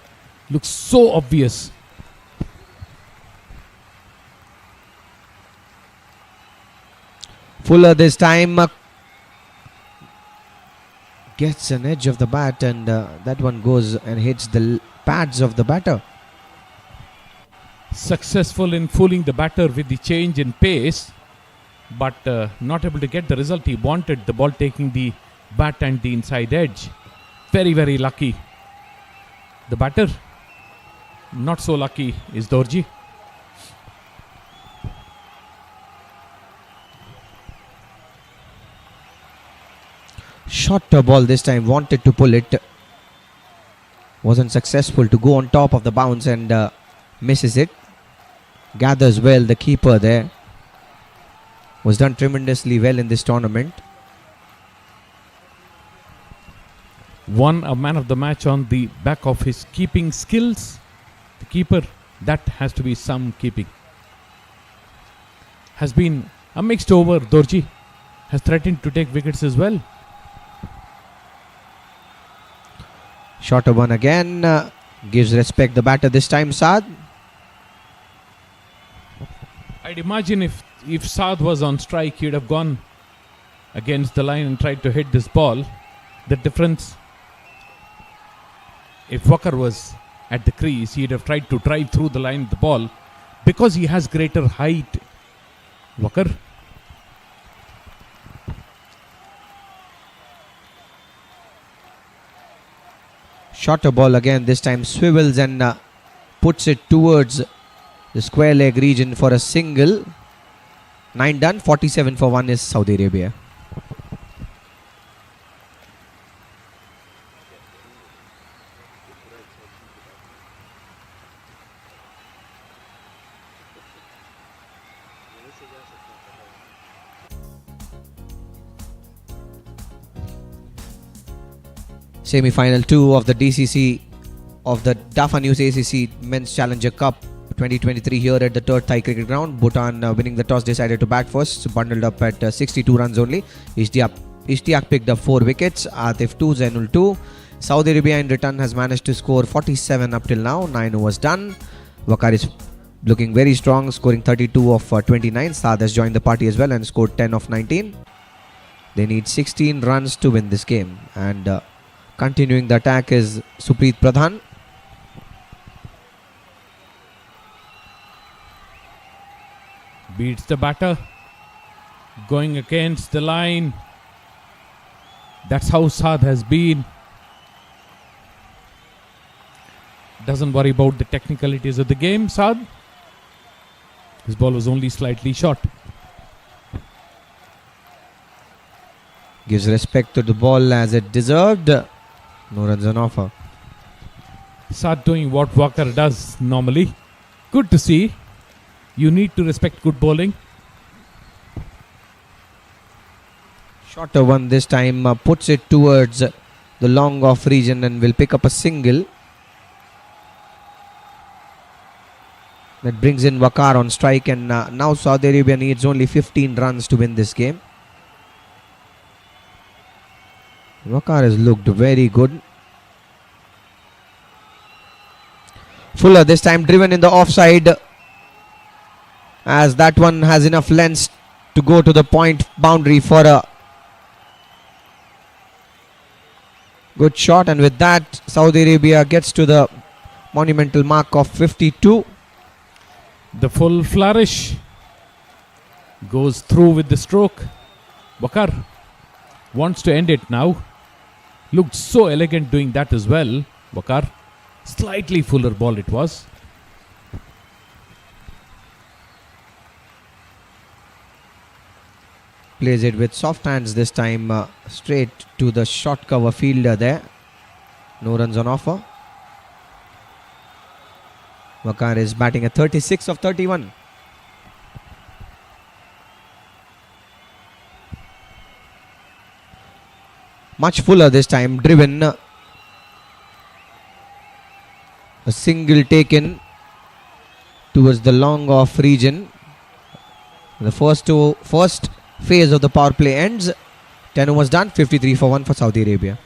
Speaker 2: looks so obvious.
Speaker 1: Fuller this time gets an edge of the bat, and that one goes and hits the pads of the batter.
Speaker 2: Successful in fooling the batter with the change in pace, but not able to get the result he wanted. The ball taking the bat and the inside edge. Very, very lucky. The batter, not so lucky, is Dorji.
Speaker 1: Shot a ball this time, wanted to pull it. Wasn't successful to go on top of the bounce and misses it. Gathers well, the keeper there. Was done tremendously well in this tournament.
Speaker 2: Won a man of the match on the back of his keeping skills. The keeper, that has to be some keeping. Has been a mixed over. Dorji has threatened to take wickets as well.
Speaker 1: Shorter one again. Gives respect the batter this time, Saad.
Speaker 2: I'd imagine if Saad was on strike, he'd have gone against the line and tried to hit this ball. The difference, if Wakar was at the crease, he'd have tried to drive through the line of the ball because he has greater height. Wakar.
Speaker 1: Shorter ball again, this time swivels and puts it towards the square leg region for a single. 9 done, 47 for 1 is Saudi Arabia. Semi-final 2 of the DCC of the Dafa News ACC Men's Challenger Cup 2023 here at the Tur Thai Cricket Ground. Bhutan winning the toss decided to bat first, bundled up at 62 runs only. Ishtiaq picked up 4 wickets, Atif 2, Zainul 2. Saudi Arabia in return has managed to score 47 up till now, 9 overs done. Wakar is looking very strong, scoring 32 of 29. Saad has joined the party as well and scored 10 of 19. They need 16 runs to win this game, and continuing the attack is Supreet Pradhan.
Speaker 2: Beats the batter. Going against the line. That's how Saad has been. Doesn't worry about the technicalities of the game, Saad. His ball was only slightly short.
Speaker 1: Gives respect to the ball as it deserved. No runs on offer.
Speaker 2: Start doing what Walker does normally. Good to see. You need to respect good bowling.
Speaker 1: Shorter one this time, puts it towards the long off region and will pick up a single. That brings in Waqar on strike, and now Saudi Arabia needs only 15 runs to win this game. Waqar has looked very good. Fuller this time driven in the offside, as that one has enough length to go to the point boundary for a good shot, and with that Saudi Arabia gets to the monumental mark of 52.
Speaker 2: The full flourish goes through with the stroke. Waqar wants to end it now. Looked so elegant doing that as well. Waqar, slightly fuller ball it was.
Speaker 1: Plays it with soft hands this time, straight to the short cover fielder there. No runs on offer. Waqar is batting at 36 of 31. Much fuller this time, driven. A single taken towards the long off region. The first phase of the power play ends. 10 overs done, 53 for 1 for Saudi Arabia.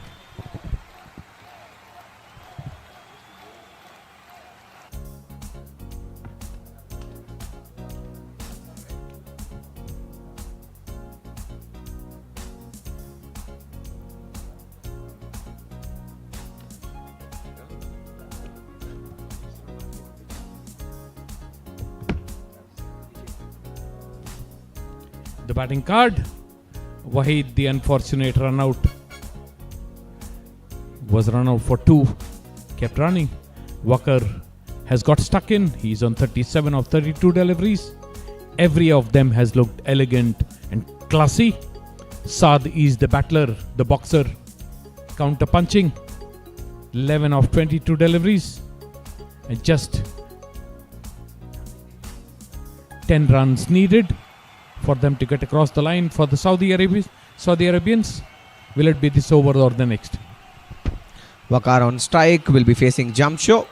Speaker 2: The batting card. Wahid, the unfortunate run out, was run out for 2. Kept running. Walker has got stuck in. He's on 37 of 32 deliveries. Every of them has looked elegant and classy. Saad is the battler, the boxer, counter punching. 11 of 22 deliveries. And just 10 runs needed for them to get across the line for the Saudi Arabians. Will it be this over or the next?
Speaker 1: Waqar on strike, will be facing Jamsho.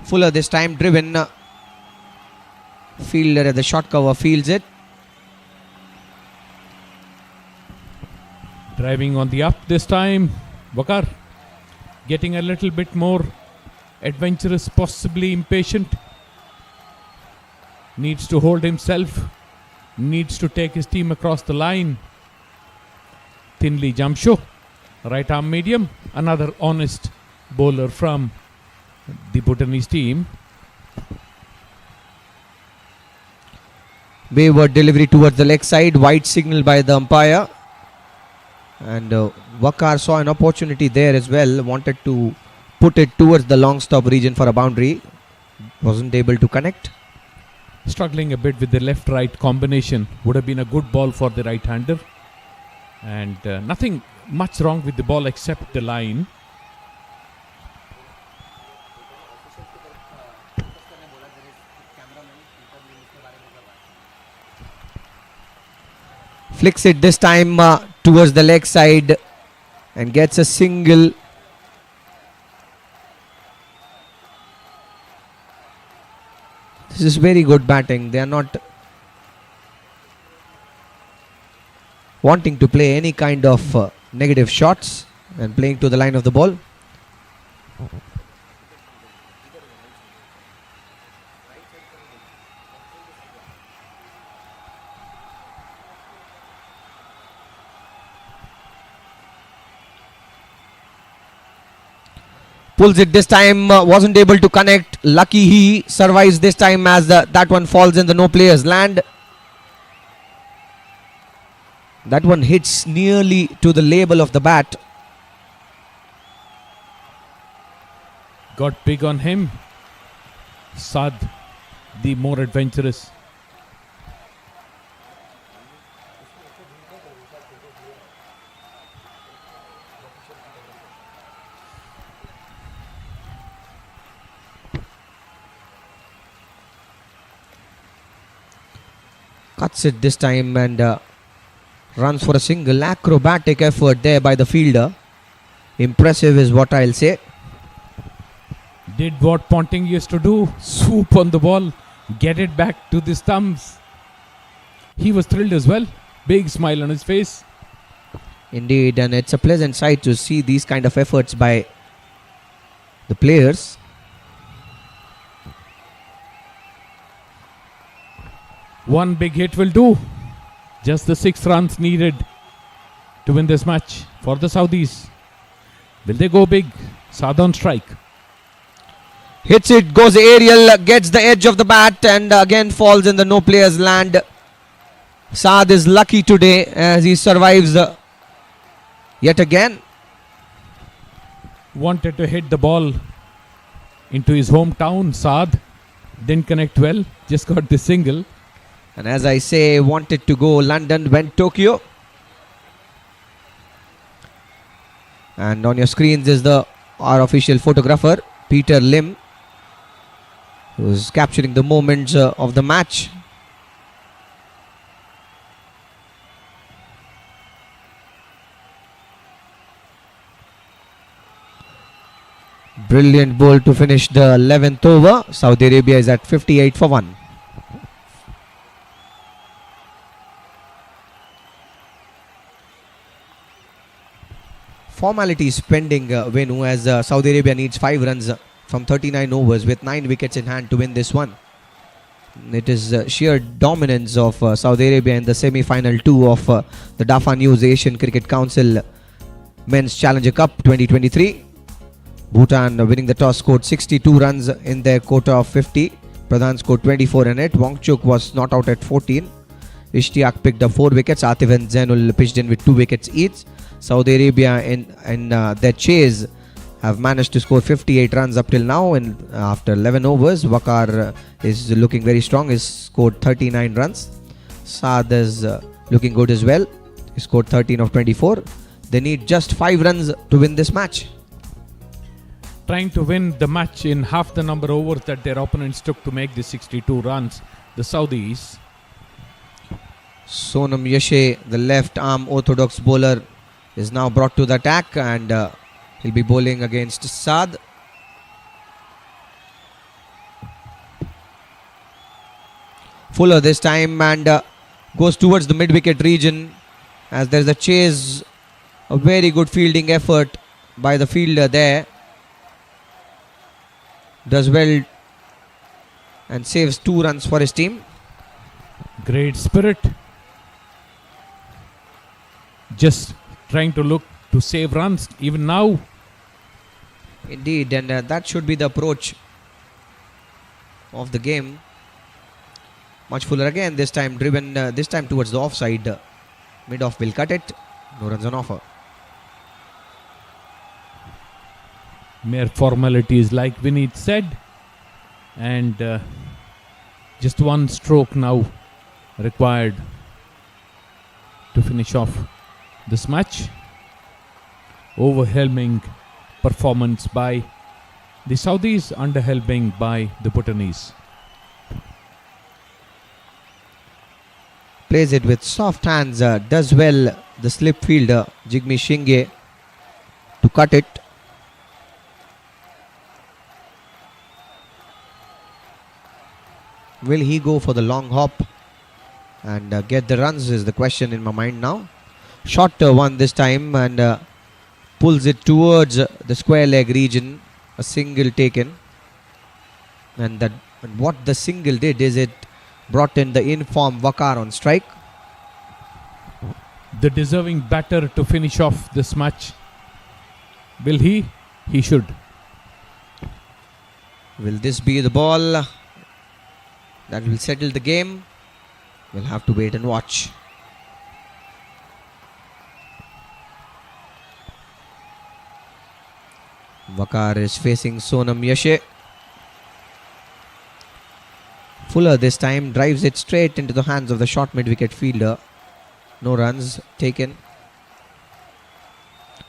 Speaker 1: Fuller this time driven. Fielder at the short cover fields it.
Speaker 2: Driving on the up this time. Waqar getting a little bit more adventurous, possibly impatient. Needs to hold himself. Needs to take his team across the line. Thinly Jamsho, right arm medium. Another honest bowler from the Bhutanese team.
Speaker 1: Wayward delivery towards the leg side. Wide signal by the umpire. And Waqar saw an opportunity there as well. Wanted to put it towards the long stop region for a boundary. Wasn't able to connect.
Speaker 2: Struggling a bit with the left-right combination. Would have been a good ball for the right-hander. And nothing much wrong with the ball except the line.
Speaker 1: Flicks it this time towards the leg side and gets a single. This is very good batting. They are not wanting to play any kind of negative shots and playing to the line of the ball. Pulls it this time, wasn't able to connect. Lucky he survives this time as that one falls in the no players land. That one hits nearly to the label of the bat.
Speaker 2: Got big on him. Saad, the more adventurous.
Speaker 1: Cuts it this time and runs for a single. Acrobatic effort there by the fielder. Impressive is what I'll say.
Speaker 2: Did what Ponting used to do. Swoop on the ball. Get it back to the stumps. He was thrilled as well. Big smile on his face.
Speaker 1: Indeed, and it's a pleasant sight to see these kind of efforts by the players.
Speaker 2: One big hit will do. Just the 6 runs needed to win this match for the Saudis. Will they go big? Saad on strike.
Speaker 1: Hits it, goes aerial, gets the edge of the bat and again falls in the no players land. Saad is lucky today as he survives yet again.
Speaker 2: Wanted to hit the ball into his hometown. Saad didn't connect well. Just got the single.
Speaker 1: And as I say, wanted to go London, went Tokyo. And on your screens is our official photographer, Peter Lim, who's capturing the moments of the match. Brilliant ball to finish the 11th over. Saudi Arabia is at 58 for 1. Formalities pending, Venu, as Saudi Arabia needs 5 runs from 39 overs with 9 wickets in hand to win this one. It is sheer dominance of Saudi Arabia in the semi-final 2 of the DAFA News Asian Cricket Council Men's Challenger Cup 2023. Bhutan winning the toss scored 62 runs in their quota of 50. Pradhan scored 24 in it. Wangchuk was not out at 14. Ishtiaq picked up 4 wickets. Atif and Zainul pitched in with 2 wickets each. Saudi Arabia in their chase have managed to score 58 runs up till now, and after 11 overs. Waqar is looking very strong. He's scored 39 runs. Saad is looking good as well. He scored 13 of 24. They need just 5 runs to win this match.
Speaker 2: Trying to win the match in half the number of overs that their opponents took to make the 62 runs. The Saudis.
Speaker 1: Sonam Yashe, the left arm orthodox bowler, is now brought to the attack, and he'll be bowling against Saad. Fuller this time and goes towards the mid-wicket region as there's a chase. A very good fielding effort by the fielder there. Does well and saves 2 runs for his team.
Speaker 2: Great spirit. Just trying to look to save runs even now.
Speaker 1: Indeed, and that should be the approach of the game. Much Fuller again, this time driven this time towards the offside. Mid-off will cut it. No runs on offer.
Speaker 2: Mere formalities, like Vineet said, and just 1 stroke now required to finish off this match. Overwhelming performance by the Saudis, underwhelming by the Bhutanese.
Speaker 1: Plays it with soft hands, does well the slip fielder Jigme Shinge to cut it. Will he go for the long hop and get the runs is the question in my mind now. Short one this time and pulls it towards the square leg region. A single taken, and what the single did is it brought in the in-form Waqar on strike.
Speaker 2: The deserving batter to finish off this match. Will he? He should.
Speaker 1: Will this be the ball that will settle the game? We'll have to wait and watch. Waqar is facing Sonam Yashe. Fuller this time drives it straight into the hands of the short mid-wicket fielder. No runs taken.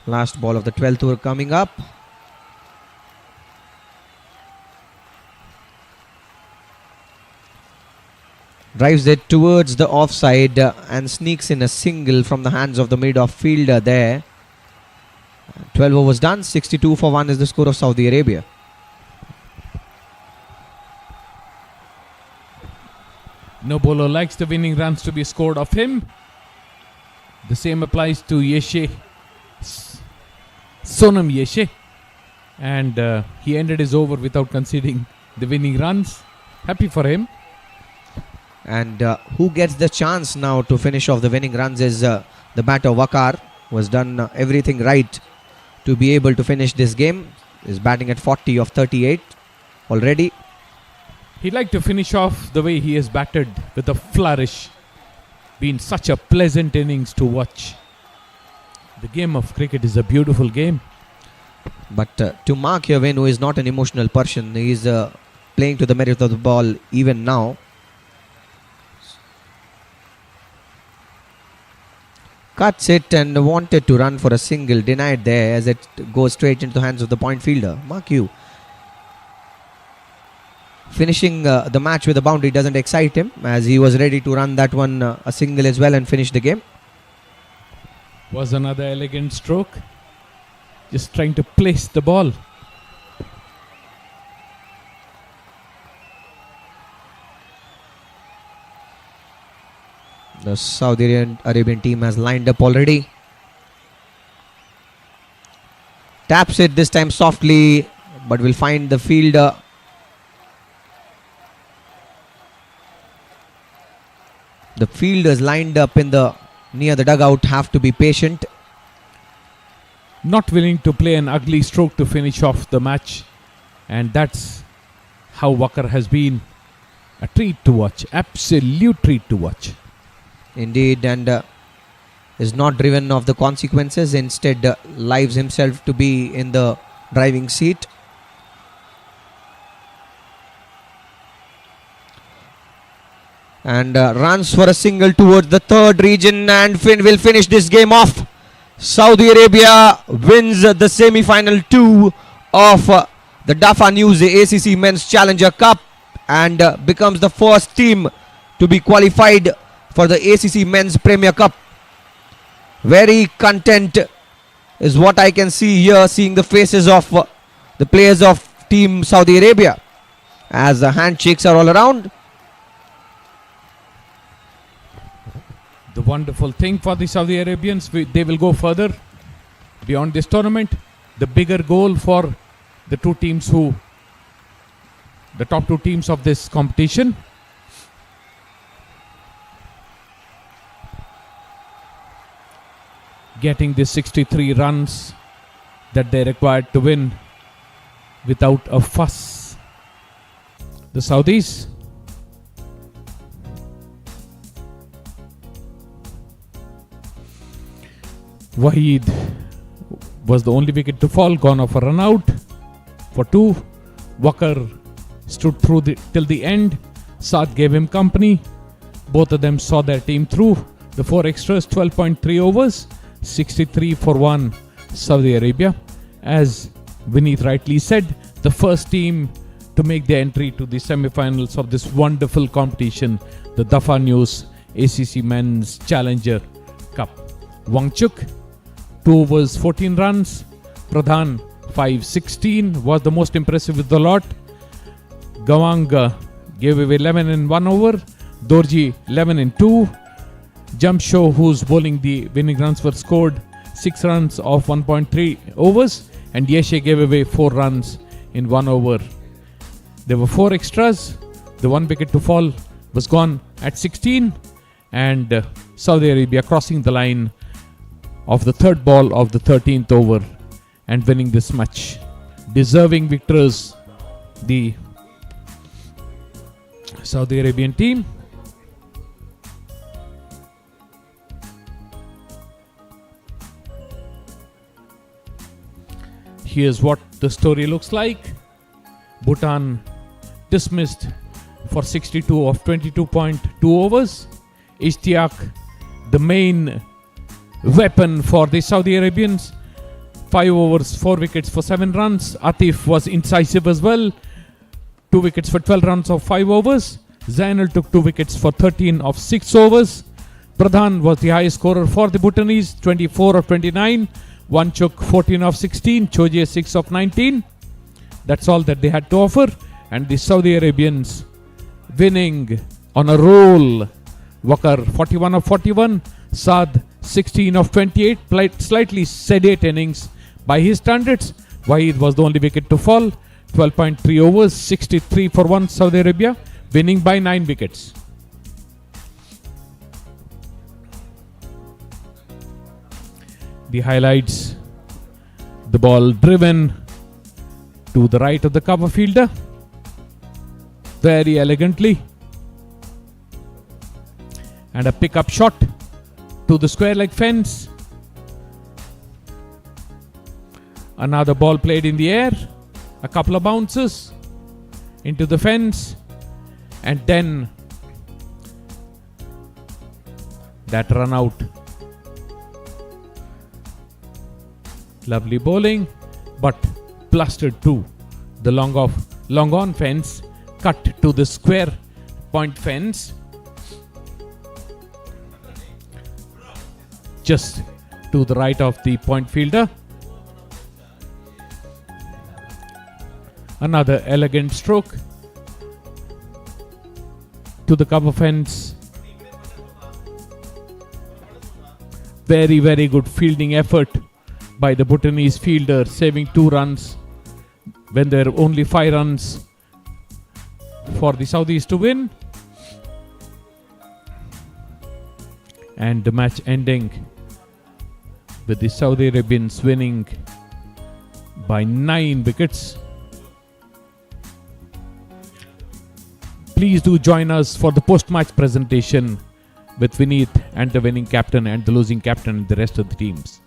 Speaker 1: Last ball of the 12th over coming up. Drives it towards the offside and sneaks in a single from the hands of the mid-off fielder there. 12 overs done, 62 for 1 is the score of Saudi Arabia.
Speaker 2: No bowler likes the winning runs to be scored off him. The same applies to Yeshe, Sonam Yeshe. And he ended his over without conceding the winning runs. Happy for him.
Speaker 1: And who gets the chance now to finish off the winning runs is the batter Waqar, who has done everything right to be able to finish this game. Is batting at 40 of 38 already.
Speaker 2: He'd like to finish off the way he has batted, with a flourish. Been such a pleasant innings to watch. The game of cricket is a beautiful game.
Speaker 1: But to Mark Yavin, who is not an emotional person, he is playing to the merit of the ball even now. Cuts it and wanted to run for a single, denied there as it goes straight into the hands of the point fielder. Mark Yu. Finishing the match with a boundary doesn't excite him, as he was ready to run that one a single as well and finish the game.
Speaker 2: Was another elegant stroke. Just trying to place the ball.
Speaker 1: The Saudi Arabian team has lined up already. Taps it this time softly, but will find the fielder. The fielders lined up near the dugout have to be patient.
Speaker 2: Not willing to play an ugly stroke to finish off the match. And that's how Waqar has been. A treat to watch. Absolute treat to watch.
Speaker 1: Indeed, and is not driven of the consequences. Instead, lives himself to be in the driving seat. And runs for a single towards the third region and will finish this game off. Saudi Arabia wins the semi-final 2 of the DAFA News ACC Men's Challenger Cup and becomes the first team to be qualified for the ACC Men's Premier Cup. Very content is what I can see here, seeing the faces of the players of Team Saudi Arabia as the handshakes are all around.
Speaker 2: The wonderful thing for the Saudi Arabians, they will go further beyond this tournament. The bigger goal for the top two teams of this competition. Getting the 63 runs that they required to win without a fuss. The Saudis. Wahid was the only wicket to fall, gone off a run out for 2. Waqar stood through till the end. Saad gave him company. Both of them saw their team through. The 4 extras, 12.3 overs, 63 for 1, Saudi Arabia. As Vineet rightly said, the first team to make their entry to the semi-finals of this wonderful competition, the DAFA News ACC Men's Challenger Cup. Wangchuk, 2 overs, 14 runs. Pradhan, 5-16, was the most impressive with the lot. Gawang gave away 11 in 1 over. Dorji, 11 in 2. Jamsho, who's bowling the winning runs, were scored 6 runs off 1.3 overs. And Yeshe gave away 4 runs in 1 over. There were 4 extras. The 1 wicket to fall was gone at 16. And Saudi Arabia crossing the line of the 3rd ball of the 13th over and winning this match. Deserving victors, the Saudi Arabian team. Here's what the story looks like. Bhutan dismissed for 62 of 22.2 overs. Ishtiaq, the main weapon for the Saudi Arabians, 5 overs, 4 wickets for 7 runs. Atif was incisive as well, 2 wickets for 12 runs of 5 overs. Zainul took 2 wickets for 13 of 6 overs. Pradhan was the highest scorer for the Bhutanese, 24 of 29. Wanchuk 14 of 16. Choje 6 of 19. That's all that they had to offer. And the Saudi Arabians winning on a roll. Wakar 41 of 41. Saad 16 of 28. Slightly sedate innings by his standards. Wahid was the only wicket to fall. 12.3 overs, 63 for 1 Saudi Arabia, winning by 9 wickets. The highlights: the ball driven to the right of the cover fielder very elegantly, and a pickup shot to the square leg fence. Another ball played in the air, a couple of bounces into the fence, and then that run out. Lovely bowling, but plastered to the long on fence, cut to the square point fence, just to the right of the point fielder. Another elegant stroke to the cover fence. Very, very good fielding effort by the Bhutanese fielder, saving 2 runs when there were only 5 runs for the Saudis to win. And the match ending with the Saudi Arabians winning by 9 wickets. Please do join us for the post-match presentation with Vineet and the winning captain and the losing captain and the rest of the teams.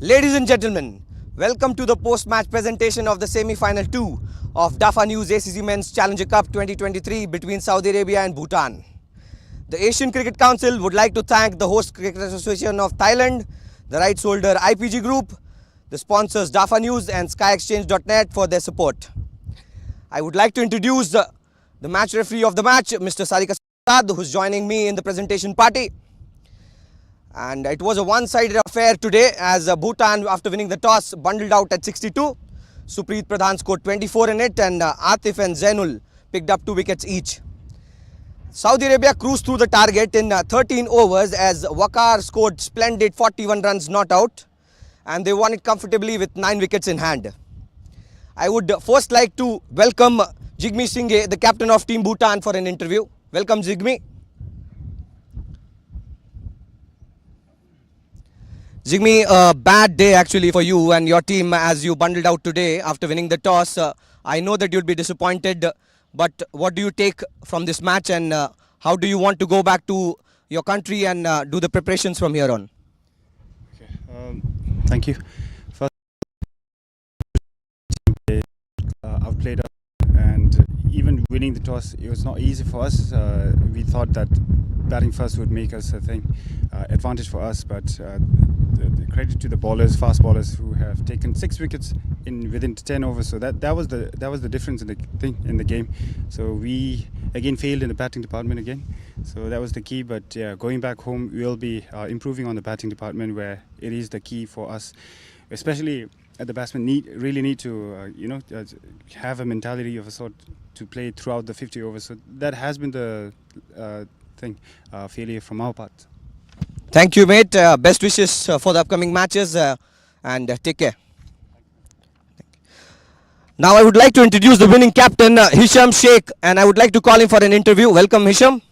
Speaker 1: Ladies and gentlemen, welcome to the post-match presentation of the semi-final 2 of DAFA News ACC Men's Challenger Cup 2023 between Saudi Arabia and Bhutan. The Asian Cricket Council would like to thank the host Cricket Association of Thailand, the rights holder IPG Group, the sponsors DAFA News and SkyExchange.net for their support. I would like to introduce the match referee of the match, Mr. Sarika Sad, who is joining me in the presentation party. And it was a one-sided affair today as Bhutan, after winning the toss, bundled out at 62. Supreet Pradhan scored 24 in it, and Atif and Zainul picked up 2 wickets each. Saudi Arabia cruised through the target in 13 overs as Waqar scored splendid 41 runs not out, and they won it comfortably with 9 wickets in hand. I would first like to welcome Jigme Singh, the captain of Team Bhutan, for an interview. Welcome, Jigme. Jigme, a bad day actually for you and your team as you bundled out today after winning the toss. I know that you'll be disappointed, but what do you take from this match, and how do you want to go back to your country and do the preparations from here on?
Speaker 3: Okay, thank you. First, outplayed us, and even winning the toss, it was not easy for us. We thought that batting first would make us, advantage for us, but the credit to the bowlers, fast bowlers, who have taken 6 wickets within 10 overs. So that was the difference in the game. So we again failed in the batting department again. So that was the key. But yeah, going back home, we'll be improving on the batting department, where it is the key for us, especially. The batsmen really need to have a mentality of a sort to play throughout the 50 overs. So that has been the failure from our part.
Speaker 1: Thank you, mate. Best wishes for the upcoming matches and take care. Now I would like to introduce the winning captain, Hisham Sheikh, and I would like to call him for an interview. Welcome, Hisham.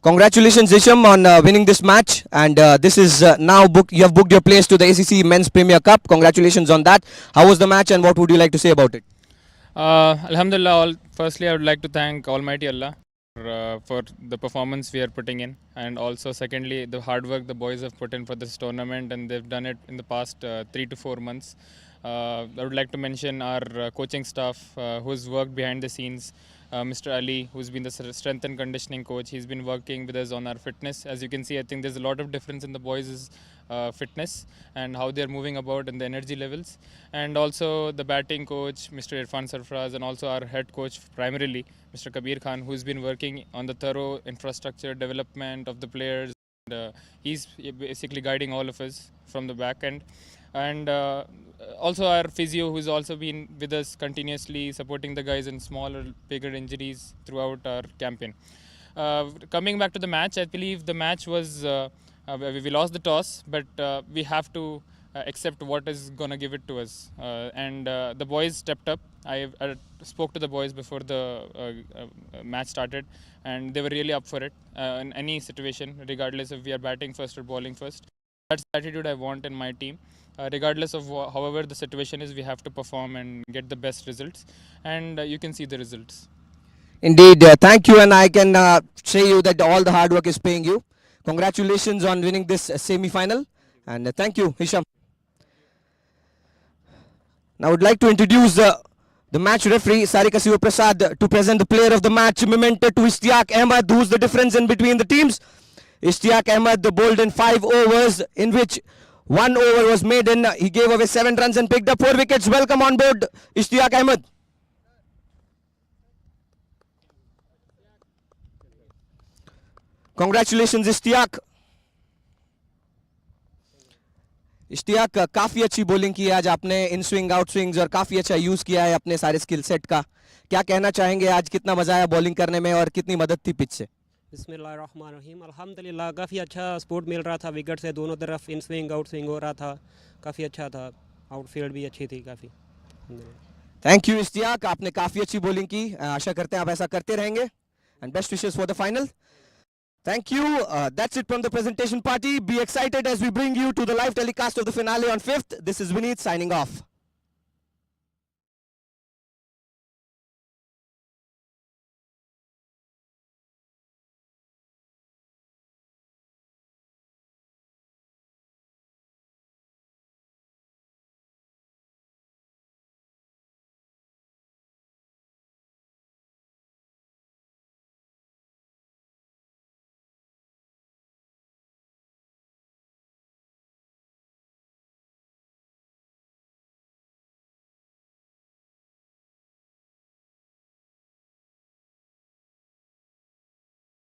Speaker 1: Congratulations, Hisham, on winning this match, and this is now booked. You have booked your place to the ACC Men's Premier Cup. Congratulations on that. How was the match, and what would you like to say about it?
Speaker 4: Alhamdulillah, firstly I would like to thank Almighty Allah for the performance we are putting in, and also secondly the hard work the boys have put in for this tournament, and they've done it in the past 3 to 4 months. I would like to mention our coaching staff who's worked behind the scenes. Mr. Ali, who's been the strength and conditioning coach, he's been working with us on our fitness. As you can see, I think there's a lot of difference in the boys' fitness and how they're moving about and the energy levels. And also the batting coach, Mr. Irfan Sarfraz, and also our head coach primarily, Mr. Kabir Khan, who's been working on the thorough infrastructure development of the players. And, he's basically guiding all of us from the back end. And also our physio, who's also been with us continuously supporting the guys in small or bigger injuries throughout our campaign. Coming back to the match, I believe the match was we lost the toss, but we have to accept what is going to give it to us, and the boys stepped up. I spoke to the boys before the match started, and they were really up for it in any situation, regardless if we are batting first or bowling first. That's the attitude I want in my team. Regardless of however the situation is, we have to perform and get the best results, and you can see the results.
Speaker 1: Indeed, thank you, and I can say you that all the hard work is paying you. Congratulations on winning this semi-final, and thank you, Hisham. Now I would like to introduce the match referee, Sarika Siva Prasad, to present the player of the match, memento to Ishtiaq Ahmed, who's the difference in between the teams. Ishtiaq Ahmed bowled in 5 overs, in which 1 over was made in. He gave away 7 runs and picked up 4 wickets. Welcome on board, Ishtiaq Ahmed. Congratulations, Ishtiaq. Ishtiyaq, काफ़ी अच्छी bowling की है आज आपने, in swing out swings और काफ़ी अच्छा use किया है अपने सारे स्किल सेट का. क्या कहना चाहेंगे, आज कितना मज़ा आया बॉलिंग करने में और कितनी मदद थी पिच से?
Speaker 5: बिस्मिल्लाहिर्रहमानिर्रहीम, अल्हम्दुलिल्लाह काफ़ी अच्छा सपोर्ट मिल रहा था विकेट से, दोनों तरफ इन स्विंग आउट स्विंग हो रहा था, काफ़ी अच्छा था, आउटफील्ड भी अच्छी थी काफ़ी.
Speaker 1: थैंक यू इश्तियाक, आपने काफ़ी अच्छी बॉलिंग की, आशा करते हैं आप ऐसा करते रहेंगे, and best wishes for the final. Thank you. That's it from the presentation party. Be excited as we bring you to the live telecast of the finale on 5th. This is Vineet signing off.